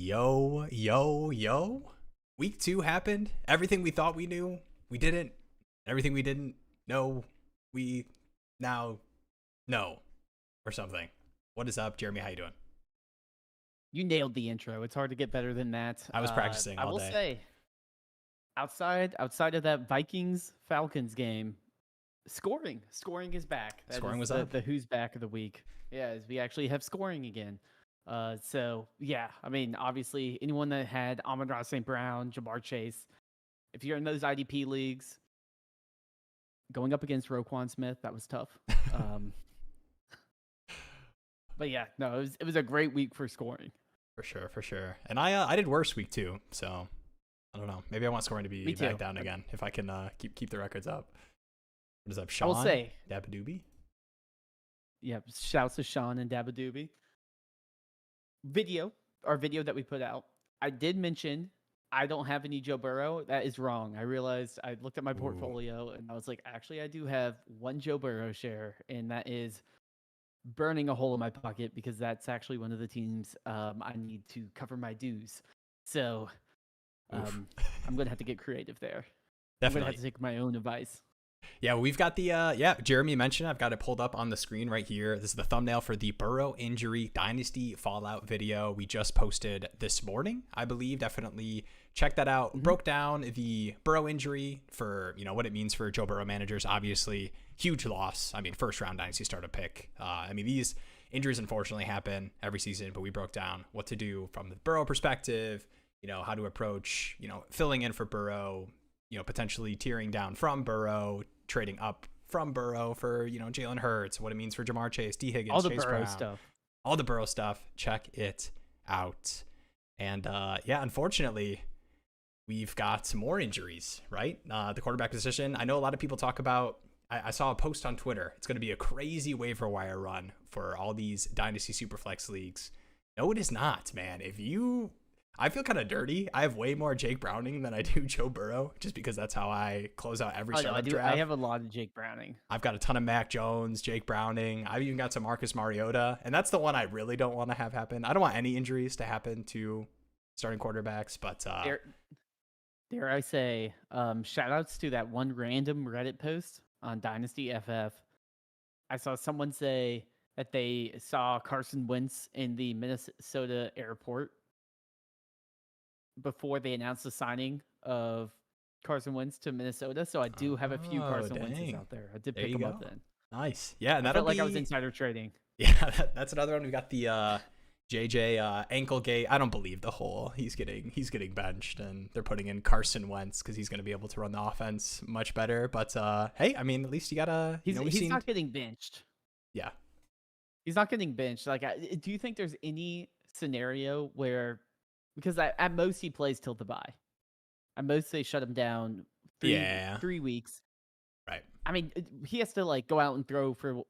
Yo. Week 2 happened. Everything we thought we knew, we didn't. Everything we didn't know, we now know, or something. What is up, Jeremy? How you doing? You nailed the intro. It's hard to get better than that. I was practicing all day. I will say, outside of that Vikings-Falcons game, scoring is back. Scoring was up. The who's back of the week. Yeah, as we actually have scoring again. So yeah, I mean, obviously, anyone that had Amon-Ra St. Brown, Jamar Chase, if you're in those IDP leagues, going up against Roquan Smith, that was tough. But yeah, no, it was a great week for scoring. For sure. And I did worse week 2, so I don't know. Maybe I want scoring to be back down again if I can keep the records up. What is up, Sean? I will say Dabadoobie? Yeah, shouts to Sean and Dabadoobie. Our video that we put out, I did mention I don't have any Joe Burrow. That is wrong. I realized I looked at my portfolio and I was like, actually, I do have one Joe Burrow share, and that is burning a hole in my pocket because that's actually one of the teams I need to cover my dues. So I'm going to have to get creative there. Definitely. I'm going to have to take my own advice. Yeah, we've got the, Jeremy mentioned, I've got it pulled up on the screen right here. This is the thumbnail for the Burrow injury Dynasty Fallout video we just posted this morning, I believe. Definitely check that out. Mm-hmm. Broke down the Burrow injury for, what it means for Joe Burrow managers. Obviously, huge loss. I mean, first round Dynasty starter pick. These injuries unfortunately happen every season, but we broke down what to do from the Burrow perspective, how to approach, filling in for Burrow, potentially tearing down from Burrow, trading up from Burrow for, Jalen Hurts, what it means for Jamar Chase, D. Higgins, all the Chase Burrow Brown, stuff. All the Burrow stuff. Check it out. And unfortunately, we've got some more injuries, right? The quarterback position. I know a lot of people talk about, I saw a post on Twitter. It's going to be a crazy waiver wire run for all these Dynasty Superflex leagues. No, it is not, man. I feel kind of dirty. I have way more Jake Browning than I do Joe Burrow, just because that's how I close out every startup draft. I have a lot of Jake Browning. I've got a ton of Mac Jones, Jake Browning. I've even got some Marcus Mariota, and that's the one I really don't want to have happen. I don't want any injuries to happen to starting quarterbacks, but dare I say, shout outs to that one random Reddit post on Dynasty FF. I saw someone say that they saw Carson Wentz in the Minnesota airport before they announced the signing of Carson Wentz to Minnesota. So I do have a few Carson Wentzes out there. I did pick them up then. Nice. Yeah, and I felt like I was insider trading. Yeah, that's another one. We got the JJ ankle gate. I don't believe the whole he's getting benched, and they're putting in Carson Wentz because he's going to be able to run the offense much better. But hey, I mean, at least you got he's not getting benched. Yeah, he's not getting benched. Like, do you think there's any scenario where, because at most he plays till the bye, at most they shut him down 3 weeks. Right. I mean, he has to go out and throw for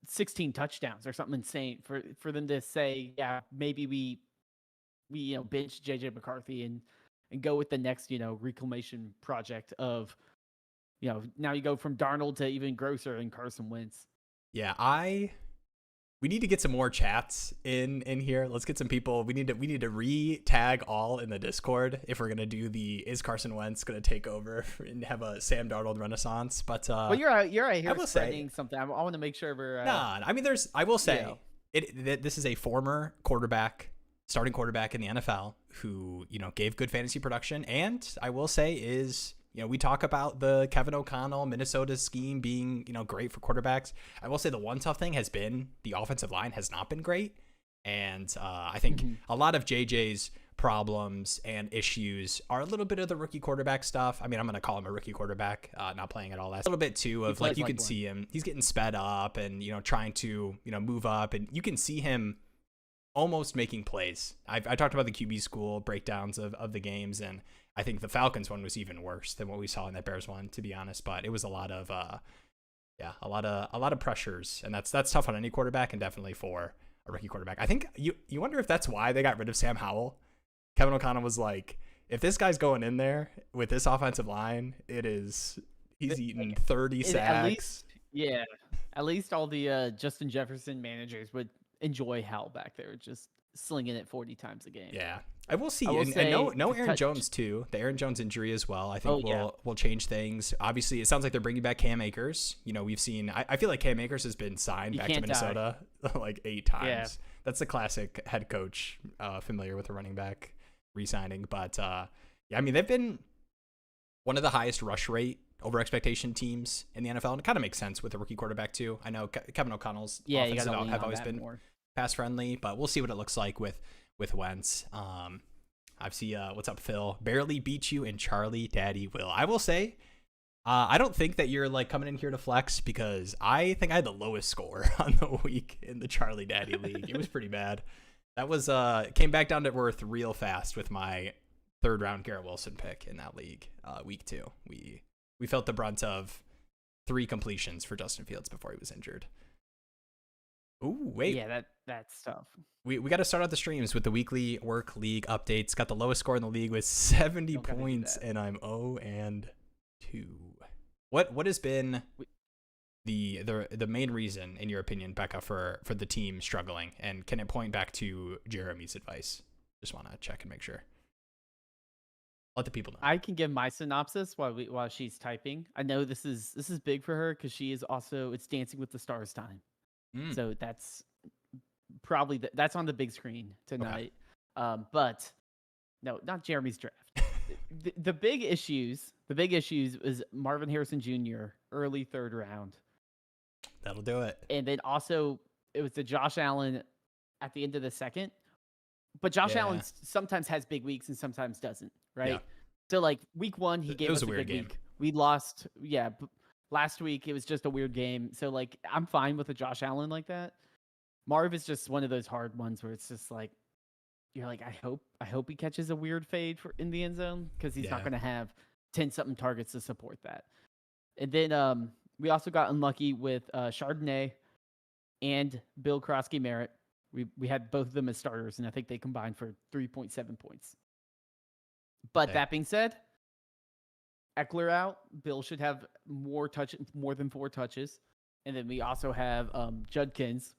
16 touchdowns or something insane for them to say, yeah, maybe we bench JJ McCarthy and go with the next reclamation project of now you go from Darnold to even grosser and Carson Wentz. Yeah, we need to get some more chats in here. Let's get some people. We need to re-tag all in the Discord if we're gonna do is Carson Wentz gonna take over and have a Sam Darnold renaissance. But well, you're right here spreading something. I want to make sure we're I will say this is a former starting quarterback in the NFL who gave good fantasy production, and I will say is. We talk about the Kevin O'Connell, Minnesota scheme being, great for quarterbacks. I will say the one tough thing has been the offensive line has not been great. And I think a lot of JJ's problems and issues are a little bit of the rookie quarterback stuff. I mean, I'm going to call him a rookie quarterback, not playing at all. That's a little bit too of you can see him. He's getting sped up and, trying to, move up. And you can see him almost making plays. I talked about the QB school breakdowns of the games, and I think the Falcons one was even worse than what we saw in that Bears one, to be honest. But it was a lot of a lot of pressures, and that's tough on any quarterback, and definitely for a rookie quarterback. I think you wonder if that's why they got rid of Sam Howell. Kevin O'Connell was like, if this guy's going in there with this offensive line, he's eating 30 sacks. At least all the Justin Jefferson managers would enjoy Howell back there, just slinging it 40 times a game. Yeah. I will see. I will and say no to Aaron touch- Jones too. The Aaron Jones injury as well, I think yeah. will change things. Obviously, it sounds like they're bringing back Cam Akers. You know, we've seen. I feel like Cam Akers has been signed You back to can't die. Minnesota like 8 times. Yeah. That's the classic head coach familiar with a running back re-signing. But yeah, I mean they've been one of the highest rush rate over expectation teams in the NFL, and it kind of makes sense with a rookie quarterback too. I know Kevin O'Connell's You offenses gotta lean have on always that been more. pass friendly, but we'll see what it looks like with Wentz. I see. What's up, Phil? Barely beat you in Charlie Daddy Will. I will say, I don't think that you're like coming in here to flex, because I think I had the lowest score on the week in the Charlie Daddy League. It was pretty bad. That was came back down to earth real fast with my 3rd round Garrett Wilson pick in that league. Week 2, we felt the brunt of 3 completions for Justin Fields before he was injured. Ooh, wait. Yeah, that's tough. We got to start out the streams with the weekly work league updates. Got the lowest score in the league with 70 Don't gotta do points, that. and I'm 0-2. What has been the main reason, in your opinion, Becca, for the team struggling? And can it point back to Jeremy's advice? Just want to check and make sure. Let the people know. I can give my synopsis while she's typing. I know this is big for her because she is also it's Dancing with the Stars time. So that's probably that's on the big screen tonight. But no, not Jeremy's draft. the big issues is Marvin Harrison Jr. early 3rd round. That'll do it. And then also it was the Josh Allen at the end of the 2nd. But Josh Allen sometimes has big weeks and sometimes doesn't, right? Yeah. So like week 1, he gave us a weird good game. week. We lost, last week it was just a weird game. So like I'm fine with a Josh Allen like that. Marv is just one of those hard ones where it's just like you're like I hope he catches a weird fade in the end zone, because he's not going to have 10-something targets to support that. And then we also got unlucky with Chardonnay and Bill Krosky Merritt. We had both of them as starters, and I think they combined for 3.7 points. But that being said, Eckler out. Bill should have more than 4 touches. And then we also have Judkins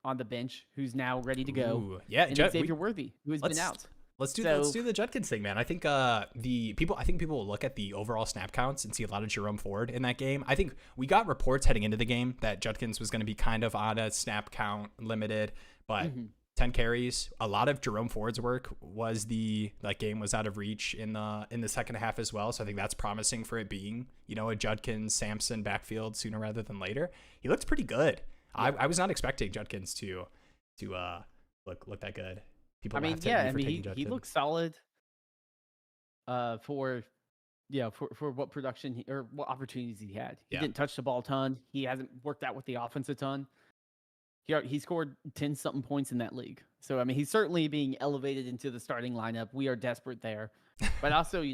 on the bench, who's now ready to go. Ooh, yeah, and Xavier Worthy, who has been out. Let's do the Judkins thing, man. I think people will look at the overall snap counts and see a lot of Jerome Ford in that game. I think we got reports heading into the game that Judkins was going to be kind of on a snap count limited, but 10 carries. A lot of Jerome Ford's work was that game was out of reach in the second half as well. So I think that's promising for it being, a Judkins Sampson backfield sooner rather than later. He looked pretty good. Yeah. I was not expecting Judkins to look that good. He looks solid for what production or what opportunities he had. He didn't touch the ball a ton. He hasn't worked out with the offense a ton. He scored 10-something points in that league. So, I mean, he's certainly being elevated into the starting lineup. We are desperate there. But also,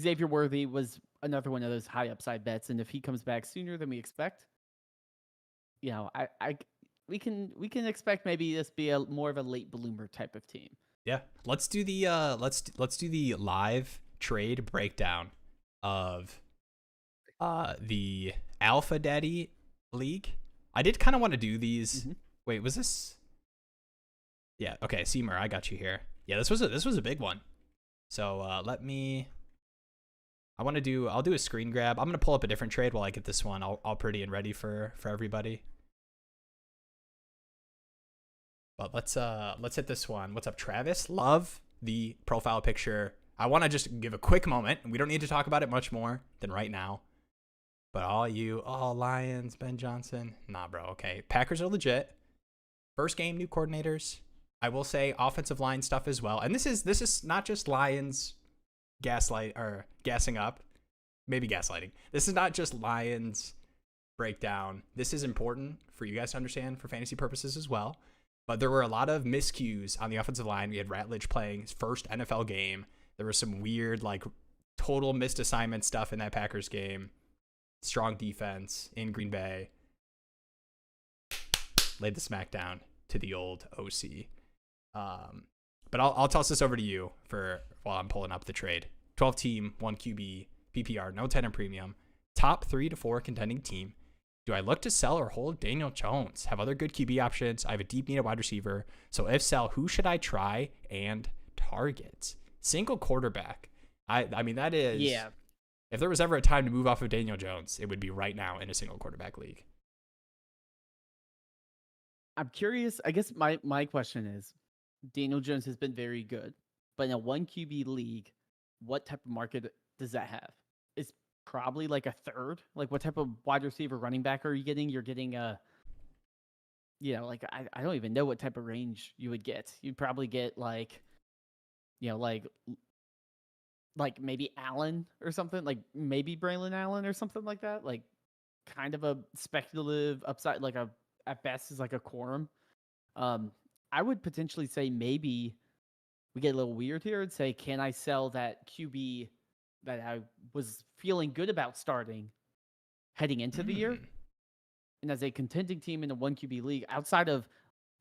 Xavier Worthy was another one of those high upside bets. And if he comes back sooner than we expect, we can expect maybe this be more of a late bloomer type of team. Yeah. Let's do the let's do the live trade breakdown of the Alpha Daddy League. I did kind of want to do these. Mm-hmm. Wait, was this? Yeah. Okay, Seymour, I got you here. Yeah, this was a big one. So I'll do a screen grab. I'm gonna pull up a different trade while I get this one all pretty and ready for everybody. But let's hit this one. What's up, Travis? Love the profile picture. I want to just give a quick moment. We don't need to talk about it much more than right now. But all Lions, Ben Johnson. Nah, bro. Okay. Packers are legit. First game, new coordinators. I will say offensive line stuff as well. And this is not just Lions gassing up. Maybe gaslighting. This is not just Lions breakdown. This is important for you guys to understand for fantasy purposes as well. But there were a lot of miscues on the offensive line. We had Ratledge playing his first NFL game. There was some weird, total missed assignment stuff in that Packers game. Strong defense in Green Bay. Laid the smackdown to the old OC. But I'll toss this over to you while I'm pulling up the trade. 12 team, 1 QB, PPR, no 10 in premium. Top 3 to 4 contending team. Do I look to sell or hold Daniel Jones? Have other good QB options. I have a deep need at wide receiver. So if sell, who should I try and target? Single quarterback. I mean, that is... Yeah. If there was ever a time to move off of Daniel Jones, it would be right now in a single quarterback league. I'm curious. I guess my question is, Daniel Jones has been very good, but in a 1 QB league, what type of market does that have? It's probably like a third. Like, what type of wide receiver running back are you getting? You're getting a, like I don't even know what type of range you would get. You'd probably get like maybe Allen or something, like maybe Braylon Allen or something like that. Like, kind of a speculative upside, like at best is like a quorum. I would potentially say maybe we get a little weird here and say, can I sell that QB that I was feeling good about starting heading into the year? And as a contending team in a 1 QB league, outside of,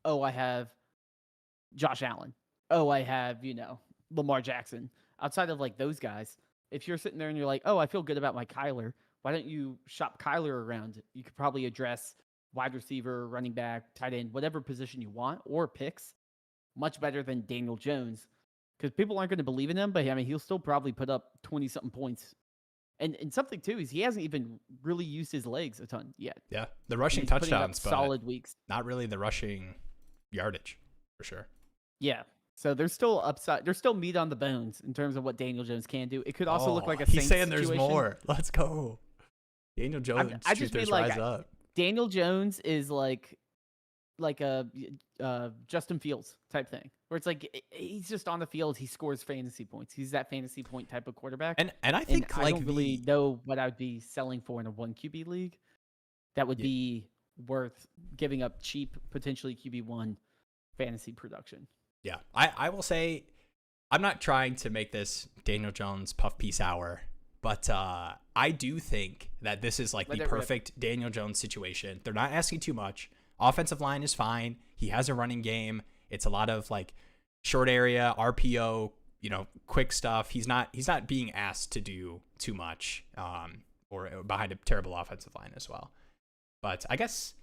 I have Josh Allen. I have, Lamar Jackson. Outside of like those guys, if you're sitting there and you're like, I feel good about my Kyler, why don't you shop Kyler around? You could probably address wide receiver, running back, tight end, whatever position you want, or picks, much better than Daniel Jones, because people aren't going to believe in him, but I mean, he'll still probably put up 20-something points. And something, too, is he hasn't even really used his legs a ton yet. Yeah, the rushing touchdowns, but solid weeks. Not really the rushing yardage, for sure. Yeah, so there's still upside. There's still meat on the bones in terms of what Daniel Jones can do. It could also look like a Saints he's saying there's situation. More. Let's go. Daniel Jones, I just mean rise up. Daniel Jones is like a Justin Fields type thing, where it's like he's just on the field, he scores fantasy points. He's that fantasy point type of quarterback. And I think I don't really know what I would be selling for in a 1 QB league that would be worth giving up cheap, potentially QB1 fantasy production. Yeah, I will say I'm not trying to make this Daniel Jones puff piece hour, but I do think that this is like the perfect Daniel Jones situation. They're not asking too much. Offensive line is fine. He has a running game. It's a lot of like short area, RPO, quick stuff. He's not being asked to do too much or behind a terrible offensive line as well. But I guess,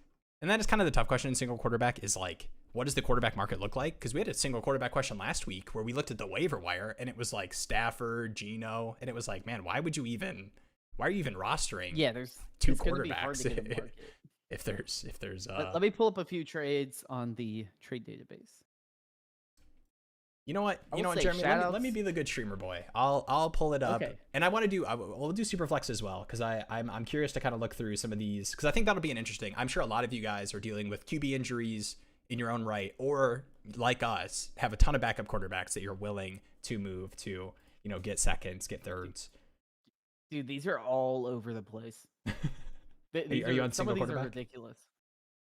and that is kind of the tough question in single quarterback is like, what does the quarterback market look like? Because we had a single quarterback question last week where we looked at the waiver wire and it was like Stafford, Geno, and it was like, man, why are you even rostering? Yeah, there's 2 quarterbacks if there's. Let me pull up a few trades on the trade database. You know what, Jeremy? Let me be the good streamer boy. I'll pull it up, okay. And we'll do Superflex as well because I'm curious to kind of look through some of these because I think that'll be an interesting. I'm sure a lot of you guys are dealing with QB injuries in your own right, or like us, have a ton of backup quarterbacks that you're willing to move to, get seconds, get thirds. Dude, these are all over the place. Are you on some single of these quarterback? Are ridiculous.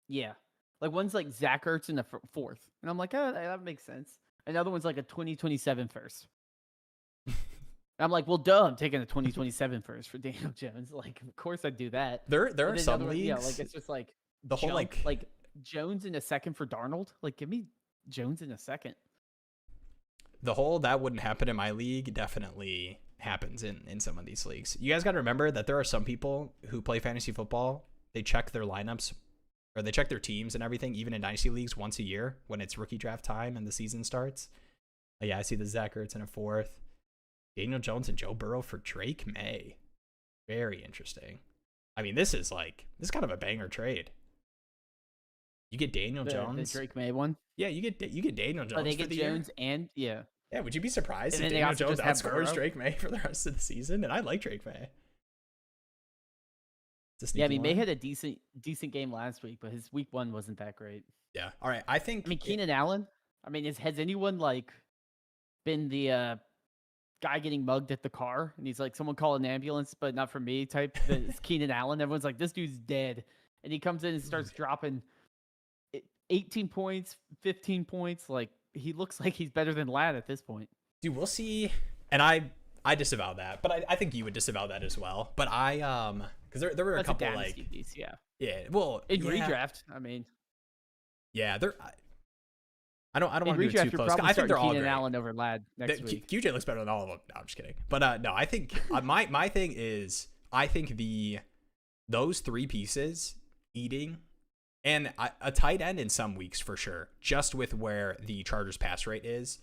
Yeah, like one's like Zach Ertz in the 4th, and I'm like, that makes sense. Another one's like a 2027 first. And I'm like, well, duh, I'm taking a 2027 first for Daniel Jones. Like, of course I'd do that. There are some leagues. Yeah, like it's just like the whole like Jones in a second for Darnold. Like, give me Jones in a second. The whole that wouldn't happen in my league definitely happens in some of these leagues. You guys got to remember that there are some people who play fantasy football. They check their lineups or they check their teams and everything, even in Dynasty leagues once a year when it's rookie draft time and the season starts. Yeah, I see the Zach Ertz in a 4th. Daniel Jones and Joe Burrow for Drake May. Very interesting. I mean, this is kind of a banger trade. You get Daniel Jones. The Drake May one? Yeah, you get Daniel Jones. They get for the Jones year. And yeah. Yeah, would you be surprised and if then Daniel Jones outscores Burrow? Drake May for the rest of the season? And I like Drake May. Yeah, I mean, May had a decent game last week, but his week 1 wasn't that great. Yeah. All right. I mean, Keenan Allen. I mean, has anyone been the guy getting mugged at the car? And he's like, someone call an ambulance, but not for me type. It's Keenan Allen. Everyone's like, this dude's dead. And he comes in and starts dropping 18 points, 15 points. Like, he looks like he's better than Ladd at this point. Dude, we'll see. And I disavow that, but I think you would disavow that as well. But because there were a couple piece, well, in redraft, I mean, I don't want to do it too close. I think they're all Keenan great. Allen over Ladd next week. QJ looks better than all of them. No, I'm just kidding. But no, I think my thing is I think those 3 pieces eating, and a tight end in some weeks for sure, just with where the Chargers pass rate is,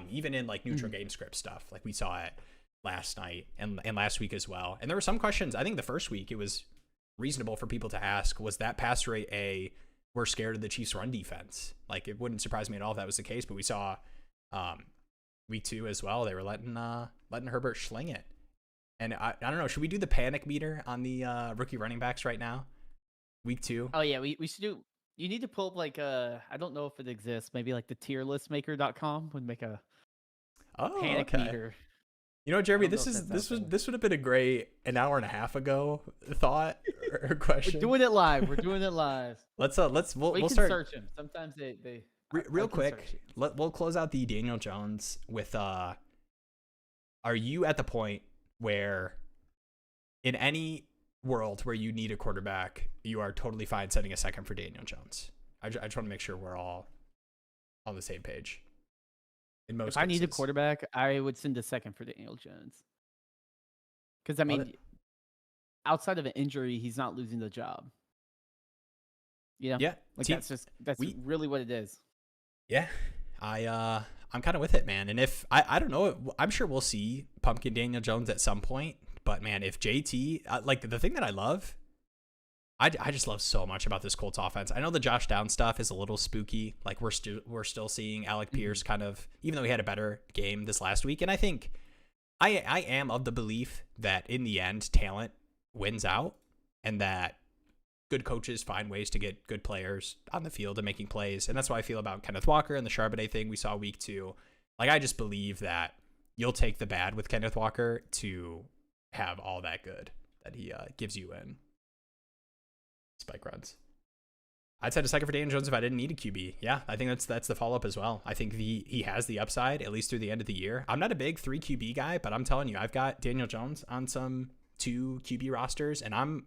even in like neutral game script stuff, like we saw it last night and last week as well. And there were some questions. I think the first week it was reasonable for people to ask, was that pass rate we're scared of the Chiefs run defense? Like, it wouldn't surprise me at all if that was the case, but we saw week 2 as well. They were letting Herbert schling it. And I don't know, should we do the panic meter on the rookie running backs right now? Week 2? Oh yeah, we should do. You need to pull up like I don't know if it exists. Maybe like the tierlistmaker.com would make a panic meter. You know, Jeremy, this would have been a great an hour and a half ago thought or question. We're doing it live. We'll can start. search them. Sometimes they real quick. We'll close out the Daniel Jones with are you at the point where in any world where you need a quarterback, you are totally fine sending a second for Daniel Jones? I just want to make sure we're all on the same page. In most if I need a quarterback, I would send a second for Daniel Jones. Because, I mean, outside of an injury, he's not losing the job. You know? Yeah. Like, that's really what it is. Yeah. I'm kind of with it, man. And if, I don't know, I'm sure we'll see Pumpkin Daniel Jones at some point. But, man, if JT, like, the thing that I love, I just love so much about this Colts offense. I know the Josh Downs stuff is a little spooky. Like, we're still seeing Alec Pierce kind of, even though he had a better game this last week. And I think I am of the belief that in the end, talent wins out, and that good coaches find ways to get good players on the field and making plays. And that's why I feel about Kenneth Walker and the Charbonnet thing we saw week 2. Like, I just believe that you'll take the bad with Kenneth Walker to have all that good that he gives you in spike runs. I'd send a second for Daniel Jones if I didn't need a QB. Yeah, I think that's the follow-up as well. I think he has the upside, at least through the end of the year. I'm not a big 3 QB guy, but I'm telling you, I've got Daniel Jones on some 2 QB rosters, and I'm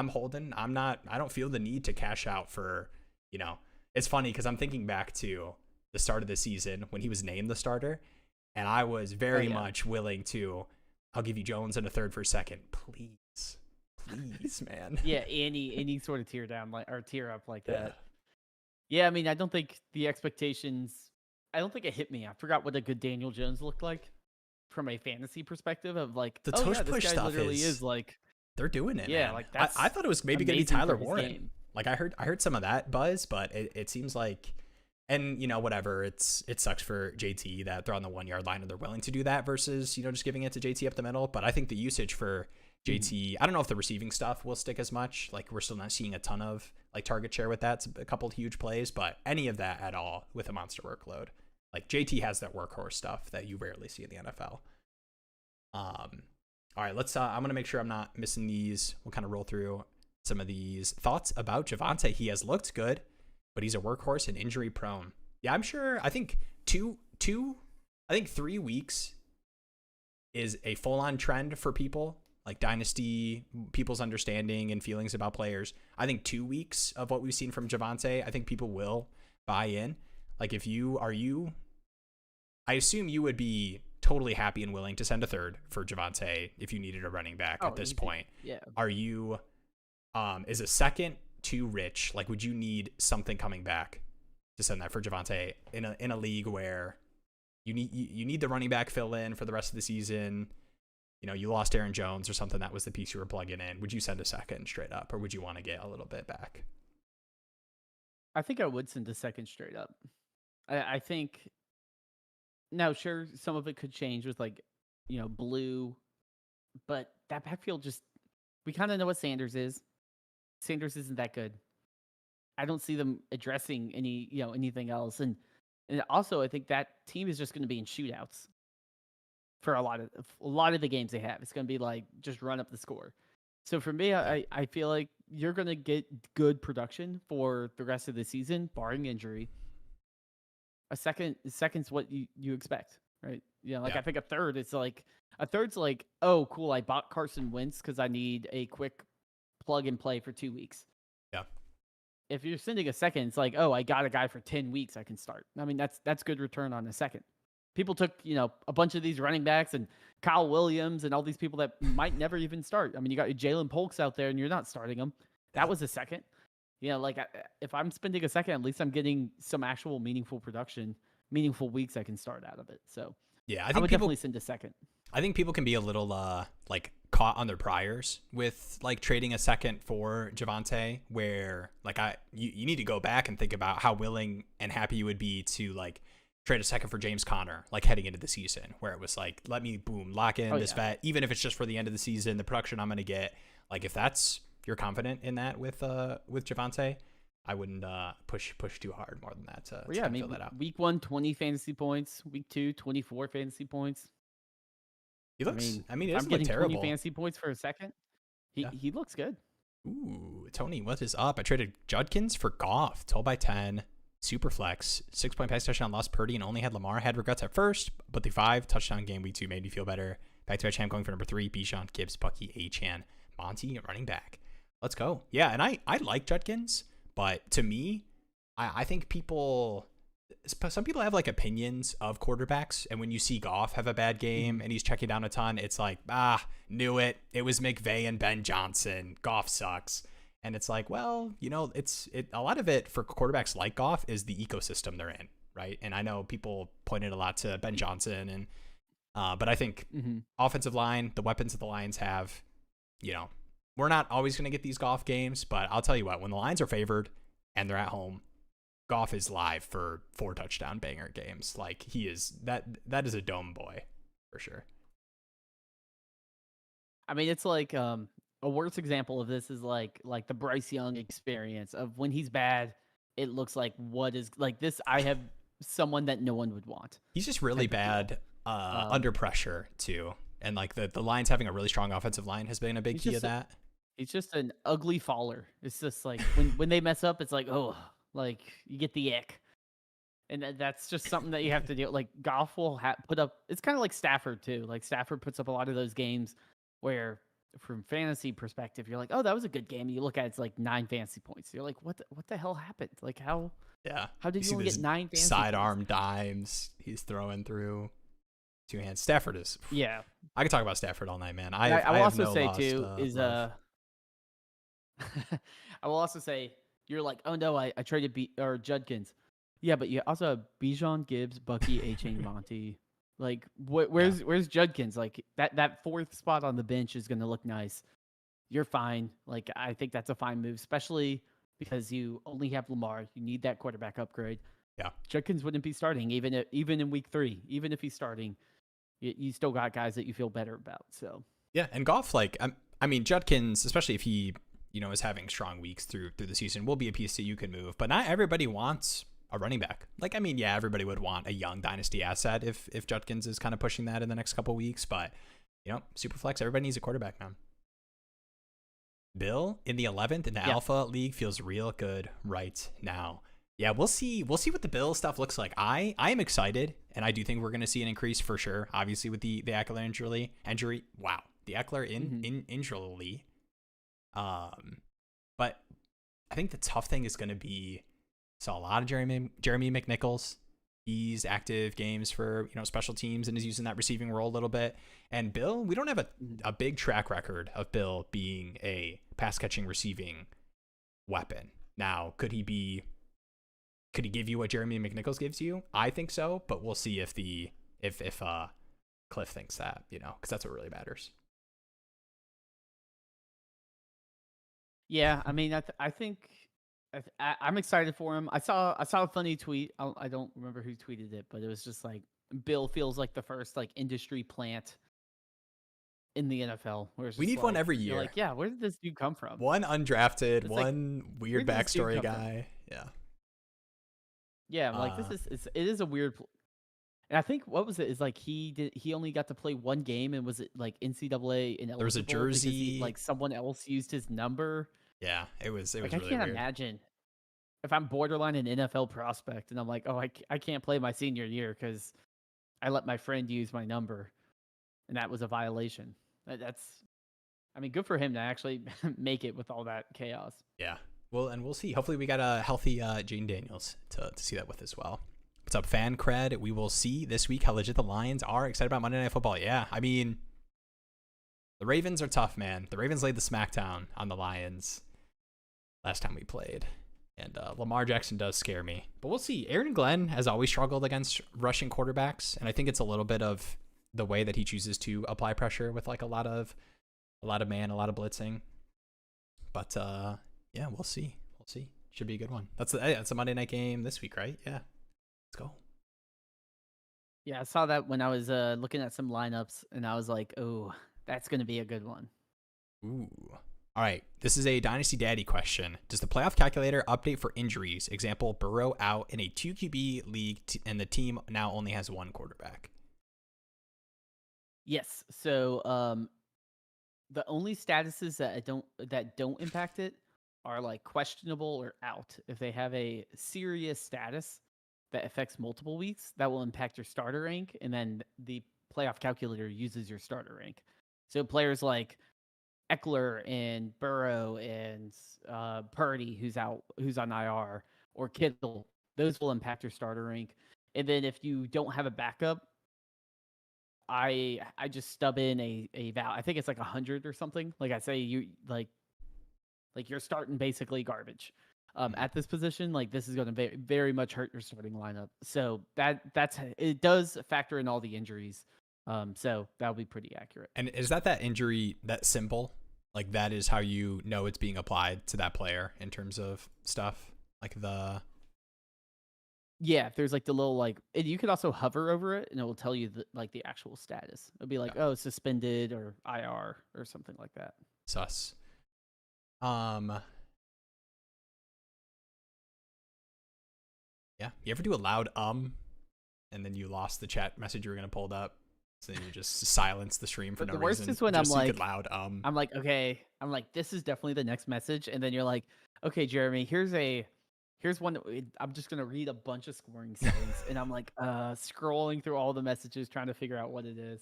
holding. I don't feel the need to cash out for, you know, it's funny because I'm thinking back to the start of the season when he was named the starter, and I was very much willing to, I'll give you Jones and a third for a second, please, man. Yeah, any sort of tear up like that. Yeah, I mean, I don't think the expectations. I don't think it hit me. I forgot what a good Daniel Jones looked like from a fantasy perspective of like the tush push this guy stuff literally is like they're doing it. Yeah, man. like that's I thought it was maybe gonna be Tyler Warren. Game. Like I heard some of that buzz, but it seems like, and you know, whatever, it sucks for JT that they're on the 1 yard line and they're willing to do that versus, you know, just giving it to JT up the middle. But I think the usage for JT, I don't know if the receiving stuff will stick as much. Like, we're still not seeing a ton of like target share with that. It's a couple of huge plays, but any of that at all with a monster workload. Like, JT has that workhorse stuff that you rarely see in the NFL. All right, let's I'm gonna make sure I'm not missing these. We'll kind of roll through some of these thoughts about Javonte. He has looked good, but he's a workhorse and injury prone. Yeah, I'm sure. I think 3 weeks is a full on trend for people. Like Dynasty, people's understanding and feelings about players. I think 2 weeks of what we've seen from Javonte, I think people will buy in. Like, if I assume you would be totally happy and willing to send a third for Javonte if you needed a running back at this point. Yeah. Are you, is a second too rich? Like, would you need something coming back to send that for Javonte in a league where you need the running back fill in for the rest of the season? You know, you lost Aaron Jones or something. That was the piece you were plugging in. Would you send a second straight up, or would you want to get a little bit back? I think I would send a second straight up. I think, now, sure, some of it could change with, like, you know, Blue, but that backfield we kind of know what Sanders is. Sanders isn't that good. I don't see them addressing anything else. And also, I think that team is just going to be in shootouts for a lot of the games they have. It's going to be like just run up the score. So for me, I feel like you're going to get good production for the rest of the season, barring injury. A second's what you expect, right? You know, like, I think a third's like, oh, cool, I bought Carson Wentz because I need a quick plug and play for 2 weeks. Yeah. If you're sending a second, it's like, oh, I got a guy for 10 weeks I can start. I mean, that's good return on a second. People took, you know, a bunch of these running backs and Kyle Williams and all these people that might never even start. I mean, you got Jalen Polks out there and you're not starting them. That was a second. If I'm spending a second, at least I'm getting some actual meaningful production, meaningful weeks I can start out of it. So Yeah, I would definitely send a second. I think people can be a little like caught on their priors with like trading a second for Javonte, where like you need to go back and think about how willing and happy you would be to like trade a second for James Conner, like heading into the season, where it was like, let me lock in this vet, even if it's just for the end of the season, the production I'm going to get. Like if you're confident in that with Javonte, I wouldn't push too hard more than that to fill that out. Week 1, 20 fantasy points. Week 2, 24 fantasy points. He looks. I mean, it I'm doesn't getting look terrible. 20 fantasy points for a second. He looks good. Ooh, Tony, what is up? I traded Judkins for Goff, 12 by 10, super flex, 6-point pass touchdown, lost Purdy, and only had Lamar. Had regrets at first, but the 5 touchdown game week 2 made me feel better. Back to Champ going for number 3, Bijan, Gibbs, Bucky, Achan, Monty, running back. Let's go. Yeah, and I like Judkins, but to me, I think some people have like opinions of quarterbacks, and when you see Goff have a bad game and he's checking down a ton, it's like, knew it. It was McVay and Ben Johnson. Goff sucks. And it's like, well, a lot of it for quarterbacks like Goff is the ecosystem they're in, right? And I know people pointed a lot to Ben Johnson, and but I think offensive line, the weapons that the Lions have, we're not always going to get these Goff games, but I'll tell you what, when the Lions are favored and they're at home, Goff is live for 4 touchdown banger games. Like he is that is a dome boy for sure. I mean, it's like a worse example of this is like the Bryce Young experience of when he's bad, it looks like what is like this. I have someone that no one would want. He's just really bad under pressure too. And like the Lions having a really strong offensive line has been a big key of that. He's just an ugly faller. It's just like when they mess up, it's like, oh, like you get the ick. And that's just something that you have to do. Like Goff will put up, it's kind of like Stafford too. Like Stafford puts up a lot of those games where from fantasy perspective, you're like, oh, that was a good game. And you look at it's like 9 fantasy points. You're like, what the hell happened? Like how did you only get 9 fantasy sidearm points? Dimes he's throwing through 2 hands. Stafford is I could talk about Stafford all night, man. I will also say too is I will also say you're like, oh no, I traded Judkins. Yeah, but you also have Bijan, Gibbs, Bucky, Achan, Monty. Like, where's Judkins? Like that 4th spot on the bench is gonna look nice. You're fine. Like I think that's a fine move, especially because you only have Lamar. You need that quarterback upgrade. Yeah, Judkins wouldn't be starting even in week 3. Even if he's starting, you still got guys that you feel better about. So yeah, and Goff, like I mean Judkins, especially if he is having strong weeks through the season, will be a piece that you can move. But not everybody wants a running back. Like, I mean, yeah, everybody would want a young dynasty asset if Judkins is kind of pushing that in the next couple weeks. But, super flex, everybody needs a quarterback, man. Bill in the 11th in the Alpha League feels real good right now. Yeah, we'll see what the Bill stuff looks like. I am excited, and I do think we're going to see an increase for sure, obviously, with the Eckler injury. Wow, the Eckler injury. But I think the tough thing is going to be, saw a lot of Jeremy McNichols. He's active games for special teams and is using that receiving role a little bit. And Bill, we don't have a big track record of Bill being a pass catching receiving weapon. Now, could he give you what Jeremy McNichols gives you? I think so, but we'll see if Cliff thinks that, because that's what really matters. Yeah, I mean, I think I'm excited for him. I saw a funny tweet. I don't remember who tweeted it, but it was just like Bill feels like the first like industry plant in the NFL. We need one every year. Like, yeah, where did this dude come from? One undrafted, one weird backstory guy. Yeah. Yeah, like it is a weird. And I think what was it is like he only got to play one game, and was it like NCAA ineligible? There was a jersey, like someone else used his number. Yeah, it was like, really I can't weird. imagine if I'm borderline an NFL prospect and I'm like, oh, I can't play my senior year because I let my friend use my number, and that was a violation. I mean, good for him to actually make it with all that chaos. Yeah, well, and we'll see. Hopefully, we got a healthy Jane Daniels to see that with as well. What's up, fan cred? We will see this week how legit the Lions are. Excited about Monday Night Football. Yeah, I mean, the Ravens are tough, man. The Ravens laid the smackdown on the Lions. last time we played. And Lamar Jackson does scare me. But we'll see. Aaron Glenn has always struggled against rushing quarterbacks. And I think it's a little bit of the way that he chooses to apply pressure with like a lot of man, a lot of blitzing. But yeah, we'll see. We'll see. Should be a good one. That's a Monday night game this week, right? Yeah. Let's go. Yeah, I saw that when I was looking at some lineups, and I was like, oh, that's going to be a good one. Ooh. All right. This is a Dynasty Daddy question. Does the playoff calculator update for injuries? Example, Burrow out in a 2 QB league, and the team now only has one quarterback. Yes. So the only statuses that don't impact it are like questionable or out. If they have a serious status that affects multiple weeks, that will impact your starter rank, and then the playoff calculator uses your starter rank. So players like Eckler and Burrow and Purdy, who's on IR, or Kittle, those will impact your starter rank. And then if you don't have a backup, I just stub in a val. I think it's like 100 or something. Like I say, you like you're starting basically garbage. At this position, like this is going to very much hurt your starting lineup. So that's it does factor in all the injuries. So that'll be pretty accurate. And is that injury that simple? Like that is how you know it's being applied to that player in terms of stuff like the. Yeah, there's like the little like, and you could also hover over it and it will tell you the actual status. It'll be like, oh, suspended or IR or something like that. Sus. Yeah. You ever do a loud and then you lost the chat message you were gonna pull up, so then you just silence the stream for no reason. The worst is when I'm like, loud I'm like, okay, I'm like, this is definitely the next message, and then you're like, okay, Jeremy, here's one. I'm just gonna read a bunch of scoring settings, and I'm like, scrolling through all the messages trying to figure out what it is.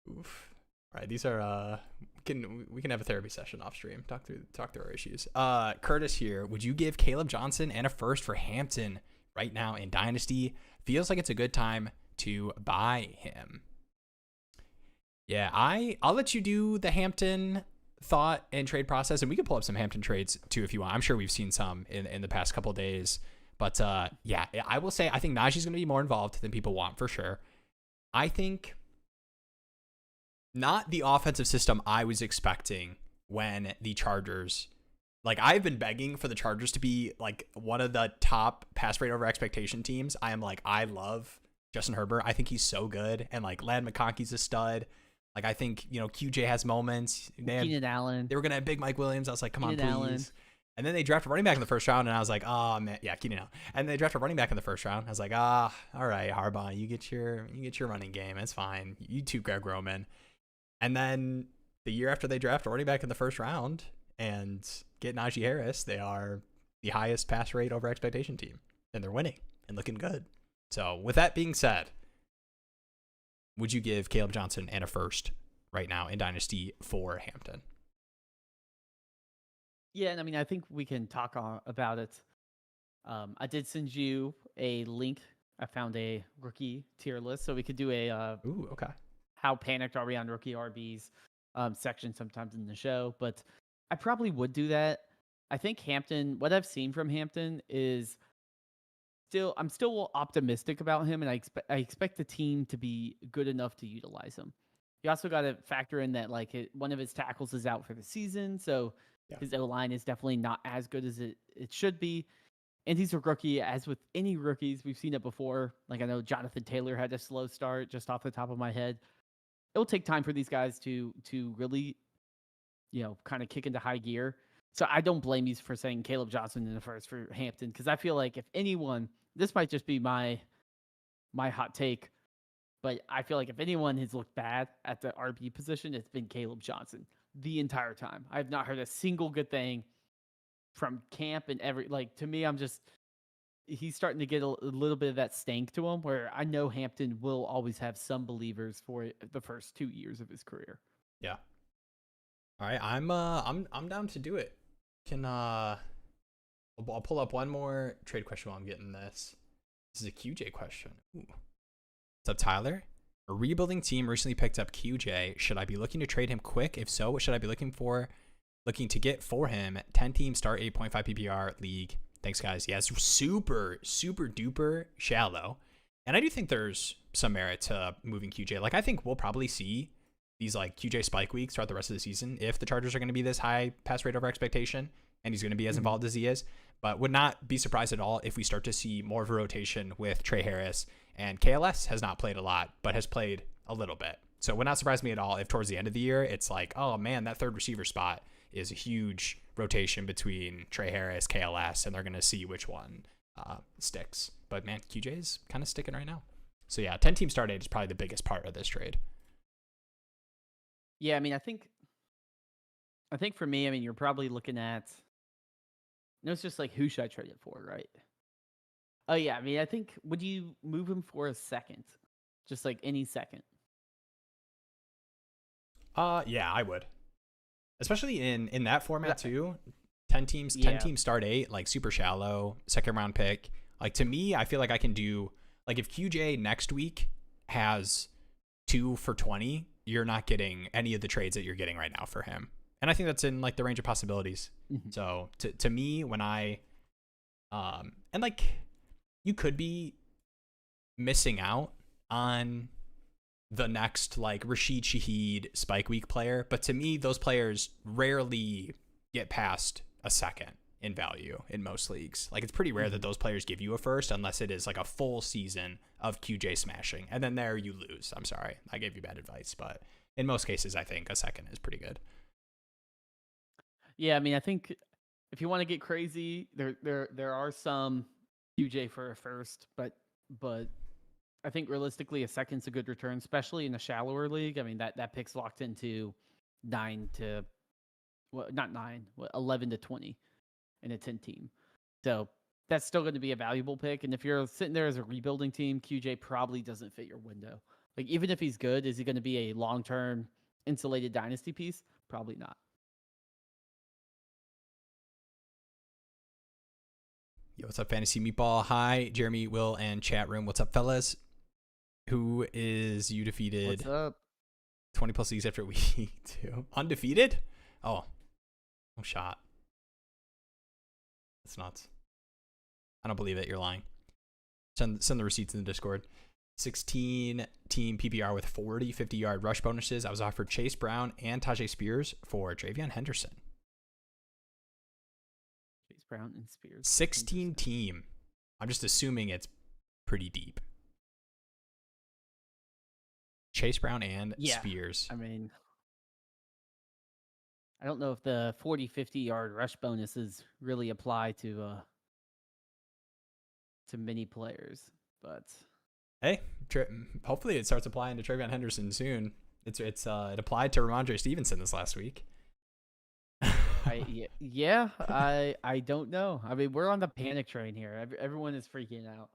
Oof. All right, these are we can have a therapy session off stream. Talk through our issues. Curtis here. Would you give Caleb Johnson and a first for Hampton right now in Dynasty? Feels like it's a good time to buy him. Yeah, I'll let you do the Hampton thought and trade process, and we can pull up some Hampton trades too if you want. I'm sure we've seen some in the past couple of days. But yeah, I will say I think Najee's going to be more involved than people want for sure. I think not the offensive system I was expecting when the Chargers, like I've been begging for the Chargers to be like one of the top pass rate over expectation teams. I love Justin Herbert. I think he's so good. And like Lad McConkey's a stud. Like I think, QJ has moments. Keenan Allen. They were going to have big Mike Williams. I was like, come on, Keenan please. Allen. And then they drafted running back in the first round, and I was like, oh man, yeah, Keenan Allen. And they drafted running back in the first round. I was like, all right, Harbaugh, you get your running game. It's fine. You too, Greg Roman. And then the year after they draft a running back in the first round and get Najee Harris, they are the highest pass rate over expectation team, and they're winning and looking good. So with that being said, would you give Caleb Johnson and a first right now in Dynasty for Hampton? Yeah, and I mean, I think we can talk about it. I did send you a link. I found a rookie tier list, so we could do a okay. How panicked are we on rookie RBs section sometimes in the show, but I probably would do that. I think Hampton, what I've seen from Hampton is I'm still optimistic about him, and I expect the team to be good enough to utilize him. You also got to factor in that like one of his tackles is out for the season, so his O-line is definitely not as good as it should be. And he's a rookie, as with any rookies. We've seen it before. Like I know Jonathan Taylor had a slow start just off the top of my head. It'll take time for these guys to really, kind of kick into high gear. So I don't blame you for saying Caleb Johnson in the first for Hampton, because I feel like if anyone, this might just be my hot take, but I feel like if anyone has looked bad at the RB position, it's been Caleb Johnson the entire time. I have not heard a single good thing from camp and to me, he's starting to get a little bit of that stank to him, where I know Hampton will always have some believers for the first 2 years of his career. Yeah. All right. I'm down to do it. I'll pull up one more trade question while I'm getting this. This is a QJ question. Ooh. What's up, Tyler? A rebuilding team recently picked up QJ. Should I be looking to trade him quick? If so, what should I be looking looking to get for him. 10 team start 8.5 PPR league. Thanks, guys. Yeah, it's super, super duper shallow. And I do think there's some merit to moving QJ. Like, I think we'll probably see these like QJ spike weeks throughout the rest of the season if the Chargers are going to be this high pass rate over expectation and he's going to be as involved as he is. But would not be surprised at all if we start to see more of a rotation with Trey Harris. And KLS has not played a lot, but has played a little bit. So it would not surprise me at all if towards the end of the year, it's like, oh man, that third receiver spot is a huge rotation between Trey Harris, KLS, and they're going to see which one sticks. But man, QJ is kind of sticking right now. So yeah, 10 team start 8 is probably the biggest part of this trade. Yeah, I mean, I think for me, I mean, you're probably looking at, it's just like, who should I trade it for, right? Oh yeah, I mean, I think, would you move him for a second? Just like any second? Yeah, I would. Especially in that format too. 10 teams, 10 teams start 8, like super shallow, second round pick. Like to me, I feel like I can do, like if QJ next week has 2 for 20, you're not getting any of the trades that you're getting right now for him. And I think that's in like the range of possibilities. So to me, when I, and like you could be missing out on the next like Rashid Shaheed spike week player. But to me, those players rarely get past a second in value in most leagues. Like it's pretty rare that those players give you a first unless it is like a full season of QJ smashing. And then there you lose. I'm sorry. I gave you bad advice, but in most cases, I think a second is pretty good. Yeah. I mean, I think if you want to get crazy, there are some QJ for a first, but I think realistically a second's a good return, especially in a shallower league. I mean, that pick's locked into 11 to 20 in a 10 team. So that's still going to be a valuable pick. And if you're sitting there as a rebuilding team, QJ probably doesn't fit your window. Like even if he's good, is he going to be a long-term insulated dynasty piece? Probably not. Yo, what's up, Fantasy Meatball? Hi, Jeremy, Will, and chat room. What's up, fellas? Who is you defeated? What's up? 20 plus leagues after week 2. Undefeated? Oh shot. That's nuts. I don't believe it. You're lying. Send the receipts in the Discord. 16 team PPR with 40, 50-yard rush bonuses. I was offered Chase Brown and Tajay Spears for Travion Henderson. Chase Brown and Spears. 16 team. I'm just assuming it's pretty deep. Chase Brown and Spears. I mean, I don't know if the 40, 50-yard rush bonuses really apply to many players, but hey, hopefully it starts applying to Travion Henderson soon. It applied to Ramondre Stevenson this last week. I don't know. I mean, we're on the panic train here. Everyone is freaking out.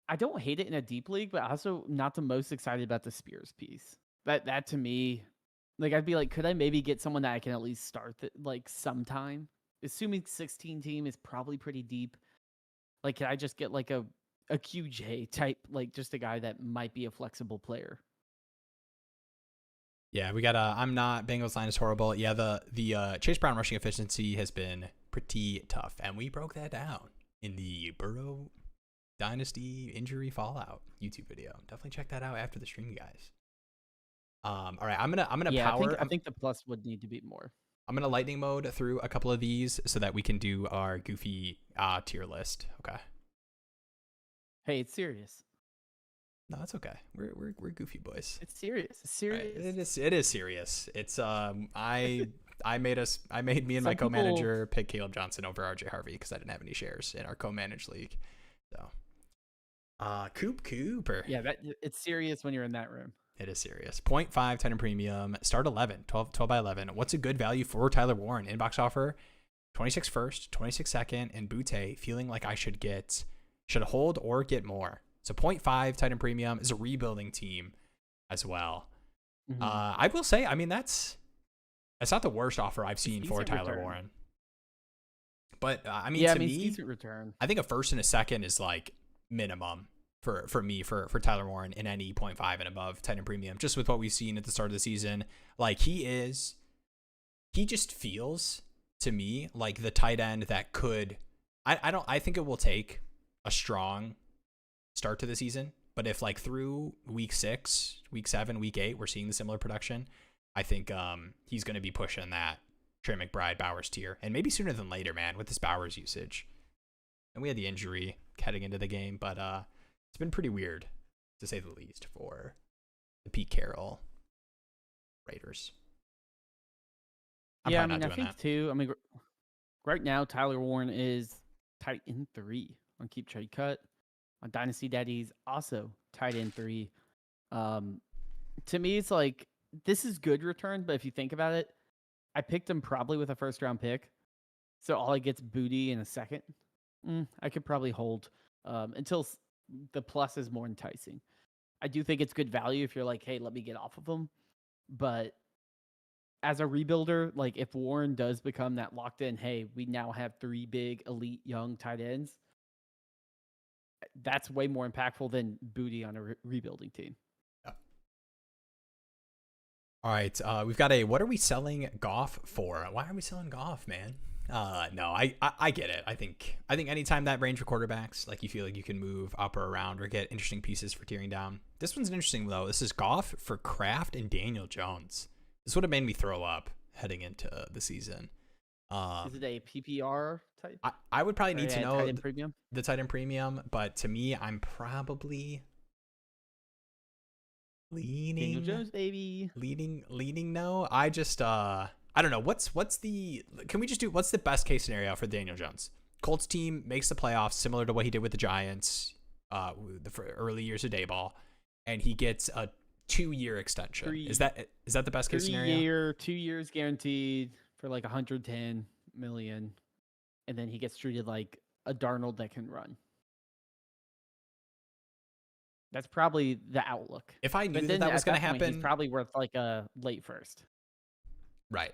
I don't hate it in a deep league, but also not the most excited about the Spears piece. That to me, like I'd be like, could I maybe get someone that I can at least start like sometime? Assuming 16 team is probably pretty deep. Like, can I just get like a QJ type, like just a guy that might be a flexible player? Yeah, we got I'm not Bengals line is horrible. Yeah, the Chase Brown rushing efficiency has been pretty tough, and we broke that down in the Burrow Dynasty injury fallout YouTube video. Definitely check that out after the stream, guys. All right, I'm gonna power. I think the plus would need to be more. I'm gonna lightning mode through a couple of these so that we can do our goofy tier list. Okay. Hey, it's serious. No, it's okay. We're goofy boys. It's serious. It's serious. Right. It is serious. It's I made me and my co-manager pick Caleb Johnson over RJ Harvey because I didn't have any shares in our co-managed league. So Cooper. Yeah, it's serious when you're in that room. It is serious. 0.5 tight end premium. Start 11. 12 by 11. What's a good value for Tyler Warren? Inbox offer 26 first, 26 second, and Butte feeling like I should hold or get more. So 0.5 tight end premium is a rebuilding team as well. Mm-hmm. I will say, I mean, that's not the worst offer I've seen for Tyler Warren. But to me, decent return. I think a first and a second is like minimum for me for Tyler Warren in any 0.5 and above tight end premium, just with what we've seen at the start of the season. Like he is he just feels to me like the tight end that could. I think it will take a strong start to the season, but if like through week 6, week 7, week 8, we're seeing the similar production, I think he's going to be pushing that Trey McBride Bowers tier, and maybe sooner than later, man, with this Bowers usage. And we had the injury heading into the game, but it's been pretty weird, to say the least, for the Pete Carroll Raiders. Yeah, I mean, I think too. I mean, right now Tyler Warren is tight end 3 on Keep Trade Cut. On Dynasty Daddies, also tight end 3. To me, it's like this is good return, but if you think about it, I picked him probably with a first round pick, so all I get's booty in a second. I could probably hold until the plus is more enticing. I do think it's good value if you're like, hey, let me get off of them. But as a rebuilder, like if Warren does become that locked in, hey, we now have 3 big elite young tight ends, that's way more impactful than booty on a rebuilding team. Yeah. All right, we've got what are we selling Goff for? Why are we selling Goff, man? No, I get it. I think anytime that range for quarterbacks, like you feel like you can move up or around or get interesting pieces for tearing down. This one's interesting though. This is Goff for Kraft and Daniel Jones. This would have made me throw up heading into the season. Is it a PPR type? I would probably need to know the tight end premium, but to me, I'm probably leaning Daniel Jones, baby. Leaning no. I just I don't know. What's the best case scenario for Daniel Jones? Colts team makes the playoffs similar to what he did with the Giants the early years of Dayball, and he gets a 2-year extension. Is that the best case scenario? 2 years guaranteed for like 110 million, and then he gets treated like a Darnold that can run. That's probably the outlook. If I knew that was going to happen, he's probably worth like a late first. Right.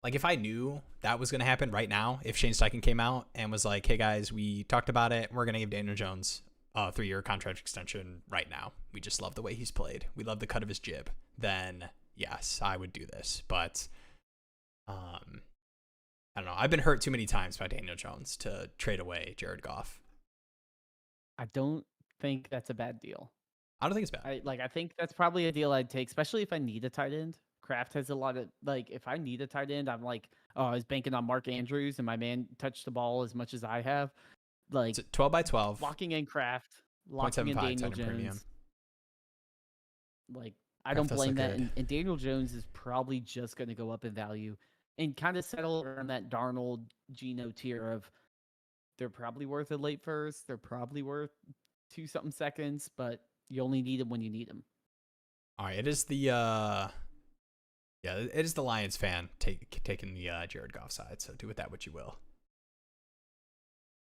Like if I knew that was going to happen right now, if Shane Steichen came out and was like, hey guys, we talked about it, we're going to give Daniel Jones a 3-year contract extension right now. We just love the way he's played. We love the cut of his jib. Then yes, I would do this. But I don't know. I've been hurt too many times by Daniel Jones to trade away Jared Goff. I don't think that's a bad deal. I don't think it's bad. I think that's probably a deal I'd take, especially if I need a tight end. Kraft has a lot of, like, if I need a tight end, I'm like, oh, I was banking on Mark Andrews and my man touched the ball as much as I have. Like, it's 12 by 12. Locking in Kraft, locking in Daniel Jones. Premium. Like, I don't blame that. And Daniel Jones is probably just going to go up in value and kind of settle around that Darnold Geno tier of they're probably worth a late first. They're probably worth 2-something seconds, but you only need them when you need them. All right. It is the, it is the Lions fan taking the Jared Goff side. So do with that what you will.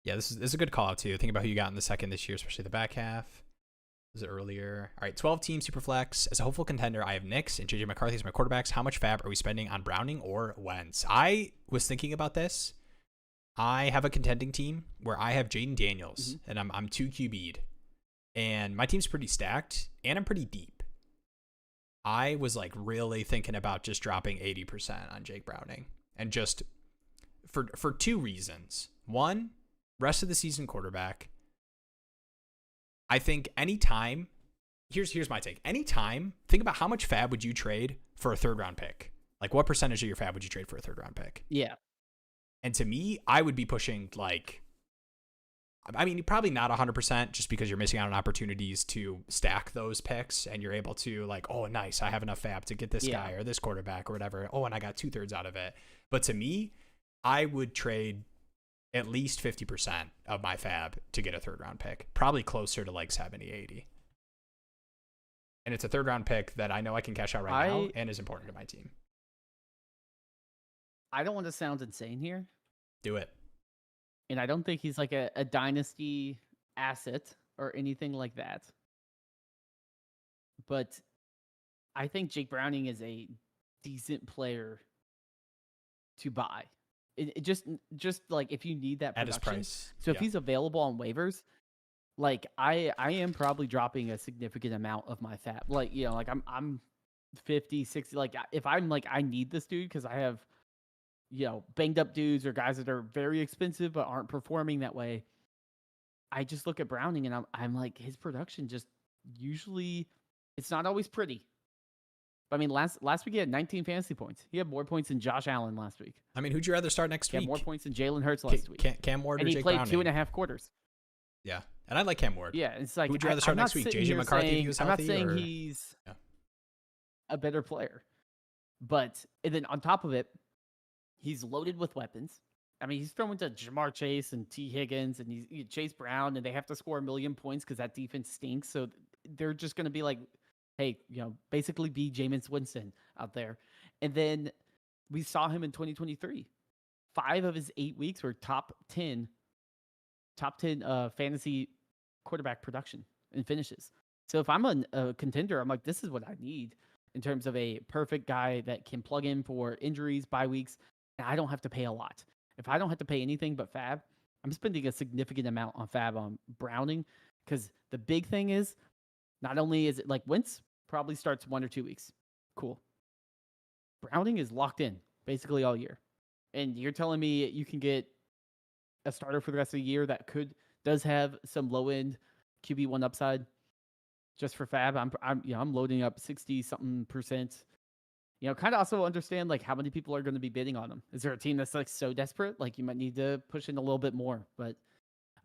Yeah, this is a good call out too. Think about who you got in the second this year, especially the back half. Was it earlier? All right, 12 team super flex. As a hopeful contender, I have Knicks and JJ McCarthy as my quarterbacks. How much fab are we spending on Browning or Wentz? I was thinking about this. I have a contending team where I have Jaden Daniels and I'm 2 QB'd. And my team's pretty stacked and I'm pretty deep. I was like really thinking about just dropping 80% on Jake Browning. And just for 2 reasons. One, rest of the season quarterback. I think anytime, here's my take. Anytime, think about how much fab would you trade for a 3rd round pick? Like what percentage of your fab would you trade for a 3rd round pick? Yeah. And to me, I would be pushing like, I mean, probably not 100% just because you're missing out on opportunities to stack those picks and you're able to like, oh, nice, I have enough fab to get this guy or this quarterback or whatever. Oh, and I got 2/3 out of it. But to me, I would trade at least 50% of my fab to get a 3rd round pick, probably closer to like 70, 80. And it's a 3rd round pick that I know I can cash out right now and is important to my team. I don't want to sound insane here. Do it. And I don't think he's like a dynasty asset or anything like that. But I think Jake Browning is a decent player to buy. It just like if you need that production. At his price. So if he's available on waivers, like I am probably dropping a significant amount of my fab. Like, you know, like I'm 50, 60. Like if I'm like, I need this dude because I have, banged up dudes or guys that are very expensive but aren't performing that way. I just look at Browning and I'm like, his production just usually, it's not always pretty. But I mean, last week he had 19 fantasy points. He had more points than Josh Allen last week. I mean, who'd you rather start next He week? had more points than Jalen Hurts last week. Cam Ward and or he Jake played Browning? 2.5 quarters. Yeah, and I like Cam Ward. Yeah, it's like, who'd you rather start next week? JJ McCarthy if he was healthy? I'm not saying he's a better player. But and then on top of it, he's loaded with weapons. I mean, he's throwing to Jamar Chase and T. Higgins and he's Chase Brown, and they have to score 1 million points because that defense stinks. So they're just going to be like, hey, basically be Jameis Winston out there. And then we saw him in 2023. 5 of his 8 weeks were top 10 fantasy quarterback production and finishes. So if I'm a contender, I'm like, this is what I need in terms of a perfect guy that can plug in for injuries, bye weeks, and I don't have to pay a lot. If I don't have to pay anything but Fab, I'm spending a significant amount on Fab on Browning, because the big thing is, not only is it like Wentz probably starts 1 or 2 weeks. Cool. Browning is locked in basically all year. And you're telling me you can get a starter for the rest of the year that does have some low end QB1 upside just for Fab. I'm loading up 60-something%. Kind of also understand like how many people are going to be bidding on him. Is there a team that's like so desperate? Like you might need to push in a little bit more. But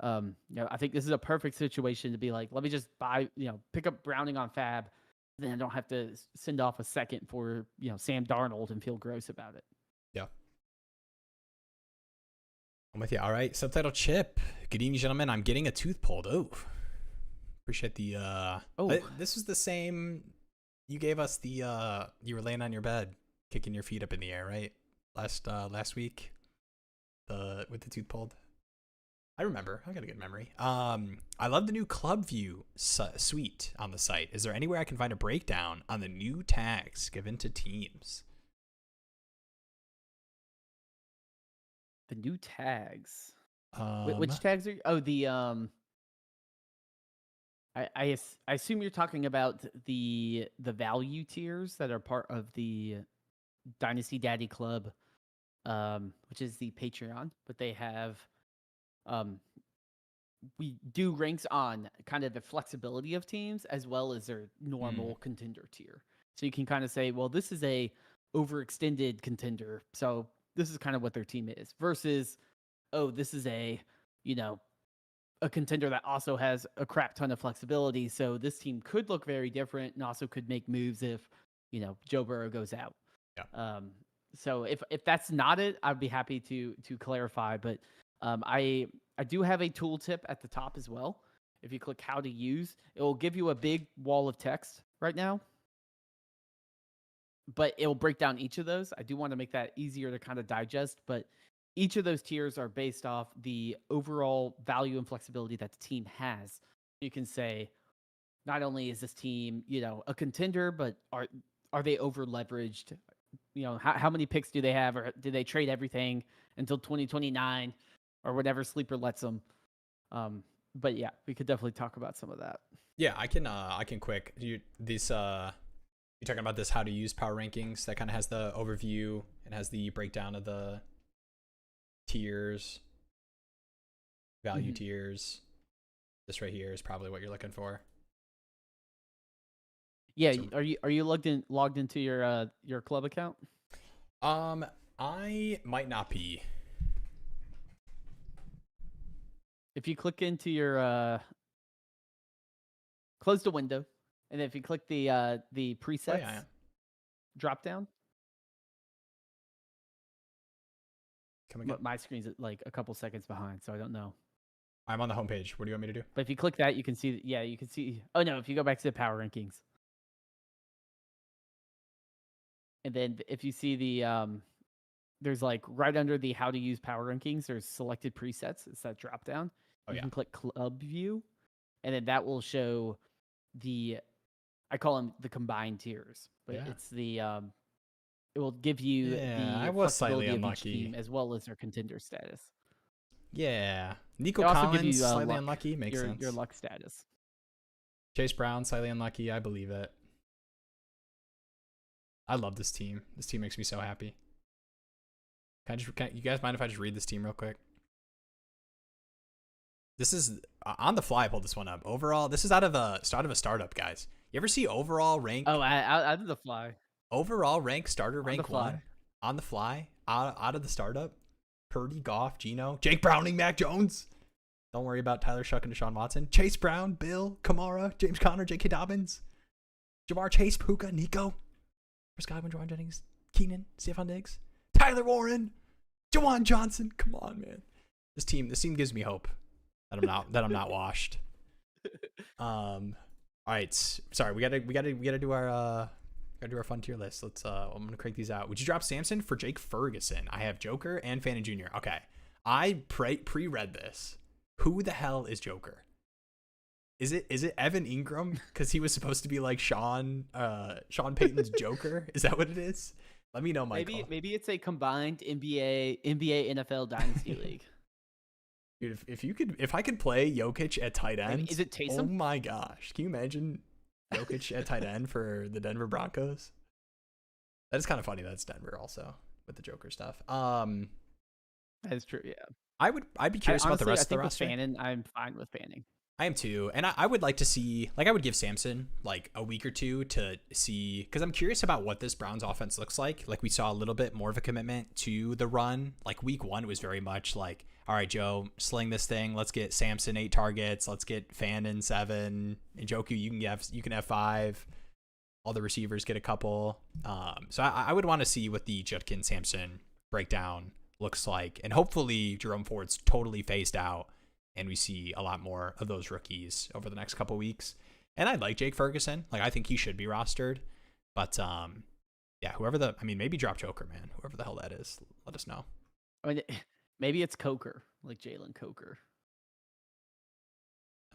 I think this is a perfect situation to be like, let me just pick up Browning on Fab. Then I don't have to send off a second for Sam Darnold and feel gross about it. Yeah. I'm with you. All right. Subtitle Chip. Good evening, gentlemen. I'm getting a tooth pulled. Oh, appreciate the. This was the same. You gave us the. You were laying on your bed, kicking your feet up in the air, right? Last week, with the tooth pulled. I remember. I got a good memory. I love the new Club View suite on the site. Is there anywhere I can find a breakdown on the new tags given to teams? The new tags. Which tags are? I assume you're talking about the value tiers that are part of the Dynasty Daddy Club, which is the Patreon. But they have, we do ranks on kind of the flexibility of teams as well as their normal contender tier. So you can kind of say, well, this is a overextended contender, so this is kind of what their team is, versus, oh, this is a contender that also has a crap ton of flexibility. So this team could look very different and also could make moves if, Joe Burrow goes out. Yeah. So if that's not it, I'd be happy to clarify. But I do have a tooltip at the top as well. If you click how to use, it will give you a big wall of text right now, but it will break down each of those. I do want to make that easier to kind of digest, but each of those tiers are based off the overall value and flexibility that the team has. You can say, not only is this team, a contender, but are they over leveraged? How many picks do they have, or do they trade everything until 2029 or whatever sleeper lets them? But yeah, we could definitely talk about some of that. Yeah, I can quick. You're talking about this how to use power rankings that kind of has the overview and has the breakdown of the tiers, value tiers. This right here is probably what you're looking for. Yeah, are you logged into your club account? I might not be. If you click into your close the window, and then if you click the presets drop down. Come again? My screen's like a couple seconds behind, so I don't know. I'm on the homepage. What do you want me to do? But if you click that, you can see. Yeah, you can see. Oh no! If you go back to the power rankings, and then if you see the there's like right under the how to use power rankings, there's selected presets. It's that drop down. You can click Club View, and then that will show I call them the combined tiers, but it's the it will give you the I was slightly unlucky team as well as their contender status. Yeah, Nico Collins slightly unlucky makes sense. Your luck status. Chase Brown slightly unlucky. I believe it. I love this team. This team makes me so happy. Can you guys mind if I just read this team real quick? This is on the fly. I pulled this one up. Overall, this is out of a startup, guys. You ever see overall rank? Oh, out of the fly. Overall rank starter rank one on the fly out of the startup. Purdy, Goff, Geno, Jake Browning, Mac Jones. Don't worry about Tyler Shuck and Deshaun Watson. Chase Brown, Bill, Kamara, James Conner, J.K. Dobbins, Jamar Chase, Puka, Nico, Chris Godwin, Jordan Jennings, Keenan, Stephon Diggs, Tyler Warren, Jawan Johnson. Come on, man. This team gives me hope that I'm not washed. All right. Sorry, we gotta do our fun tier list. Let's I'm gonna crank these out. Would you drop Samson for Jake Ferguson? I have Joker and Fannin Jr. Okay. I pre-read this. Who the hell is Joker? Is it Evan Ingram? Because he was supposed to be like Sean Payton's Joker. Is that what it is? Let me know, Michael. Maybe it's a combined NBA NFL Dynasty League. Dude, if I could play Jokic at tight end, is it Taysom? Oh my gosh, can you imagine Jokic at tight end for the Denver Broncos? That is kind of funny. That's Denver also with the Joker stuff. That is true. Yeah. I'd be curious about the rest of the roster. Fannin, I'm fine with Fanning. I am too, and I would like to see, like, I would give Samson like a week or two to see, because I'm curious about what this Browns offense looks like. Like, we saw a little bit more of a commitment to the run. Like, week one was very much like, all right, Joe, sling this thing. Let's get Samson 8 targets. Let's get Fannin 7. And Njoku, you can have 5. All the receivers get a couple. So I would want to see what the Judkins Samson breakdown looks like, and hopefully Jerome Ford's totally phased out, and we see a lot more of those rookies over the next couple weeks. And I like Jake Ferguson. Like, I think he should be rostered. But yeah, maybe drop Joker, man. Whoever the hell that is, let us know. I mean, maybe it's Coker, like Jalen Coker.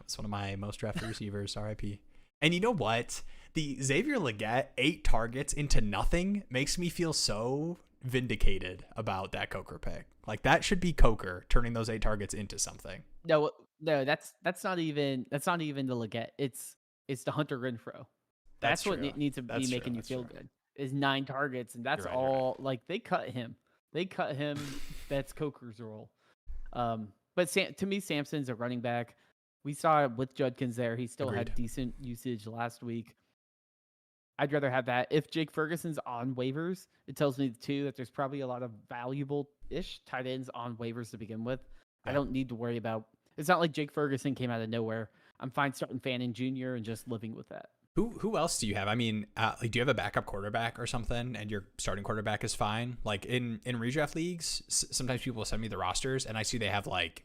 That's one of my most drafted receivers, RIP. And you know what? The Xavier Legette 8 targets into nothing makes me feel so vindicated about that Coker pick. Like, that should be Coker turning those 8 targets into something. No, that's not even the Legette. It's the Hunter Renfrow. That's what needs to be making you feel good. Is 9 targets, and that's all. Right. Like, they cut him. That's Coker's role. But to me, Samson's a running back. We saw it with Judkins there. He still had decent usage last week. I'd rather have that. If Jake Ferguson's on waivers, it tells me too that there's probably a lot of valuable-ish tight ends on waivers to begin with. Yeah. I don't need to worry about. It's not like Jake Ferguson came out of nowhere. I'm fine starting Fannin Jr. and just living with that. Who else do you have? I mean, like, do you have a backup quarterback or something, and your starting quarterback is fine? Like, in redraft leagues, sometimes people send me the rosters, and I see they have, like,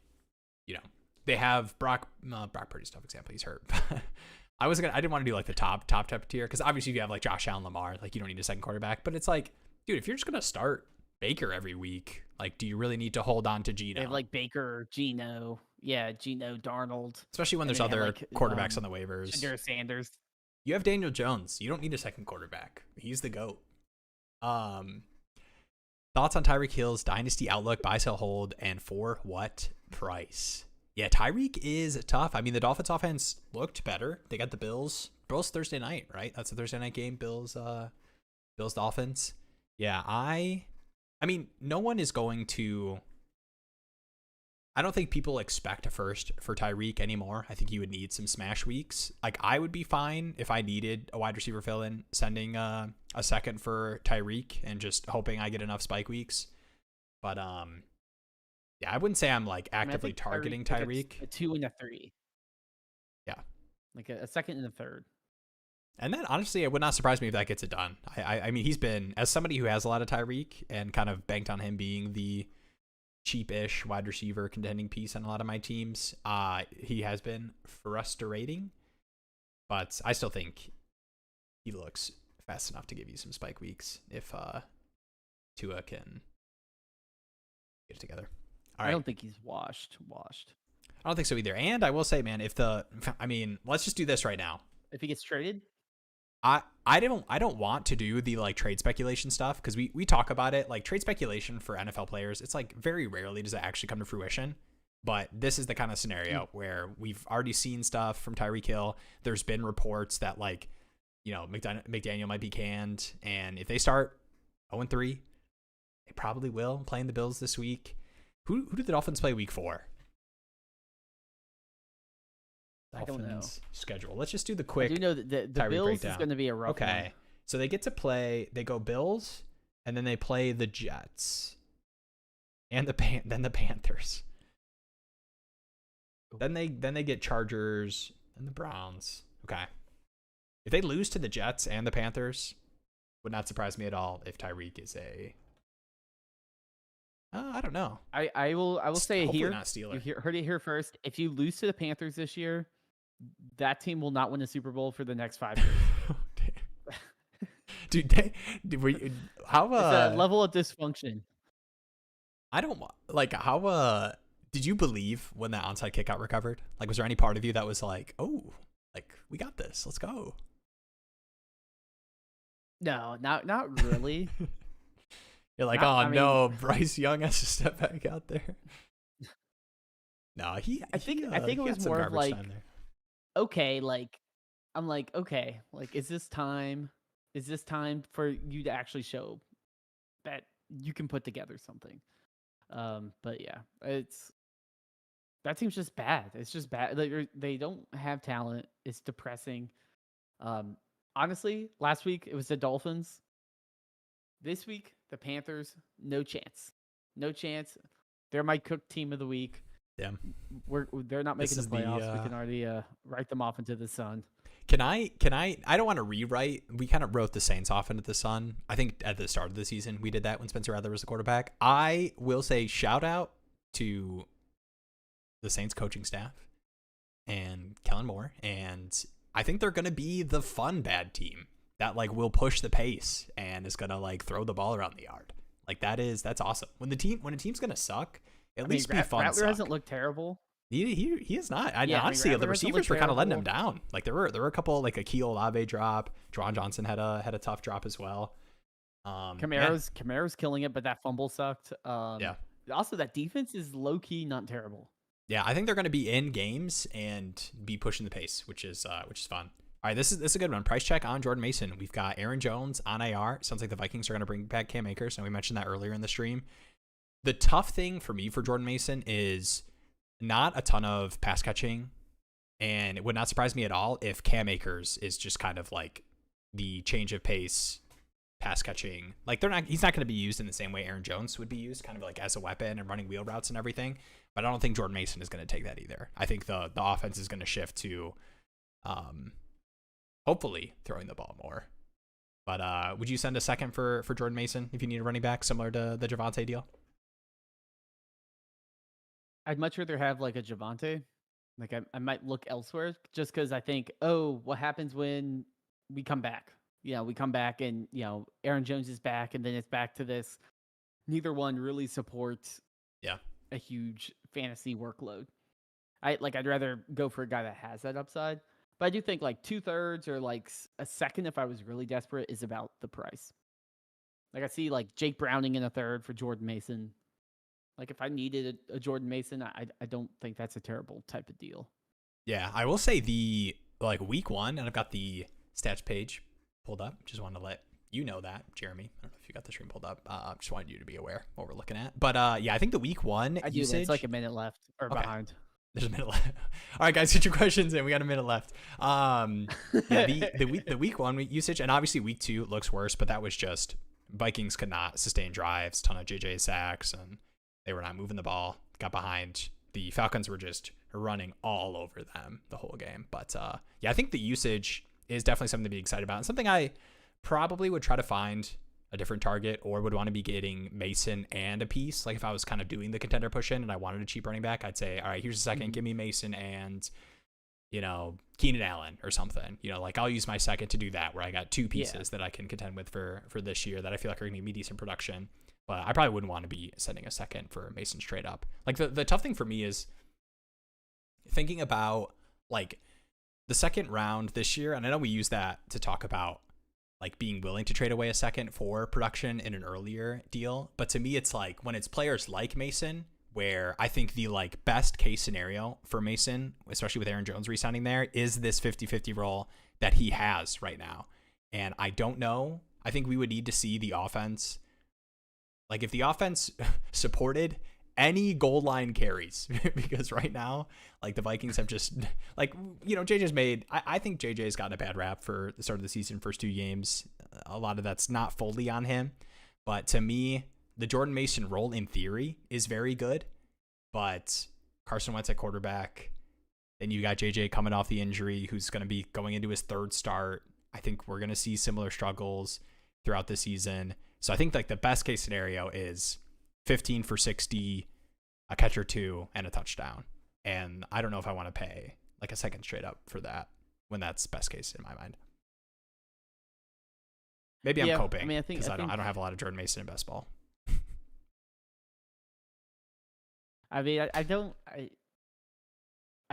they have Brock Purdy's tough example. He's hurt. I didn't want to do like the top tier, because obviously you have like Josh Allen, Lamar, like, you don't need a second quarterback. But it's like, dude, if you're just gonna start Baker every week, like, do you really need to hold on to Geno? They have like Baker, Geno, Darnold, especially when there's other quarterbacks on the waivers. Shadur Sanders. You have Daniel Jones. You don't need a second quarterback. He's the GOAT. Thoughts on Tyreek Hill's dynasty outlook, buy, sell, hold, and for what price? Yeah, Tyreek is tough. I mean, the Dolphins offense looked better. They got the Bills Thursday night, right? That's a Thursday night game. Bills Dolphins. Yeah, I mean, no one is going to. I don't think people expect a first for Tyreek anymore. I think you would need some smash weeks. Like, I would be fine if I needed a wide receiver fill-in, sending a second for Tyreek and just hoping I get enough spike weeks. But yeah, I wouldn't say I'm like actively targeting Tyreek. A 2 and a 3. Yeah. Like a second and a third. And then, honestly, it would not surprise me if that gets it done. I mean, he's been, as somebody who has a lot of Tyreek and kind of banked on him being the cheap-ish wide receiver contending piece on a lot of my teams, he has been frustrating. But I still think he looks fast enough to give you some spike weeks if Tua can get it together. All right. I don't think he's washed. I don't think so either. And I will say, man, let's just do this right now. If he gets traded, I don't want to do the like trade speculation stuff, because we talk about it, like trade speculation for NFL players. It's like very rarely does it actually come to fruition. But this is the kind of scenario where we've already seen stuff from Tyreek Hill. There's been reports that like McDaniel might be canned. And if they start 0-3, they probably will, playing the Bills this week. Who did the Dolphins play week 4? I don't know. Schedule. Let's just do the quick. I do know that the Bills breakdown. Is going to be a rough one. So they get to play. They go Bills, and then they play the Jets, and then the Panthers. Then they get Chargers and the Browns. Okay. If they lose to the Jets and the Panthers, would not surprise me at all if Tyreek is a. I don't know. I will say hopefully here. Not Steeler. You heard it here first. If you lose to the Panthers this year, that team will not win a Super Bowl for the next 5 years. Dude, how it's a level of dysfunction. I don't like how did you believe when that onside kick got recovered? Like, was there any part of you that was like, oh, like we got this, let's go? No, not really. You're like, no, Bryce Young has to step back out there. No, I think it was more of like, okay, like I'm like, okay, like is this time for you to actually show that you can put together something? But yeah, that team's just bad. It's just bad. They don't have talent. It's depressing. Honestly, last week it was the Dolphins. This week, the Panthers, no chance. No chance. They're my cooked team of the week. Damn. They're not making the playoffs. We can already write them off into the sun. Can I don't want to rewrite. We kind of wrote the Saints off into the sun. I think at the start of the season we did that when Spencer Rattler was the quarterback. I will say shout out to the Saints coaching staff and Kellen Moore, and I think they're going to be the fun bad team that like will push the pace and is going to like throw the ball around the yard. Like that's awesome. When a team's going to suck, at least be fun. Rattler hasn't looked terrible. He is not. Honestly, the receivers were kind of letting him down. Like there were a couple, like a Keel Olave drop. Juwan Johnson had a tough drop as well. Kamara's killing it, but that fumble sucked. Yeah. Also, that defense is low key not terrible. Yeah, I think they're going to be in games and be pushing the pace, which is fun. All right, this is a good one. Price check on Jordan Mason. We've got Aaron Jones on IR. Sounds like the Vikings are going to bring back Cam Akers, and we mentioned that earlier in the stream. The tough thing for me for Jordan Mason is not a ton of pass catching, and it would not surprise me at all if Cam Akers is just kind of like the change of pace pass catching. Like he's not going to be used in the same way Aaron Jones would be used, kind of like as a weapon and running wheel routes and everything. But I don't think Jordan Mason is going to take that either. I think the offense is going to shift to hopefully throwing the ball more. But would you send a second for Jordan Mason if you need a running back similar to the Javonte deal? I'd much rather have like a Javonte. Like I might look elsewhere just because I think, what happens when we come back? We come back and, Aaron Jones is back and then it's back to this. Neither one really supports a huge fantasy workload. I'd rather go for a guy that has that upside. But I do think like 2/3 or like a second if I was really desperate is about the price. Like I see like Jake Browning in a third for Jordan Mason. Like if I needed a Jordan Mason, I don't think that's a terrible type of deal. Yeah, I will say the week 1, and I've got the stats page pulled up. Just wanted to let you know that, Jeremy. I don't know if you got the stream pulled up. Just wanted you to be aware what we're looking at. But I think the week 1 usage. It's like a minute left or behind. There's a minute left. All right, guys, get your questions in. We got a minute left. The week 1 usage, and obviously week 2 looks worse, but that was just Vikings could not sustain drives, ton of JJ sacks, and they were not moving the ball. Got behind. The Falcons were just running all over them the whole game. But I think the usage is definitely something to be excited about, and something I probably would try to find a different target or would want to be getting Mason and a piece. Like if I was kind of doing the contender push in and I wanted a cheap running back, I'd say, all right, here's a second, give me Mason and, Keenan Allen or something. I'll use my second to do that where I got 2 pieces that I can contend with for this year that I feel like are going to give me decent production. But I probably wouldn't want to be sending a second for Mason straight up. Like the tough thing for me is thinking about like the second round this year. And I know we use that to talk about like being willing to trade away a second for production in an earlier deal. But to me, it's like when it's players like Mason, where I think the like best case scenario for Mason, especially with Aaron Jones re-signing there, is this 50-50 role, that he has right now. And I don't know. I think we would need to see the offense. Like, if the offense supported any goal line carries, because right now, like, the Vikings have just, like, you know, JJ's made, I think JJ's gotten a bad rap for the start of the season, first 2 games. A lot of that's not fully on him. But to me, the Jordan Mason role in theory is very good. But Carson Wentz at quarterback, then you got JJ coming off the injury, who's going to be going into his 3rd start. I think we're going to see similar struggles throughout the season. So I think, like, the best case scenario is 15 for 60, a catch or 2, and a touchdown. And I don't know if I want to pay like a second straight up for that when that's best case in my mind. Maybe I'm coping because I don't have a lot of Jordan Mason in best ball. I mean, I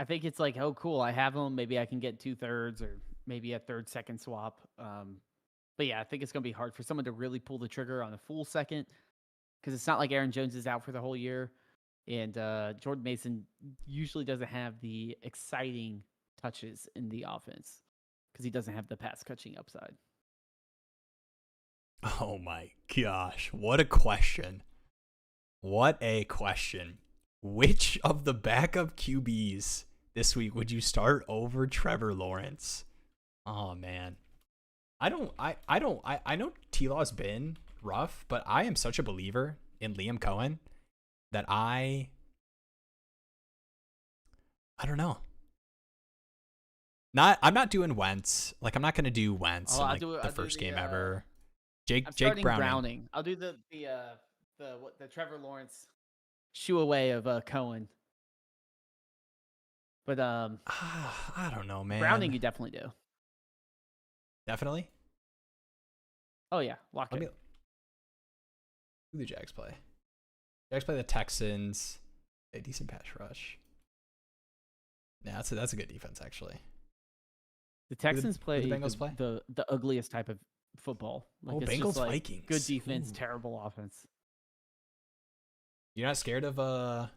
think it's like, oh, cool, I have him. Maybe I can get 2/3 or maybe a 3rd second swap. But yeah, I think it's going to be hard for someone to really pull the trigger on a full second because it's not like Aaron Jones is out for the whole year. And Jordan Mason usually doesn't have the exciting touches in the offense because he doesn't have the pass catching upside. Oh my gosh. What a question. What a question. Which of the backup QBs this week would you start over Trevor Lawrence? Oh man. I know T-Law's been rough, but I am such a believer in Liam Cohen that I don't know. I'm not doing Wentz. Like, I'm not gonna do Wentz in like the first game ever. Jake Browning. I'll do the Trevor Lawrence shoo away of Cohen. But I don't know, man. Browning you definitely do. Definitely? Oh yeah, lock it. Who do the Jags play? Jags play the Texans. A decent pass rush. Yeah, that's a good defense actually. The Texans play the Bengals play the ugliest type of football. Like, it's Bengals just like Vikings. Good defense, Ooh. Terrible offense. You're not scared of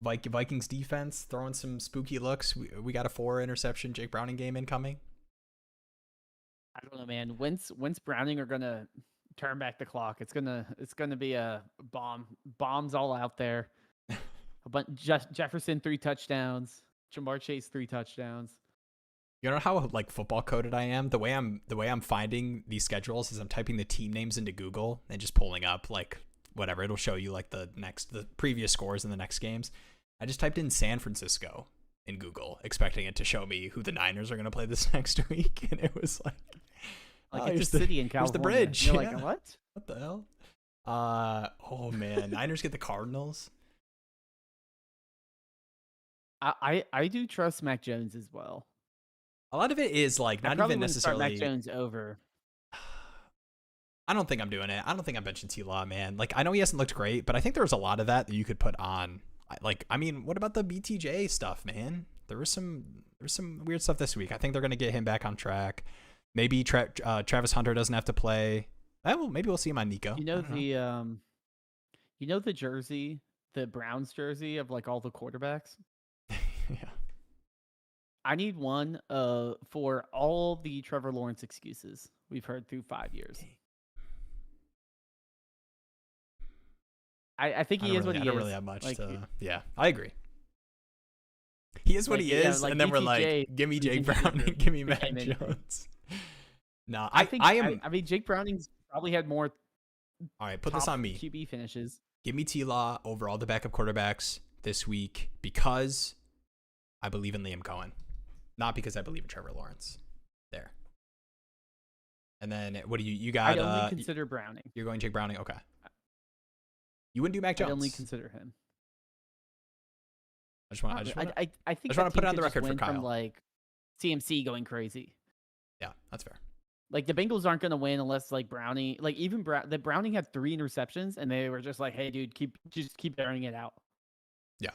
Vikings defense throwing some spooky looks? We got a 4 interception Jake Browning game incoming. I don't know, man. Wentz Browning are gonna turn back the clock. It's gonna be a bombs all out there. But Jefferson 3 touchdowns, Jamar Chase 3 touchdowns. You know how like football coded I am? The way I'm finding these schedules is I'm typing the team names into Google and just pulling up like whatever. It'll show you like the previous scores in the next games. I just typed in San Francisco in Google, expecting it to show me who the Niners are going to play this next week, and it was like it's a city in California. Here's the bridge. You're like, what? What the hell? Oh man, Niners get the Cardinals. I do trust Mac Jones as well. A lot of it is like not even necessarily Mac Jones over. I don't think I'm doing it. I don't think I'm benching T-Law, man. Like, I know he hasn't looked great, but I think there was a lot of that you could put on. Like, I mean, what about the BTJ stuff, man? There was some weird stuff this week. I think they're going to get him back on track. Maybe Travis Hunter doesn't have to play. Well, maybe we'll see him on Nico. You know the jersey, the Browns jersey of like all the quarterbacks? Yeah. I need one for all the Trevor Lawrence excuses we've heard through 5 years. I think he is what he is. I don't really have much to... Yeah, I agree. He is what he is, like and then BTJ, we're like, give me Jake Browning, give me Mac Jones. No, I mean, Jake Browning's probably had more... All right, put this on me. QB finishes. Give me T-Law over all the backup quarterbacks this week because I believe in Liam Cohen. Not because I believe in Trevor Lawrence. There. And then what do you got? I'd only consider Browning. You're going Jake Browning? Okay. You wouldn't do Mac Jones? I'd only consider him. I just want to put it on the record for Kyle. From like CMC going crazy. Yeah, that's fair. Like the Bengals aren't going to win unless like Browning, like even Browning had 3 interceptions and they were just like, hey dude, just keep airing it out. Yeah.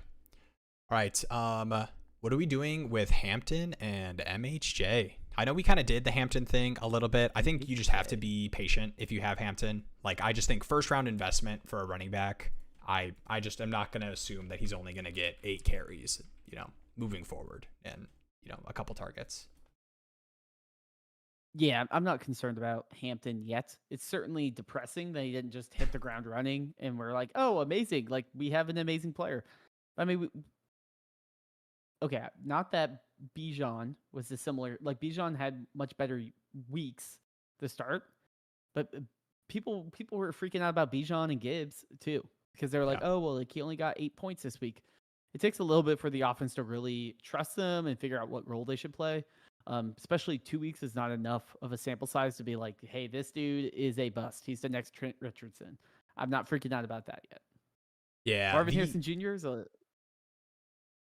All right. What are we doing with Hampton and M.H.J? I know we kind of did the Hampton thing a little bit. I think you just have to be patient if you have Hampton. Like, I just think first round investment for a running back. I just am not going to assume that he's only going to get 8 carries, moving forward and, a couple targets. Yeah, I'm not concerned about Hampton yet. It's certainly depressing that he didn't just hit the ground running and we're like, oh, amazing. Like, we have an amazing player. I mean, okay, not that Bijan was a similar, like, Bijan had much better weeks to start, but people were freaking out about Bijan and Gibbs too, because they were like, oh, well, like, he only got 8 points this week. It takes a little bit for the offense to really trust them and figure out what role they should play. Especially 2 weeks is not enough of a sample size to be like, hey, this dude is a bust. He's the next Trent Richardson. I'm not freaking out about that yet. Yeah. Marvin Harrison Jr. is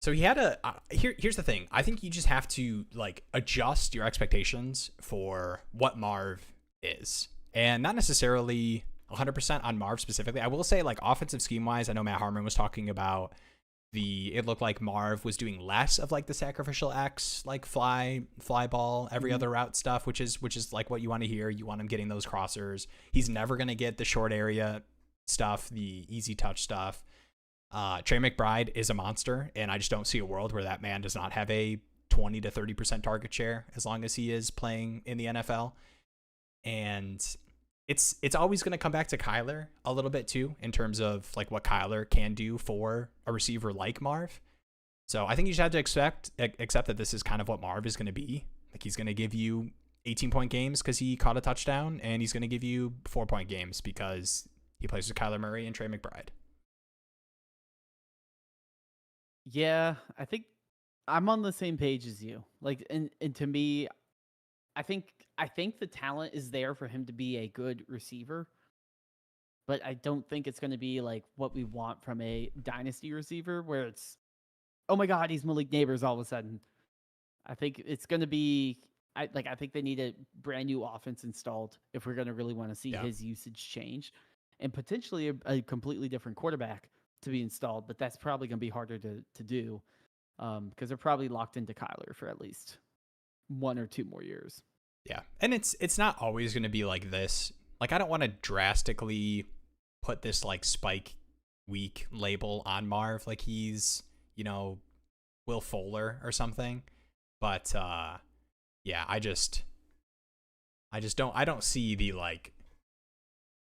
So he had here's the thing. I think you just have to like adjust your expectations for what Marv is, and not necessarily 100% on Marv specifically. I will say, like, offensive scheme wise, I know Matt Harmon was talking about it looked like Marv was doing less of like the sacrificial X, like fly ball, every other route stuff, which is like what you want to hear. You want him getting those crossers. He's never going to get the short area stuff, the easy touch stuff. Trey McBride is a monster, and I just don't see a world where that man does not have a 20 to 30% target share as long as he is playing in the NFL. And it's always going to come back to Kyler a little bit too, in terms of like what Kyler can do for a receiver like Marv. So I think you just have to accept that this is kind of what Marv is going to be. Like, he's going to give you 18-point games because he caught a touchdown, and he's going to give you 4-point games because he plays with Kyler Murray and Trey McBride. Yeah, I think I'm on the same page as you. Like, and to me, I think the talent is there for him to be a good receiver, but I don't think it's going to be like what we want from a dynasty receiver where it's, oh my God, he's Malik Neighbors all of a sudden. I think it's going to be, I think they need a brand new offense installed if we're going to really want to see his usage change, and potentially a completely different quarterback to be installed. But that's probably going to be harder to do because they're probably locked into Kyler for at least 1 or 2 more years. Yeah. And it's not always going to be like this. Like, I don't want to drastically put this like spike week label on Marv. Like he's, Will Fuller or something. But, yeah, I don't see the like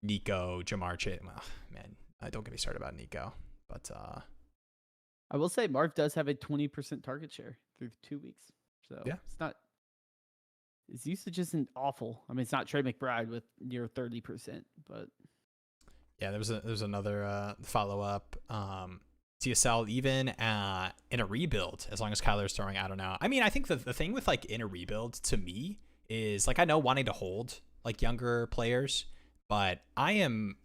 Nico, Jamar Chase. Well, man, don't get me started about Nico, but, I will say Marv does have a 20% target share through 2 weeks. So yeah, it's not, his usage isn't awful. I mean, it's not Trey McBride with near 30%, but yeah, there was another follow up. TSL even in a rebuild, as long as Kyler's throwing, I don't know. I mean, I think the thing with like in a rebuild to me is like, I know wanting to hold like younger players, but I am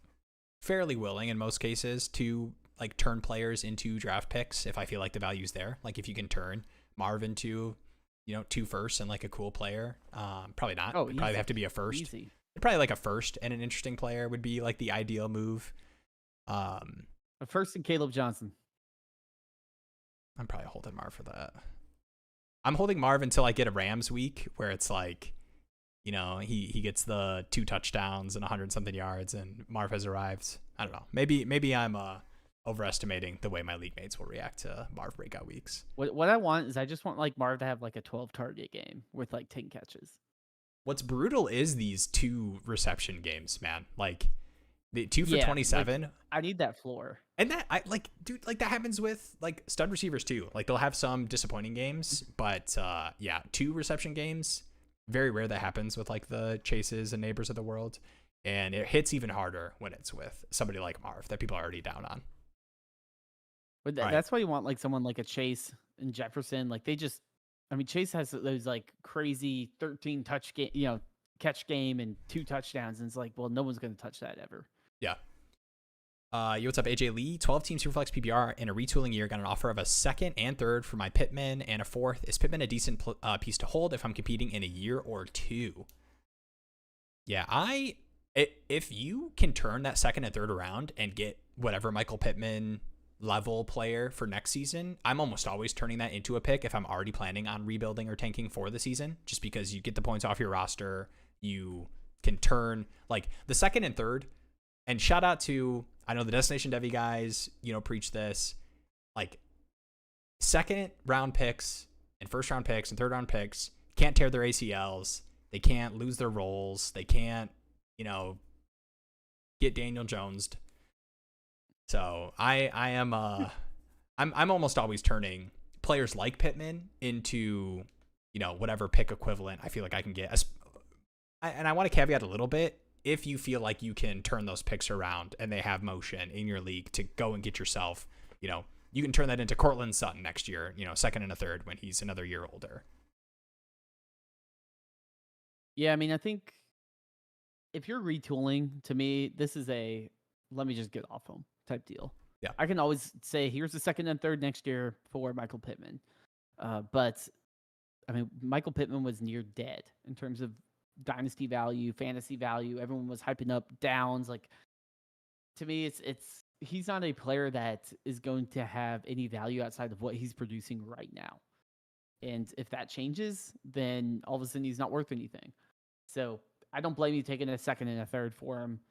fairly willing in most cases to like turn players into draft picks if I feel like the value's there. Like if you can turn Marvin to 2 firsts and like a cool player. Probably not. It'd probably have to be a first. Easy. Probably like a first and an interesting player would be like the ideal move. A first and Caleb Johnson. I'm probably holding Marv for that. I'm holding Marv until I get a Rams week where it's like, he gets the 2 touchdowns and 100-something yards and Marv has arrived. I don't know. Maybe I'm overestimating the way my league mates will react to Marv breakout weeks. What I want is I just want like Marv to have like a 12 target game with like 10 catches. What's brutal is these 2 reception games, man. Like the 2 for 27. Like, I need that floor. And that that happens with like stud receivers too. Like they'll have some disappointing games, but 2 reception games, very rare that happens with like the Chases and Neighbors of the world. And it hits even harder when it's with somebody like Marv that people are already down on. But that's why you want like someone like a Chase and Jefferson. Like Chase has those like crazy 13 touch game, catch game and 2 touchdowns. And it's like, well, no one's going to touch that ever. Yeah. What's up, AJ Lee? 12-team Superflex PPR in a retooling year. Got an offer of a 2nd and 3rd for my Pittman and a 4th. Is Pittman a decent piece to hold if I'm competing in a year or 2? Yeah, if you can turn that 2nd and 3rd around and get whatever Michael Pittman level player for next season, I'm almost always turning that into a pick if I'm already planning on rebuilding or tanking for the season, just because you get the points off your roster. You can turn like the 2nd and 3rd. And shout out to, I know the Destination Devy guys, preach this, like 2nd round picks and 1st round picks and 3rd round picks can't tear their ACLs, They can't lose their roles. They can't, get Daniel Jones'd. So I am I'm almost always turning players like Pittman into, whatever pick equivalent I feel like I can get. And I want to caveat a little bit. If you feel like you can turn those picks around and they have motion in your league to go and get yourself, you can turn that into Cortland Sutton next year, second and a third when he's another year older. Yeah, I mean, I think if you're retooling, to me, this is a let me just get off him type deal. Yeah. I can always say, here's the second and third next year for Michael Pittman. But, I mean, Michael Pittman was near dead in terms of dynasty value, fantasy value. Everyone was hyping up Downs. Like, to me, it's he's not a player that is going to have any value outside of what he's producing right now. And if that changes, then all of a sudden he's not worth anything. So I don't blame you taking a second and a third for him,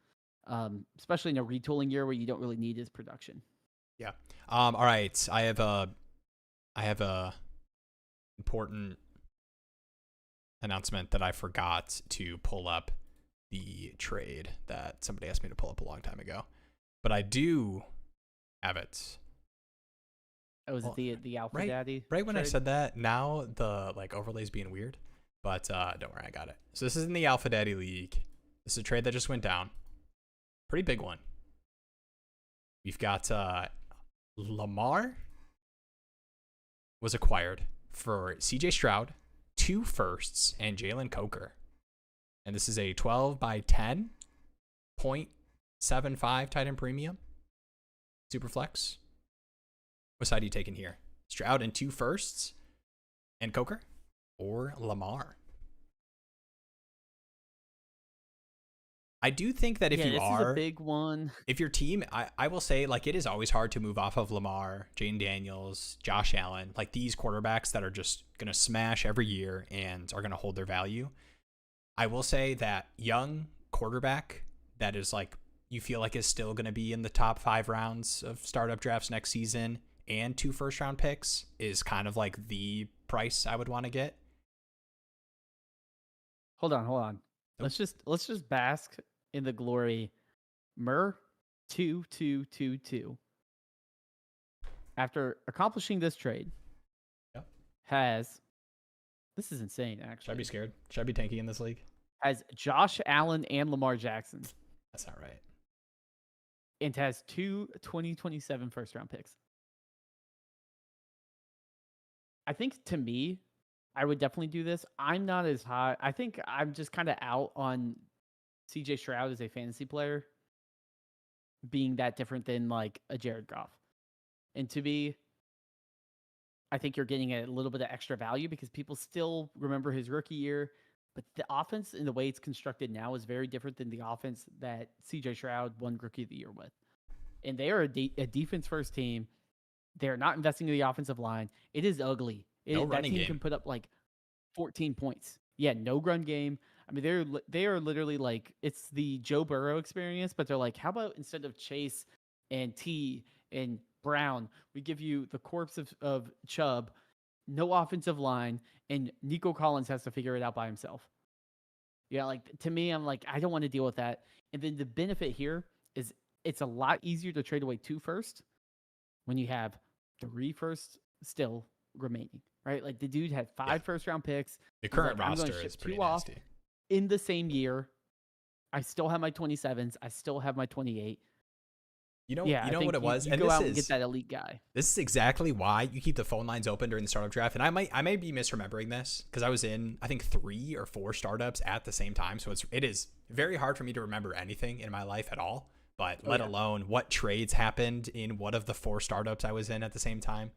especially in a retooling year where you don't really need his production. Yeah. All right. I have a important announcement that I forgot to pull up the trade that somebody asked me to pull up a long time ago, but I do have it. Oh, is it the Alpha Daddy? Right when trade? I said that, now the overlay's being weird, but don't worry, I got it. So this is in the Alpha Daddy League. This is a trade that just went down. Pretty big one. We've got Lamar was acquired for CJ Stroud, 2 firsts, and Jalen Coker. And this is a 12 by 10, 0.75 tight end premium. Superflex. What side are you taking here? Stroud and 2 firsts and Coker, or Lamar? I do think that if you are, is a big one. If your team, I will say, like, it is always hard to move off of Lamar, Jane Daniels, Josh Allen, like these quarterbacks that are just going to smash every year and are going to hold their value. I will say that young quarterback that is like, you feel like is still going to be in the top 5 rounds of startup drafts next season and 2 first round picks is kind of like the price I would want to get. Hold on. Let's just bask in the glory. 2222. After accomplishing this trade, has this is insane. Actually, should I be scared? Should I be tanking in this league? Has Josh Allen and Lamar Jackson. That's not right. And has 2 2027 first round picks. I think to me, I would definitely do this. I'm not as high. I think I'm just kind of out on CJ Stroud as a fantasy player being that different than like a Jared Goff. And to me, I think you're getting a little bit of extra value because people still remember his rookie year. But the offense and the way it's constructed now is very different than the offense that CJ Stroud won Rookie of the Year with. And they are a defense-first team. They're not investing in the offensive line. It is ugly. That team can put up like 14 points. Yeah, no run game. I mean, they are literally like, it's the Joe Burrow experience, but they're like, how about instead of Chase and T and Brown, we give you the corpse of Chub, no offensive line, and Nico Collins has to figure it out by himself. Yeah, like to me, I'm like, I don't want to deal with that. And then the benefit here is it's a lot easier to trade away 2 firsts when you have 3 firsts still remaining, right? Like the dude had 5 first round picks. The current roster is pretty nasty. In the same year, I still have my 27s. I still have my 28. You know what it was? You go out and get that elite guy. This is exactly why you keep the phone lines open during the startup draft. And I may be misremembering this because I was in, I think, 3 or 4 startups at the same time. So it is very hard for me to remember anything in my life at all, but let alone what trades happened in what of the 4 startups I was in at the same time.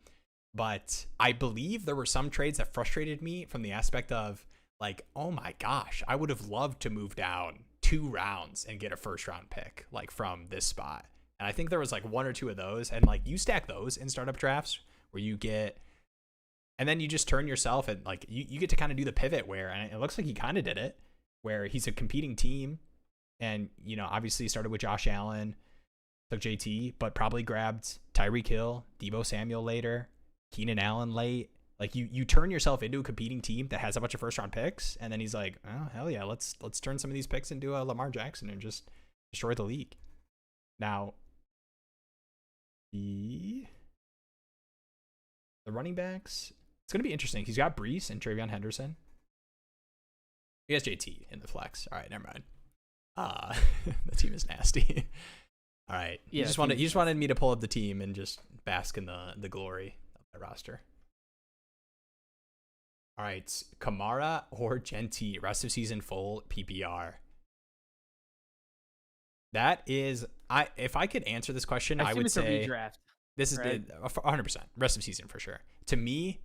But I believe there were some trades that frustrated me from the aspect of like, oh my gosh, I would have loved to move down 2 rounds and get a first round pick like from this spot. And I think there was like 1 or 2 of those. And like you stack those in startup drafts where you get, and then you just turn yourself and like you get to kind of do the pivot where, and it looks like he kind of did it, where he's a competing team. And, obviously started with Josh Allen, took JT, but probably grabbed Tyreek Hill, Deebo Samuel later, Keenan Allen late. Like you turn yourself into a competing team that has a bunch of first round picks, and then he's like, oh hell yeah, let's turn some of these picks into a Lamar Jackson and just destroy the league. Now the running backs, it's gonna be interesting. He's got Brees and Travion Henderson. He has JT in the flex. All right, never mind. The team is nasty. All right, yeah, he just wanted me to pull up the team and just bask in the glory of the roster. All right, Kamara or Gentry, rest of season full PPR. That is, if I could answer this question, I would say redraft. This is 100% rest of season for sure. To me,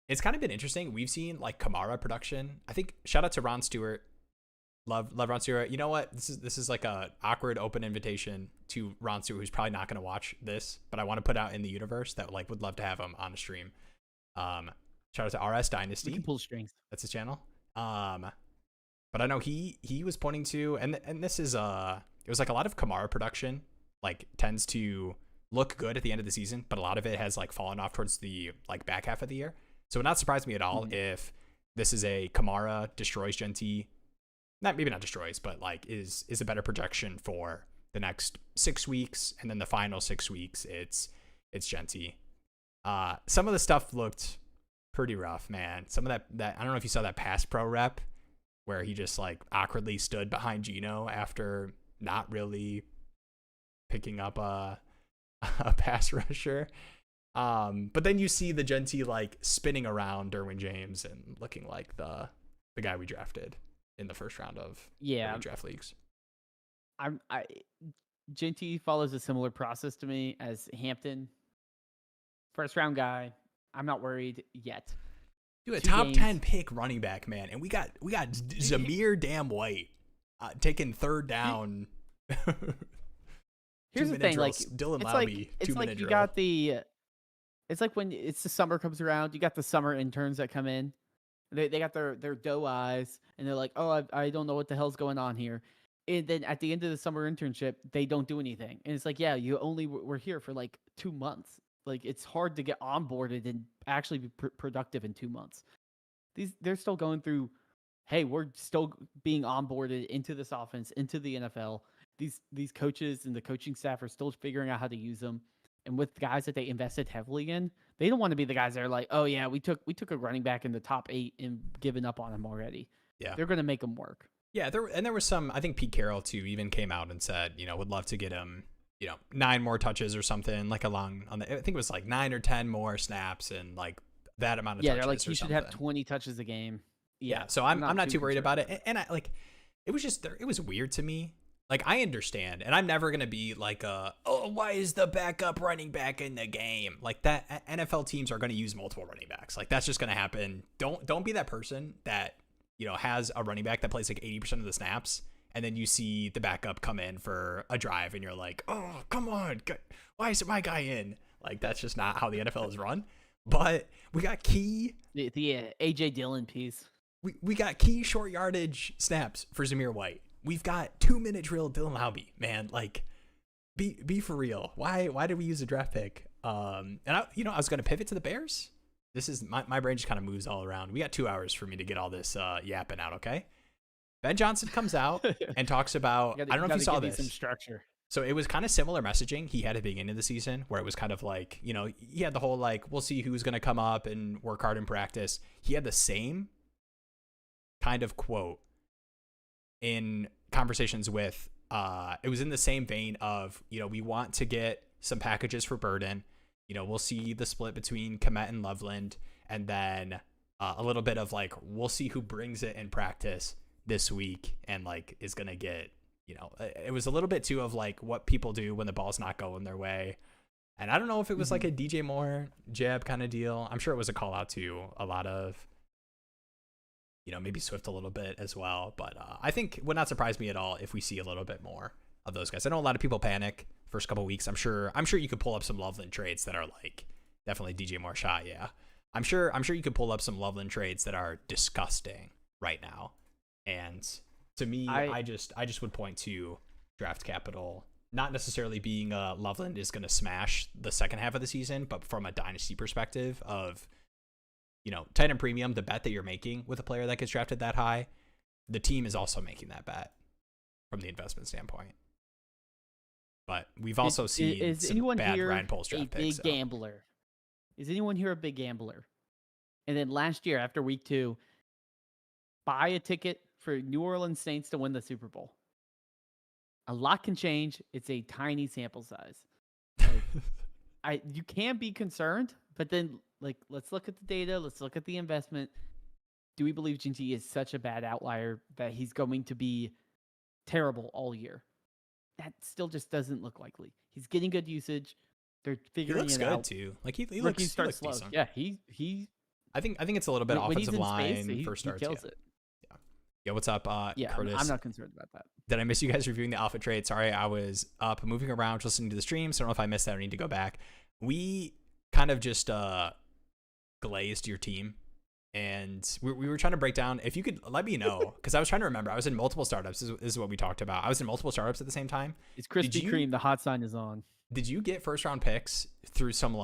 it's kind of been interesting. We've seen like Kamara production. I think shout out to Ron Stewart. Love Ron Stewart. You know what? This is like a awkward open invitation to Ron Stewart, who's probably not going to watch this, but I want to put out in the universe that like would love to have him on a stream. Shout out to RS Dynasty. We can pull strings. That's his channel. But I know he was pointing to, and this is it was like a lot of Kamara production like tends to look good at the end of the season, but a lot of it has like fallen off towards the like back half of the year. So it would not surprise me at all if this is a Kamara destroys Gentry. Maybe not destroys, but like is a better projection for the next 6 weeks, and then the final 6 weeks it's Gentry. Some of the stuff looked pretty rough, man. Some of that I don't know if you saw that pass pro rep where he just like awkwardly stood behind Geno after not really picking up a pass rusher. But then you see the Gentry like spinning around Derwin James and looking like the guy we drafted in the first round of draft leagues. Gentry follows a similar process to me as Hampton. First round guy. I'm not worried yet. Dude, a top 10 pick running back, man, and we got Zamir damn White taking third down. Here's the thing, like Dylan Laube, it's like you got the. It's like when it's the summer comes around, you got the summer interns that come in. They got their doe eyes, and they're like, oh, I don't know what the hell's going on here. And then at the end of the summer internship, they don't do anything. And it's like, yeah, you only were here for like 2 months. Like, it's hard to get onboarded and actually be productive in 2 months. They're still going through, hey, we're still being onboarded into this offense, into the NFL. These coaches and the coaching staff are still figuring out how to use them. And with guys that they invested heavily in, they don't want to be the guys that are like, oh yeah, we took a running back in the top 8 and given up on him already. Yeah, they're going to make him work. Yeah, there was some. I think Pete Carroll too even came out and said, would love to get him, 9 more touches or something, like along on the. I think it was like 9 or 10 more snaps and like that amount of touches. Yeah, they're like you should have 20 touches a game. Yeah, so I'm not too worried about it, and I like it was just it was weird to me. Like, I understand, and I'm never going to be like, why is the backup running back in the game? Like, that NFL teams are going to use multiple running backs. Like, that's just going to happen. Don't be that person that, has a running back that plays like 80% of the snaps, and then you see the backup come in for a drive, and you're like, oh, come on. Why is my guy in? Like, that's just not how the NFL is run. But we got key. The A.J. Dillon piece. We got key short yardage snaps for Zamir White. We've got 2-minute drill Dylan Laube, man. Like, be for real. Why did we use a draft pick? And I was going to pivot to the Bears. This is my brain just kind of moves all around. We got 2 hours for me to get all this yapping out. Okay. Ben Johnson comes out and talks about. I don't know if you saw this. Some structure. So it was kind of similar messaging he had at the beginning of the season, where it was kind of like, he had the whole like, we'll see who's going to come up and work hard in practice. He had the same kind of quote in conversations with it was in the same vein of, we want to get some packages for Burden. We'll see the split between Kmet and Loveland, and then a little bit of like, we'll see who brings it in practice this week and like is gonna get, it was a little bit too of like what people do when the ball's not going their way. And I don't know if it was like a DJ Moore jab kind of deal. I'm sure it was a call out to a lot of, maybe Swift a little bit as well. But I think it would not surprise me at all if we see a little bit more of those guys. I know a lot of people panic first couple of weeks. I'm sure you could pull up some Loveland trades that are like definitely DJ Moore shot. Yeah. I'm sure you could pull up some Loveland trades that are disgusting right now. And to me, I just would point to draft capital, not necessarily being Loveland is going to smash the second half of the season, but from a dynasty perspective of, tight end premium, the bet that you're making with a player that gets drafted that high, the team is also making that bet from the investment standpoint. But we've also seen is some anyone bad here Ryan Poles a draft big picks. So. gambler? Is anyone here a big gambler? And then last year, after week 2, buy a ticket for New Orleans Saints to win the Super Bowl. A lot can change. It's a tiny sample size. You can be concerned, but then let's look at the data. Let's look at the investment. Do we believe Gentry is such a bad outlier that he's going to be terrible all year? That still just doesn't look likely. He's getting good usage. They're figuring it out. He looks good too. He looks slow. decent. Yeah, he. I think it's a little bit offensive line space, first starts. He kills it. Yeah, what's up, Curtis? I'm not concerned about that. Did I miss you guys reviewing the alpha trade? Sorry, I was up moving around listening to the stream, so I don't know if I missed that. I need to go back. We kind of just glazed your team, and we were trying to break down. If you could let me know, because I was trying to remember. I was in multiple startups. This is what we talked about. I was in multiple startups at the same time. It's Krispy Kreme. The hot sign is on. Did you get first round picks through some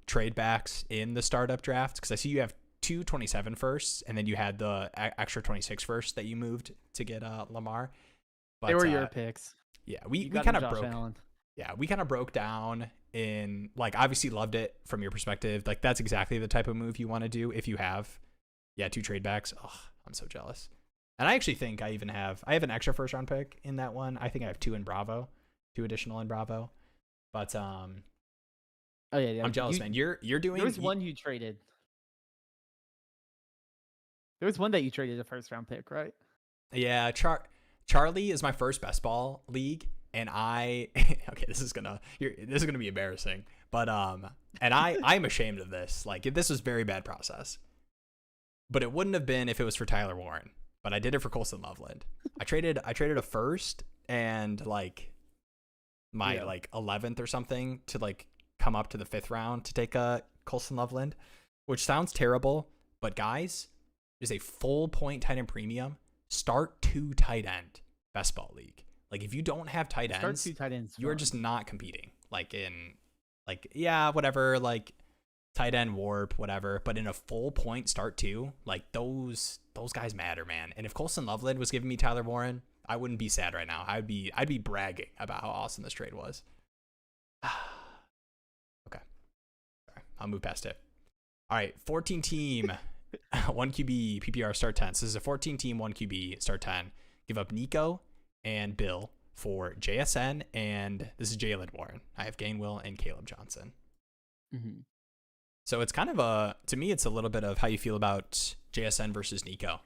trade backs in the startup draft? Because I see you have 2 27 firsts, and then you had the extra 26 first that you moved to get Lamar. But, they were your picks. Yeah, we kind of broke. Allen. Yeah, we kind of broke down in obviously loved it from your perspective. That's exactly the type of move you want to do if you have 2 trade backs. Oh, I'm so jealous. And I actually think I have an extra first round pick in that one. I think I have 2 in Bravo, 2 additional in Bravo. But oh yeah, I'm jealous, man. You're doing. There was one you traded. There was one that you traded a first round pick, right? Yeah, Charlie is my first best ball league, and okay, this is gonna be embarrassing, but and I'm ashamed of this. This was very bad process, but it wouldn't have been if it was for Tyler Warren. But I did it for Colson Loveland. I traded a first and my 11th or something to come up to the 5th round to take a Colson Loveland, which sounds terrible, but guys, there's a full point tight end premium. Start 2 tight end best ball league. If you don't have tight ends, start 2 tight ends. You're just not competing. Whatever, tight end warp, whatever. But in a full point start 2, those guys matter, man. And if Colson Loveland was giving me Tyler Warren, I wouldn't be sad right now. I'd be bragging about how awesome this trade was. Okay. Sorry, I'll move past it. All right, 14 team, 1 QB PPR start 10. So this is a 14 team 1 QB start 10. Give up Nico and Bill for JSN, and this is Jalen Warren. I have Gainwell and Caleb Johnson. Mm-hmm. So it's kind of to me, it's a little bit of how you feel about JSN versus Nico.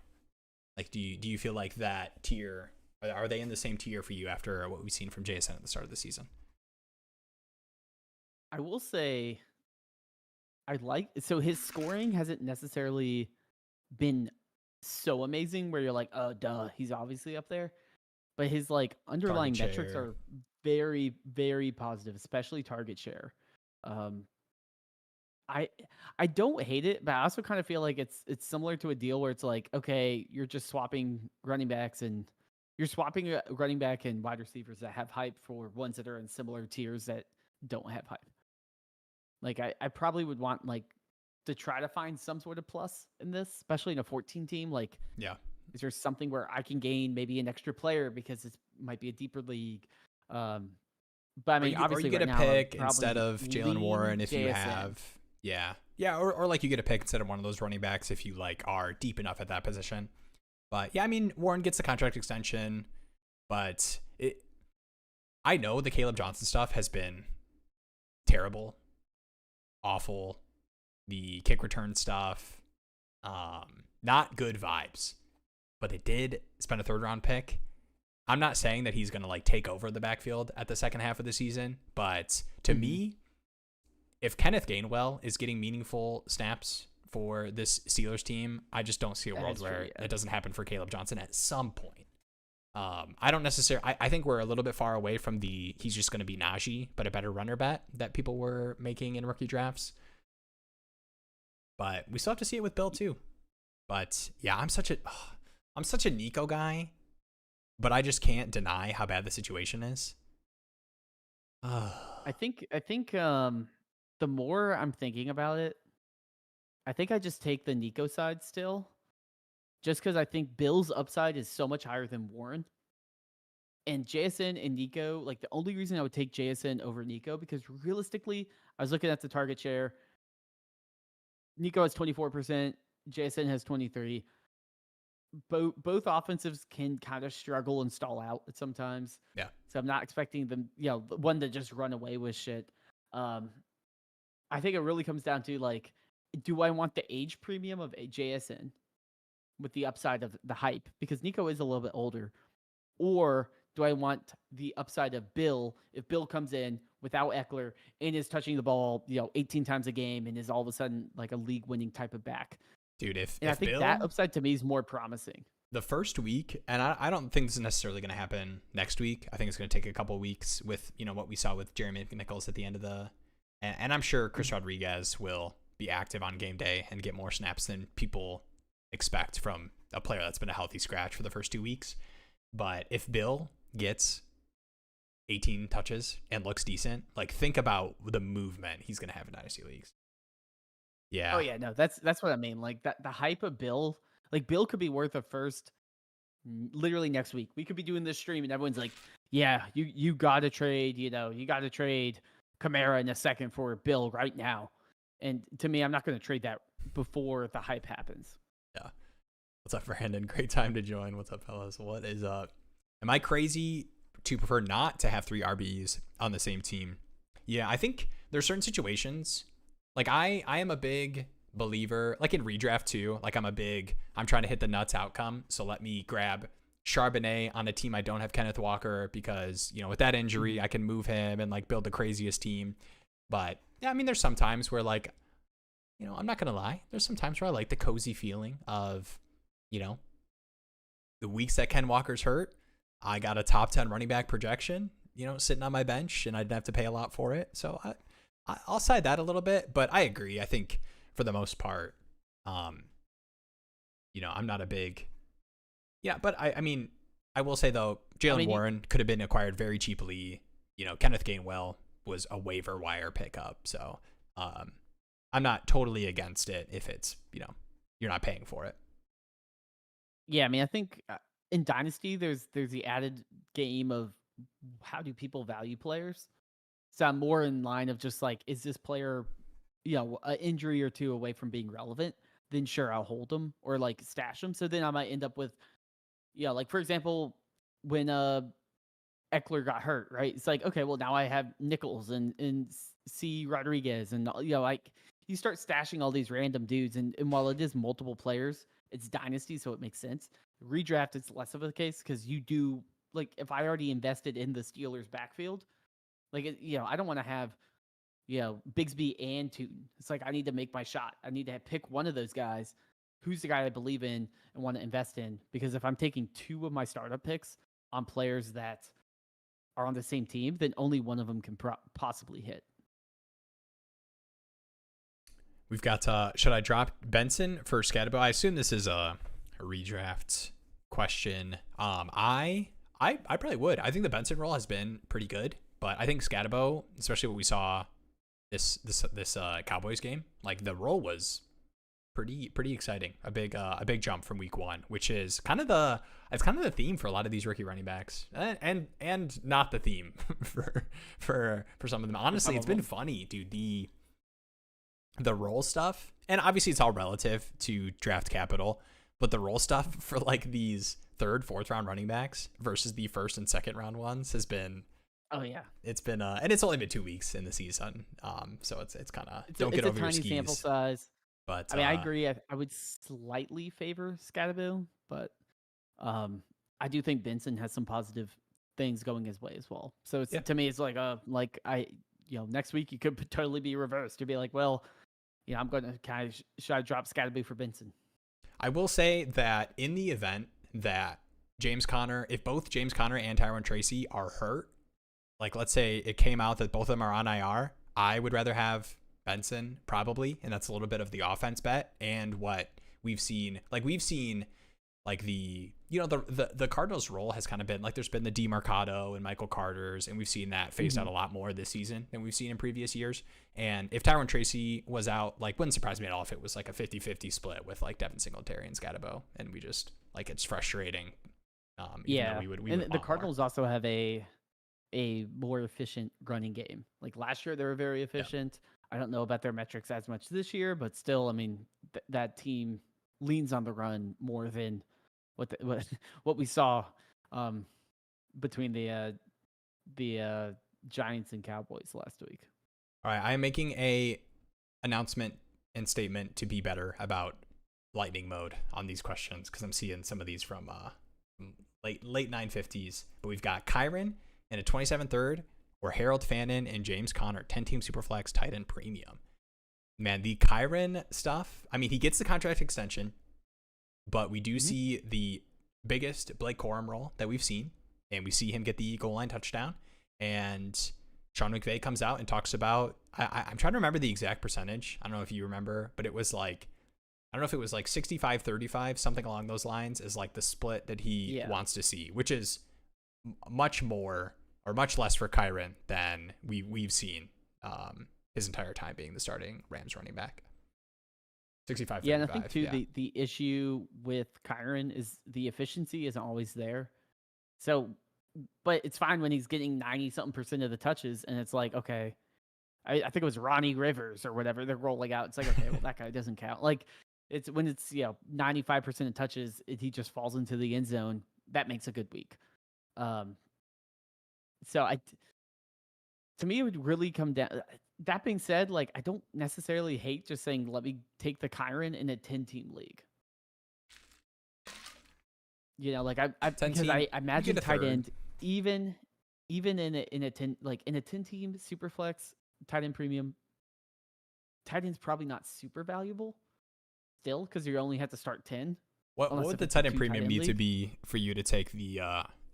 Do you feel like that tier? Are they in the same tier for you after what we've seen from JSN at the start of the season? I will say, so his scoring hasn't necessarily been so amazing where you're like, oh, duh, he's obviously up there. But his underlying metrics are very, very positive, especially target share. I don't hate it, but I also kind of feel like it's similar to a deal where it's okay, you're just swapping running backs and you're swapping a running back and wide receivers that have hype for ones that are in similar tiers that don't have hype. I probably would want to try to find some sort of plus in this, especially in a 14 team. Is there something where I can gain maybe an extra player because it might be a deeper league? But I mean, obviously, or you get a pick instead of Jalen Warren if you have, or you get a pick instead of one of those running backs if you are deep enough at that position. But yeah, I mean, Warren gets the contract extension, but I know the Caleb Johnson stuff has been terrible, awful. The kick return stuff, not good vibes. But they did spend a 3rd round pick. I'm not saying that he's going to take over the backfield at the second half of the season, but to me, if Kenneth Gainwell is getting meaningful snaps for this Steelers team, I just don't see a world where it doesn't happen for Caleb Johnson at some point. I don't necessarily. I think we're a little bit far away from he's just going to be Najee, but a better runner bet that people were making in rookie drafts. But we still have to see it with Bill too. But yeah, I'm such a Nico guy, but I just can't deny how bad the situation is. I think the more I'm thinking about it, I think I just take the Nico side still, just because I think Bill's upside is so much higher than Warren. And JSN and Nico, like the only reason I would take JSN over Nico, because realistically, I was looking at the target share. Nico has 24%, JSN has 23%. Both offensives can kind of struggle and stall out at sometimes. Yeah. So I'm not expecting them, one to just run away with shit. I think it really comes down to like, do I want the age premium of a JSN with the upside of the hype? Because Nico is a little bit older. Or do I want the upside of Bill if Bill comes in without Eckler and is touching the ball, 18 times a game and is all of a sudden like a league-winning type of back? Dude, I think Bill, that upside to me is more promising. The first week, and I don't think this is necessarily going to happen next week. I think it's going to take a couple weeks with, what we saw with Jeremy McNichols at the end of and I'm sure Chris Rodriguez will be active on game day and get more snaps than people expect from a player that's been a healthy scratch for the first 2 weeks. But if Bill gets 18 touches and looks decent, like think about the movement he's going to have in Dynasty leagues. Yeah. Oh yeah, no, that's what I mean. Like that, the hype of Bill, like Bill could be worth a first literally next week. We could be doing this stream and everyone's like, yeah, you got to trade, you got to trade Kamara in a second for Bill right now. And to me, I'm not going to trade that before the hype happens. Yeah. What's up, Brandon? Great time to join. What's up, fellas? What is up? Am I crazy to prefer not to have 3 RBs on the same team? Yeah, I think there's certain situations. Like I am a big believer, like in redraft too. Like I'm trying to hit the nuts outcome. So let me grab Charbonnet on a team I don't have Kenneth Walker because, with that injury, I can move him and like build the craziest team. But yeah, I mean, there's some times where like, I'm not going to lie. There's some times where I like the cozy feeling of, the weeks that Ken Walker's hurt, I got a top 10 running back projection, sitting on my bench and I didn't have to pay a lot for it. So I'll side that a little bit, but I agree. I think for the most part, I'm not a big, but I mean, I will say though, Jalen Warren could have been acquired very cheaply. Kenneth Gainwell was a waiver wire pickup. So I'm not totally against it if it's, you're not paying for it. Yeah, I mean, I think in Dynasty, there's the added game of how do people value players? So I'm more in line of just like, is this player, an injury or two away from being relevant? Then sure, I'll hold them or like stash them. So then I might end up with, like for example, when Eckler got hurt, right? It's like, okay, well now I have Nichols and C Rodriguez and like you start stashing all these random dudes, and while it is multiple players, it's Dynasty, so it makes sense. Redraft, it's less of a case because you do, like, if I already invested in the Steelers' backfield, like, I don't want to have, Bigsby and Tootin. It's like I need to make my shot. I need to pick one of those guys. Who's the guy I believe in and want to invest in? Because if I'm taking 2 of my startup picks on players that are on the same team, then only one of them can possibly hit. We've got, should I drop Benson for Scatterbo? I assume this is a redraft question. I probably would. I think the Benson role has been pretty good, but I think Scatterbo, especially what we saw this Cowboys game, like the role was pretty exciting. A big jump from week 1, which is kind of the theme for a lot of these rookie running backs, and not the theme for some of them. Honestly, it's been funny, dude. The role stuff, and obviously it's all relative to draft capital, but the role stuff for like these 3rd, 4th round running backs versus the 1st and 2nd round ones has been, it's been and it's only been 2 weeks in the season, so it's kind of, don't get over your skis. It's a tiny sample size, but I mean, I agree. I would slightly favor Scatterbo, but I do think Benson has some positive things going his way as well. So it's to me, it's like next week you could totally be reversed to be like, well, I'm going to should I drop Scatterbo for Benson? I will say that in the event that if both James Conner and Tyrone Tracy are hurt, like let's say it came out that both of them are on IR, I would rather have Benson probably, and that's a little bit of the offense bet and what we've seen like the Cardinals' role has kind of been like there's been the DeMarcado and Michael Carter's, and we've seen that phased out a lot more this season than we've seen in previous years. And if Tyrone Tracy was out, like wouldn't surprise me at all if it was like a 50-50 split with like Devin Singletary and Scatabo, and we just like it's frustrating. Yeah, we would and want the Cardinals also have a more efficient running game. Like last year, they were very efficient. I don't know about their metrics as much this year, but still, I mean, that team leans on the run more than what we saw between the Giants and Cowboys last week. All right, I am making a announcement and statement to be better about lightning mode on these questions because I'm seeing some of these from late 950s. But we've got Kyron and a 27 third, or Harold Fannin and James Conner 10-team Superflex tight end premium. Man, the Kyron stuff. I mean, he gets the contract extension. But we do see the biggest Blake Corum role that we've seen, and we see him get the goal line touchdown. And Sean McVay comes out and talks about, I'm trying to remember the exact percentage. I don't know if you remember, but it was like, I don't know if it was like 65-35, something along those lines is like the split that he wants to see, which is much more or much less for Kyron than we've seen his entire time being the starting Rams running back. 65-35. Yeah, and I think too the issue with Kyron is the efficiency isn't always there. So, but it's fine when he's getting 90-something% of the touches, and it's like, okay, I think it was Ronnie Rivers or whatever they're rolling out. It's like, okay, well that guy doesn't count. Like it's when it's 95% of touches, he just falls into the end zone. That makes a good week. So to me, it would really come down. That being said, like I don't necessarily hate just saying let me take the Kyron in a 10-team league. Like because I imagine tight end even in a 10-team super flex tight end premium. Tight end's probably not super valuable still because you only have to start 10. What would the tight end premium need to be for you to take the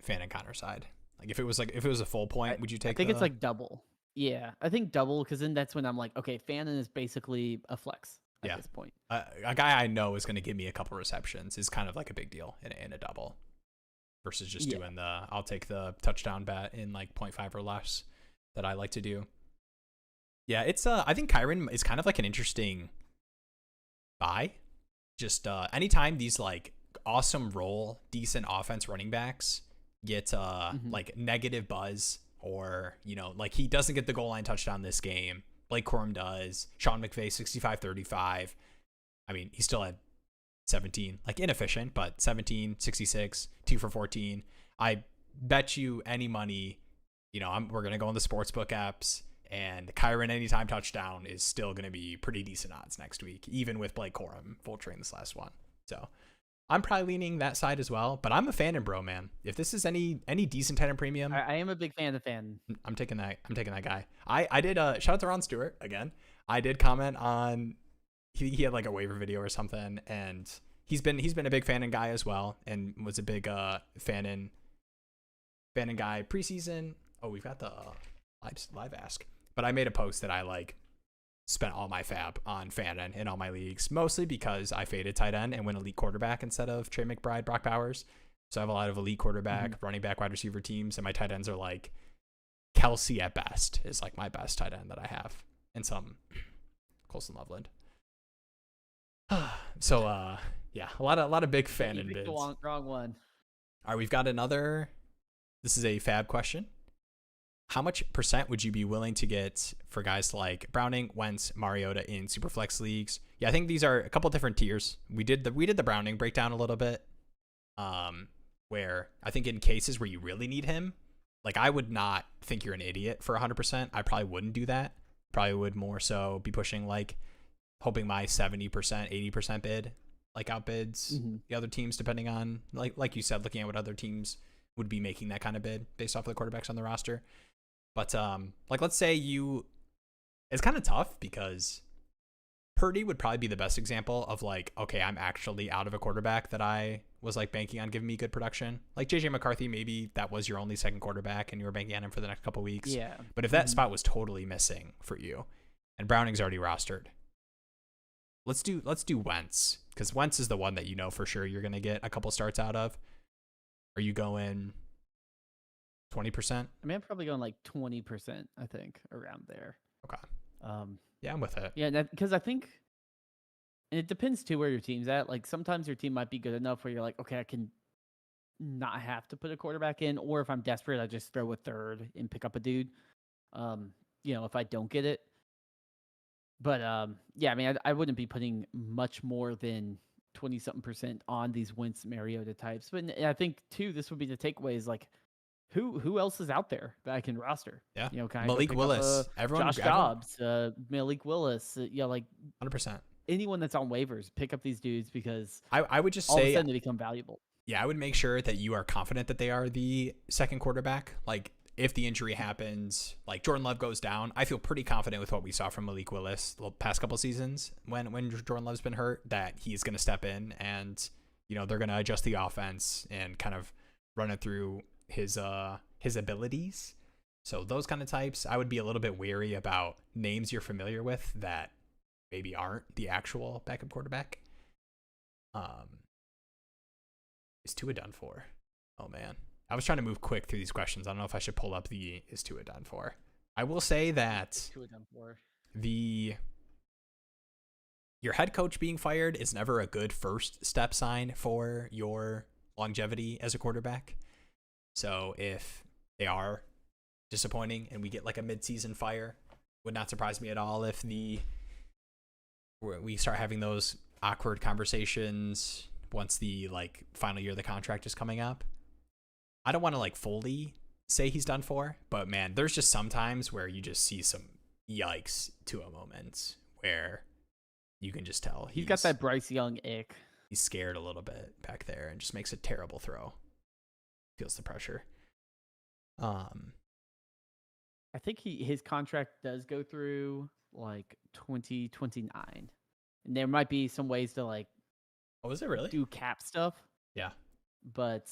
Fan and Connor side? Like if it was a full point, would you take? I think it's like double. Yeah, I think double because then that's when I'm like, okay, Fannin is basically a flex at this point. A guy I know is going to give me a couple receptions is kind of like a big deal in a double versus just doing I'll take the touchdown bet in like 0.5 or less that I like to do. Yeah, it's I think Kyron is kind of like an interesting buy. Just anytime these like awesome role, decent offense running backs get like negative buzz, or like he doesn't get the goal line touchdown this game, Blake Corum does, Sean McVay 65-35. I mean, he still had 17, like inefficient, but 17, 66, 2 for 14. I bet you any money, we're gonna go on the sportsbook apps, and Kyron anytime touchdown is still gonna be pretty decent odds next week, even with Blake Corum vulturing this last one. So I'm probably leaning that side as well, but I'm a fan of Bro, man. If this is any decent tight end premium, I am a big fan of Fan. I'm taking that guy. I did shout out to Ron Stewart again. I did comment on he had like a waiver video or something, and he's been a big fan and guy as well, and was a big fan and guy preseason. Oh, we've got the live ask, but I made a post that I like spent all my fab on Fannin in all my leagues, mostly because I faded tight end and went elite quarterback instead of Trey McBride, Brock Bowers. So I have a lot of elite quarterback, running back, wide receiver teams, and my tight ends are like Kelsey at best is like my best tight end that I have, and some Colson Loveland. So yeah, a lot of big Fannin bids. Wrong one. All right, we've got another. This is a fab question. How much percent would you be willing to get for guys like Browning, Wentz, Mariota in Superflex leagues? Yeah, I think these are a couple different tiers. We did the Browning breakdown a little bit, where I think in cases where you really need him, like I would not think you're an idiot for 100%. I probably wouldn't do that. Probably would more so be pushing like hoping my 70%, 80% bid like outbids the other teams, depending on like you said, looking at what other teams would be making that kind of bid based off of the quarterbacks on the roster. But like let's say it's kind of tough because Purdy would probably be the best example of like, okay, I'm actually out of a quarterback that I was like banking on giving me good production. Like JJ McCarthy, maybe that was your only second quarterback and you were banking on him for the next couple weeks. Yeah. But if that spot was totally missing for you and Browning's already rostered, let's do Wentz, because Wentz is the one that you know for sure you're gonna get a couple starts out of. Are you going 20%? I mean, I'm probably going like 20%. I think around there. Okay. Um, Yeah, I'm with it. yeah, because I think, and it depends too where your team's at. Like sometimes your team might be good enough where you're like, okay, I can not have to put a quarterback in, or if I'm desperate, I just throw a third and pick up a dude. If I don't get it. But yeah, I mean, I wouldn't be putting much more than 20-something% on these Wentz Mariota types. But I think too, this would be the takeaway is like, who else is out there that I can roster? Yeah. Can I Malik Willis. Josh Dobbs, Malik Willis, 100%. Anyone that's on waivers, pick up these dudes because I would just all say of a sudden they become valuable. Yeah, I would make sure that you are confident that they are the second quarterback. Like, if the injury happens, like Jordan Love goes down, I feel pretty confident with what we saw from Malik Willis the past couple seasons when Jordan Love's been hurt, that he's going to step in and, they're going to adjust the offense and kind of run it through his abilities. So those kind of types, I would be a little bit wary about names you're familiar with that maybe aren't the actual backup quarterback. Is Tua done for? Oh man, I was trying to move quick through these questions. I don't know if I should pull up the is Tua done for. I will say that Tua done for. Your head coach being fired is never a good first step sign for your longevity as a quarterback. So if they are disappointing and we get like a midseason fire, would not surprise me at all if we start having those awkward conversations once the like final year of the contract is coming up. I don't want to like fully say he's done for, but man, there's just sometimes where you just see some yikes to a moment where you can just tell he's got that Bryce Young ick. He's scared a little bit back there and just makes a terrible throw. Feels the pressure. I think his contract does go through like 2029, and there might be some ways to like. Oh, is it really? Do cap stuff. Yeah. But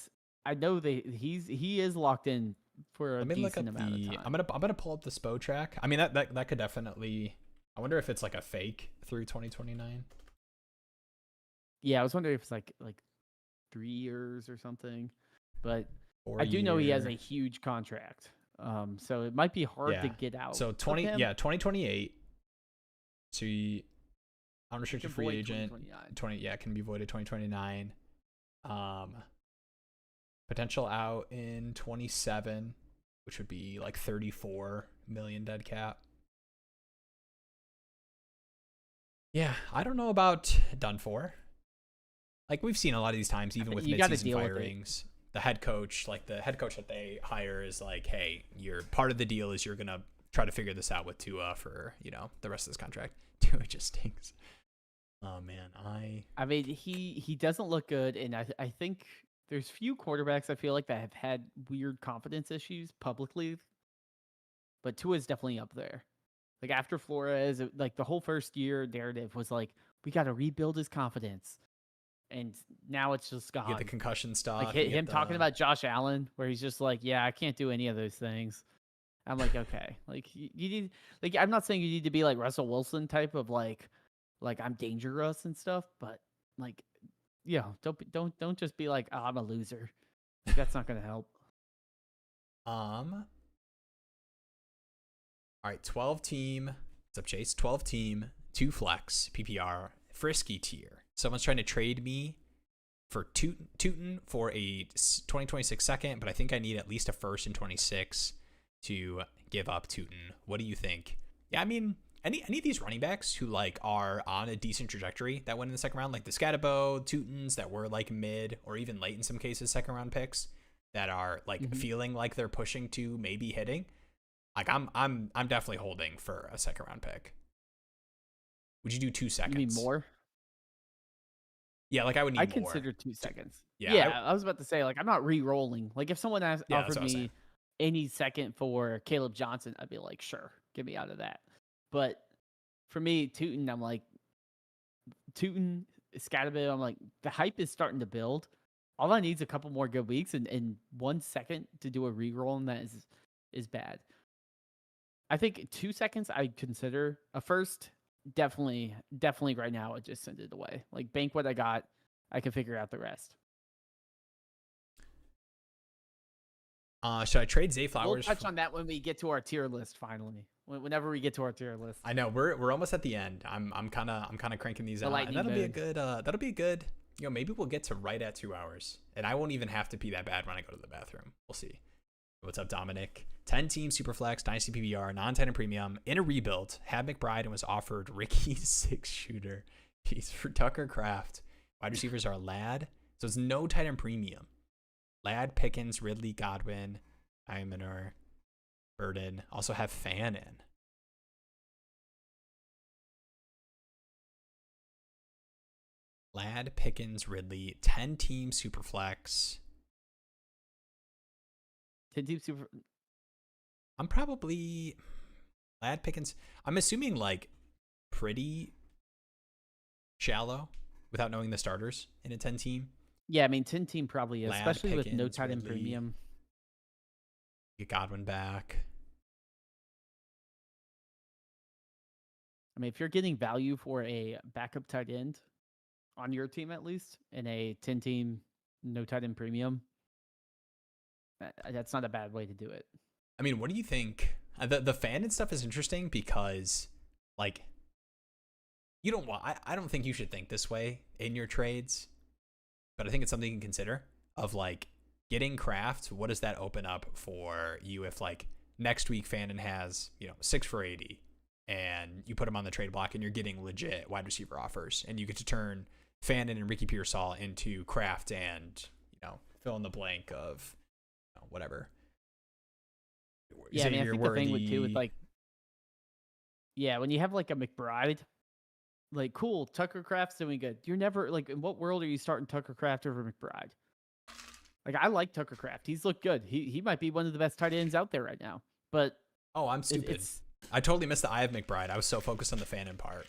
I know he is locked in for a decent amount of time. I'm gonna pull up the SPO track. I mean that could definitely. I wonder if it's like a fake through 2029. Yeah, I was wondering if it's like 3 years or something. But 4 I do know he has a huge contract. So it might be hard to get out. So 2028. So unrestricted free agent 20 can be voided 2029. Potential out in 27, which would be like 34 million dead cap. Yeah, I don't know about done for. Like we've seen a lot of these times, even with midseason firings, the head coach that they hire is like, hey, you're part of the deal is you're gonna try to figure this out with Tua for the rest of this contract. Tua just stinks. Oh man, I mean he doesn't look good, and I think there's few quarterbacks I feel like that have had weird confidence issues publicly, but Tua's definitely up there. Like after Flores, like the whole first year narrative was like we got to rebuild his confidence, and now it's just gone. You get the concussion stuff. Like him talking about Josh Allen, where he's just like, yeah, I can't do any of those things. I'm like, okay, like you need, like I'm not saying you need to be like Russell Wilson type of like I'm dangerous and stuff, but like, don't just be like, oh, I'm a loser. Like, that's not gonna help. All right, 12 team. What's up, Chase? 12 team, 2 flex, PPR, frisky tier. Someone's trying to trade me for Tootin for a 2026 second, but I think I need at least a first in 26 to give up Tootin. What do you think? Yeah, I mean, any of these running backs who like are on a decent trajectory that went in the second round, like the Scatabo, Tootins that were like mid or even late in some cases second round picks that are like feeling like they're pushing to maybe hitting. Like I'm definitely holding for a second round pick. Would you do 2 seconds? You need more? Yeah, like I would need more. I consider 2 seconds. Yeah, I was about to say, like, I'm not re-rolling. Like, if someone offered me any second for Caleb Johnson, I'd be like, sure, get me out of that. But for me, Tootin, I'm like, Tootin, Scatterbill, I'm like, the hype is starting to build. All I need is a couple more good weeks, and 1 second to do a re-roll, and that is bad. I think 2 seconds I'd consider. A first, definitely right now, I just send it away. Like, bank what I got. I can figure out the rest. Should I trade Zay Flowers? We'll touch on that when we get to our tier list. Finally, whenever we get to our tier list. I know we're almost at the end. I'm kind of cranking these out, and that'll be a good. Maybe we'll get to right at 2 hours, and I won't even have to pee that bad when I go to the bathroom. We'll see. What's up, Dominic? 10-team Superflex, Dynasty PPR, non-10 and premium, in a rebuild, had McBride and was offered Ricky's 6-shooter piece for Tucker Kraft. Wide receivers are Ladd, so it's no tight end premium. Ladd, Pickens, Ridley, Godwin, Imanor, Burden. Also have Fannin. Ladd, Pickens, Ridley, 10-team Superflex. 10-team Super. I'm probably Ladd, Pickens. I'm assuming like pretty shallow without knowing the starters in a 10-team. Yeah, I mean 10-team probably is, Ladd, especially Pickens, with no tight end Ridley, premium. Get Godwin back. I mean, if you're getting value for a backup tight end on your team, at least in a 10-team no tight end premium, that's not a bad way to do it. I mean, what do you think? The fan and stuff is interesting because, like, you don't want. I don't think you should think this way in your trades, but I think it's something you can consider. Of like getting Kraft, what does that open up for you if like next week Fannin has 6 for 80, and you put him on the trade block and you're getting legit wide receiver offers, and you get to turn Fannin and Ricky Pearsall into Kraft and fill in the blank of whatever. Yeah, I mean, I think the thing with like, yeah, when you have like a McBride, like, cool, Tucker Kraft's doing good. You're never like, in what world are you starting Tucker Kraft over McBride? Like, I like Tucker Kraft. He's looked good. He might be one of the best tight ends out there right now. But I'm stupid. I totally missed the eye of McBride. I was so focused on the Fannin part.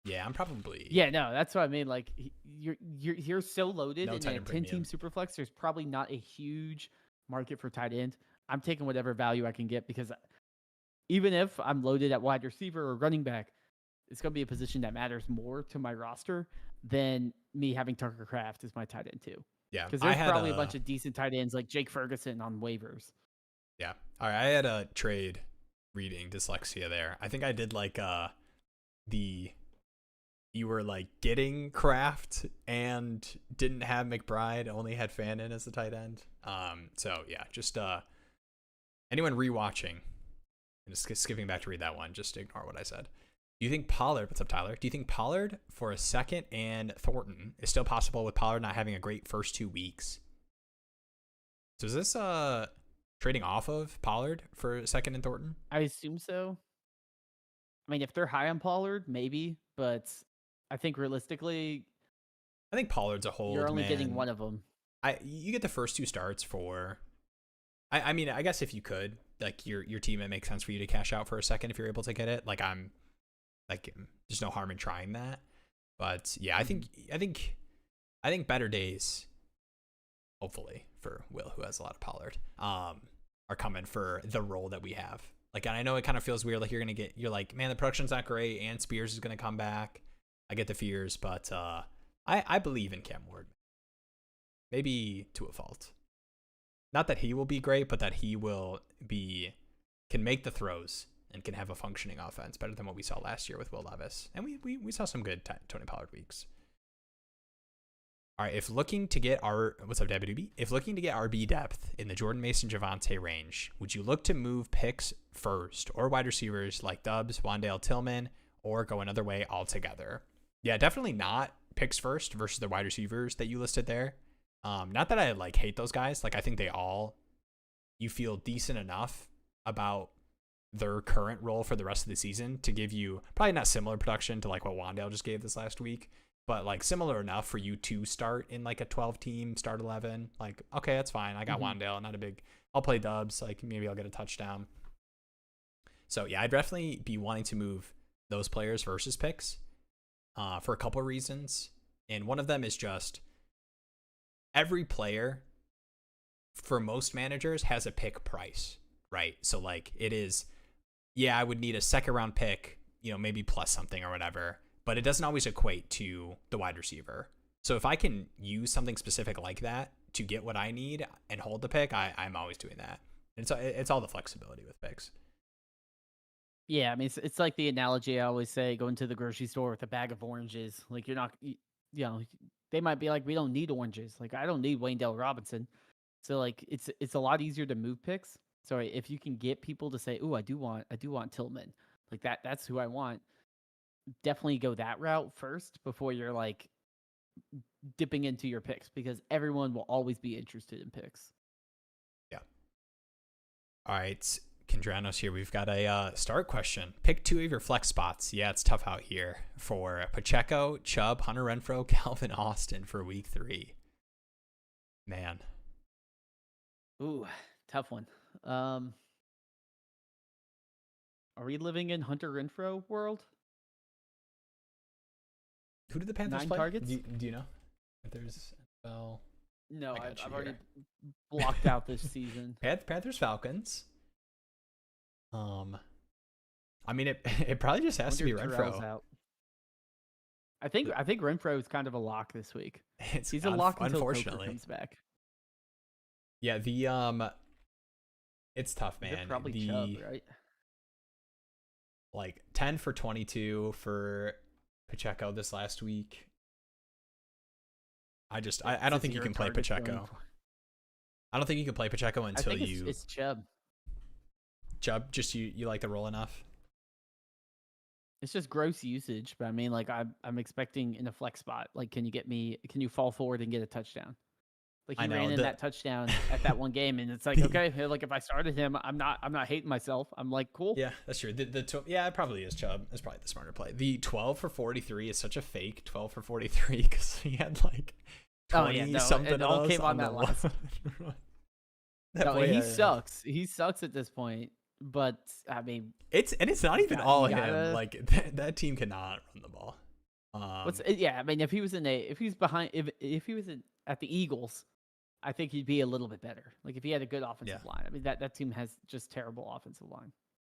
Yeah, I'm probably. Yeah, no, that's what I mean. Like, you're so loaded in a 10-team Superflex. There's probably not a huge market for tight end. I'm taking whatever value I can get because even if I'm loaded at wide receiver or running back, it's going to be a position that matters more to my roster than me having Tucker Kraft as my tight end too. Yeah, because there's probably a bunch of decent tight ends like Jake Ferguson on waivers. Yeah, all right. I had a trade reading dyslexia there. I think I did like you were like getting Kraft and didn't have McBride, only had Fannin as the tight end. So yeah, just anyone rewatching and just skipping back to read that one, just ignore what I said. Do you think Pollard, what's up, Tyler? Do you think Pollard for a second and Thornton is still possible with Pollard not having a great first 2 weeks? So is this trading off of Pollard for a second and Thornton? I assume so. I mean, if they're high on Pollard, maybe, but I think realistically, I think Pollard's a hold. You're only getting one of them. You get the first 2 starts for. I mean, I guess if you could, like your team, it makes sense for you to cash out for a second if you're able to get it. Like there's no harm in trying that. But yeah, I think better days, hopefully for Will, who has a lot of Pollard, are coming for the role that we have. Like, and I know it kind of feels weird. Like you're like, man, the production's not great, and Spears is gonna come back. I get the fears, but I believe in Cam Ward. Maybe to a fault. Not that he will be great, but that he can make the throws and can have a functioning offense better than what we saw last year with Will Levis. And we saw some good Tony Pollard weeks. All right, if looking to get what's up, WB? If looking to get RB depth in the Jordan Mason Javonte range, would you look to move picks first or wide receivers like Dubs, Wandale Tillman, or go another way altogether? Yeah, definitely not picks first versus the wide receivers that you listed there. Not that I like hate those guys. Like, I think you feel decent enough about their current role for the rest of the season to give you probably not similar production to like what Wandale just gave this last week, but like similar enough for you to start in like a 12-team start 11. Like, okay, that's fine. I got Wandale, not a big. I'll play Dubs. Like, maybe I'll get a touchdown. So yeah, I'd definitely be wanting to move those players versus picks for a couple of reasons, and one of them is just every player for most managers has a pick price, right? So like it is, yeah, I would need a second round pick maybe plus something or whatever, but it doesn't always equate to the wide receiver. So if I can use something specific like that to get what I need and hold the pick, I'm always doing that. And it's all the flexibility with picks. Yeah, I mean, it's like the analogy I always say: going to the grocery store with a bag of oranges. Like they might be like, we don't need oranges. Like I don't need Wayndale Robinson. So like it's a lot easier to move picks. So if you can get people to say, "Ooh, I do want Tillman," like that's who I want. Definitely go that route first before you're like dipping into your picks, because everyone will always be interested in picks. Yeah. All right, Kendranos here. We've got a start question. Pick 2 of your flex spots. Yeah, it's tough out here for Pacheco, Chub, Hunter Renfrow, Calvin Austin for week 3. Man. Ooh, tough one. Are we living in Hunter Renfrow world? Who did the Panthers 9 play? targets? Do you know? Panthers, well, no, I've already blocked out this season. Panthers, Falcons. I mean, it probably just has to be Renfrow. Out. I think Renfrow is kind of a lock this week. He's a lock until Coker comes back. Yeah, it's tough, man. Probably Chub, right? Like 10 for 22 for Pacheco this last week. I don't think you can play Pacheco. I don't think you can play Pacheco until it's Chub. Chub, just you like the roll enough? It's just gross usage, but I mean, like I'm expecting in a flex spot. Like, can you fall forward and get a touchdown? Like he ran in that touchdown at that one game, and it's like, okay, like if I started him, I'm not hating myself. I'm like, cool. Yeah, that's true. It probably is Chubb. That's probably the smarter play. The 12 for 43 is such a fake 12 for 43 because he had like 20 something. It all came on that last. He sucks. He sucks at this point. But I mean, it's not even all him. Like that team cannot run the ball. I mean, if he was at the Eagles, I think he'd be a little bit better. Like if he had a good offensive line. I mean, that team has just terrible offensive line.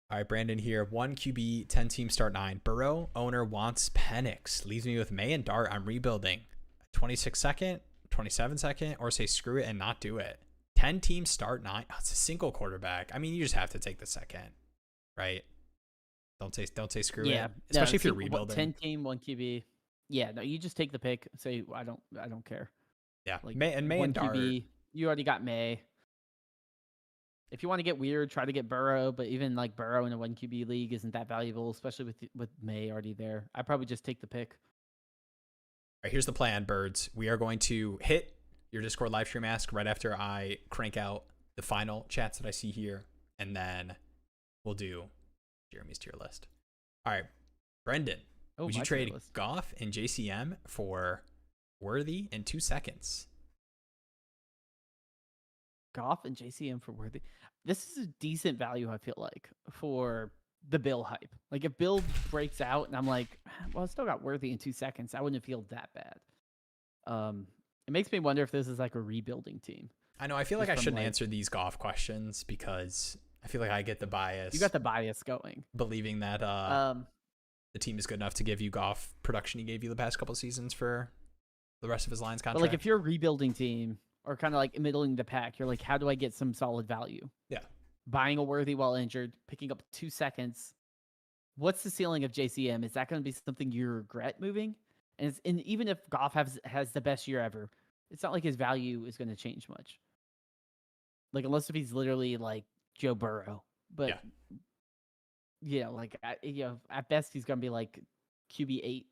All right, Brandon here. 1 QB, 10 team start 9. Burrow owner wants Penix. Leaves me with May and Dart. I'm rebuilding. 26 second, 27 second, or say screw it and not do it. 10 team start 9. Oh, it's a single quarterback. I mean, you just have to take the second, right? Don't say screw it. Especially if you're rebuilding. 10 team, 1 QB. Yeah, no, you just take the pick. Say I don't care. Yeah, like May and Dart. QB, you already got May. If you want to get weird, try to get Burrow, but even like Burrow in a 1 QB league isn't that valuable, especially with May already there. I probably just take the pick. All right, here's the plan, birds. We are going to hit your Discord live stream ask right after I crank out the final chats that I see here, and then we'll do Jeremy's tier list. All right, Brendan, would you trade Goff and JCM for Worthy in 2 seconds? Goff and JCM for Worthy. This is a decent value, I feel like, for the Bill hype. Like if Bill breaks out and I'm like, well, I still got Worthy in 2 seconds, I wouldn't feel that bad. It makes me wonder if this is like a rebuilding team. I know. I feel like I shouldn't answer these Goff questions because I feel like I get the bias. You got the bias going. Believing that the team is good enough to give you Goff production he gave you the past couple of seasons for the rest of his Lions contract. But like if you're a rebuilding team or kind of like middling the pack, you're like, how do I get some solid value? Yeah. Buying a Worthy while injured, picking up 2 seconds. What's the ceiling of JCM? Is that going to be something you regret moving? And even if Goff has the best year ever, it's not like his value is going to change much. Like unless if he's literally like Joe Burrow, but at best he's going to be like QB 8.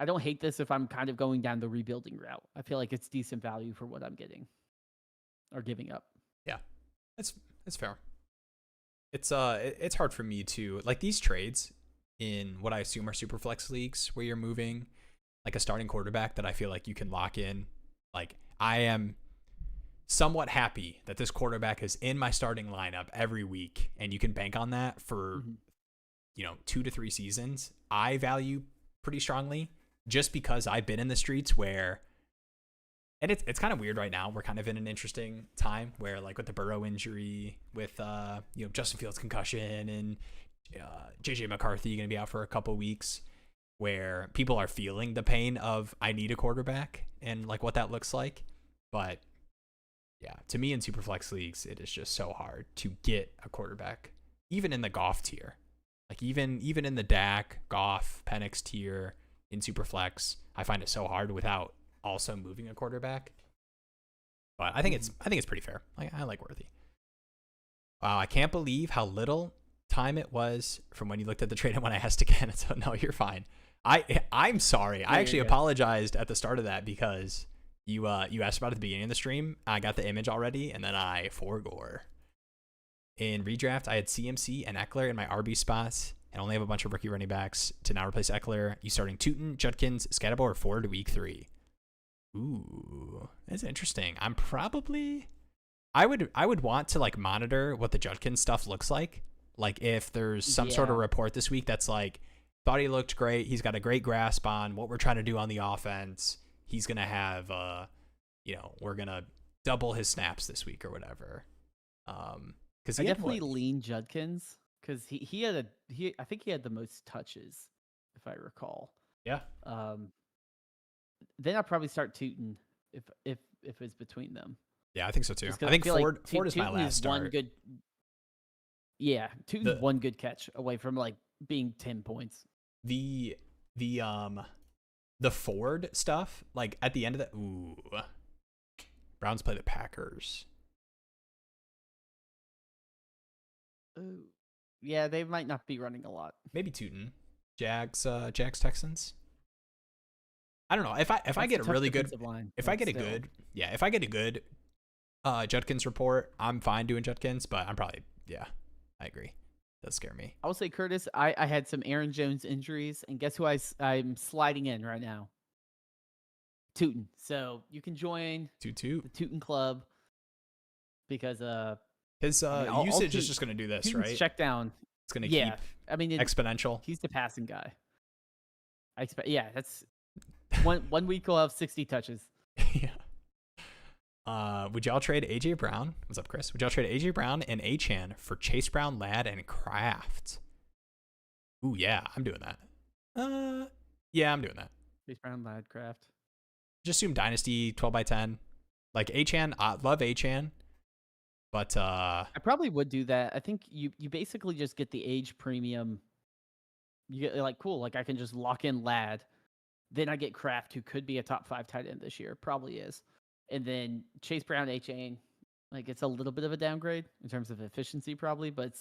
I don't hate this if I'm kind of going down the rebuilding route. I feel like it's decent value for what I'm getting or giving up. Yeah, that's fair. It's hard for me to like these trades in what I assume are super flex leagues where you're moving like a starting quarterback that I feel like you can lock in. Like I am somewhat happy that this quarterback is in my starting lineup every week and you can bank on that for 2 to 3 seasons. I value pretty strongly just because I've been in the streets where, and it's kind of weird right now. We're kind of in an interesting time where like with the Burrow injury, with Justin Fields concussion and JJ McCarthy going to be out for a couple weeks, where people are feeling the pain of I need a quarterback and like what that looks like. But yeah, to me in Superflex leagues, it is just so hard to get a quarterback, even in the Goff tier. Like even in the Dak, Goff, Penix tier in Superflex, I find it so hard without also moving a quarterback. But I think it's pretty fair. Like I like Worthy. Wow, I can't believe how little time it was from when you looked at the trade and when I asked again. So no, you're fine. I'm sorry. I actually apologized at the start of that because you asked about it at the beginning of the stream. I got the image already, and then I forgore. In redraft, I had CMC and Eckler in my RB spots, and only have a bunch of rookie running backs to now replace Eckler. You starting Tootin, Judkins, Scatterbo, or Ford week 3. Ooh, that's interesting. I would want to like monitor what the Judkins stuff looks like. Like if there's some sort of report this week that's like, thought he looked great. He's got a great grasp on what we're trying to do on the offense. He's going to have, we're going to double his snaps this week or whatever. Because I definitely lean Judkins because I think he had the most touches, if I recall. Yeah. Then I'll probably start Tootin if it's between them. Yeah, I think so too. I think Ford is my last start. Tootin's one good catch away from like being 10 points. The Ford stuff, like at the end of that, Browns play the Packers. Yeah, they might not be running a lot. Maybe Tootin. Jags Texans. I don't know. If I get a really good Judkins report, I'm fine doing Judkins, but I agree. Does scare me. I will say, Curtis, I had some Aaron Jones injuries, and guess who I'm sliding in right now? Tootin. So you can join the Tootin Club because his usage is just going to do this, Tootin's right? Check down. It's going to keep exponential. He's the passing guy. I expect. Yeah, that's one week we'll have 60 touches. Yeah. Would y'all trade AJ Brown? What's up, Chris? Would y'all trade AJ Brown and Achane for Chase Brown, Ladd, and Kraft? Ooh, yeah, I'm doing that. Yeah, I'm doing that. Chase Brown, Ladd, Kraft. Just assume Dynasty 12x10. Like Achane, I love Achane, but I probably would do that. I think you basically just get the age premium. You get like cool, like I can just lock in Ladd. Then I get Kraft, who could be a top 5 tight end this year, probably is. And then Chase Brown, Achane, like it's a little bit of a downgrade in terms of efficiency, probably, but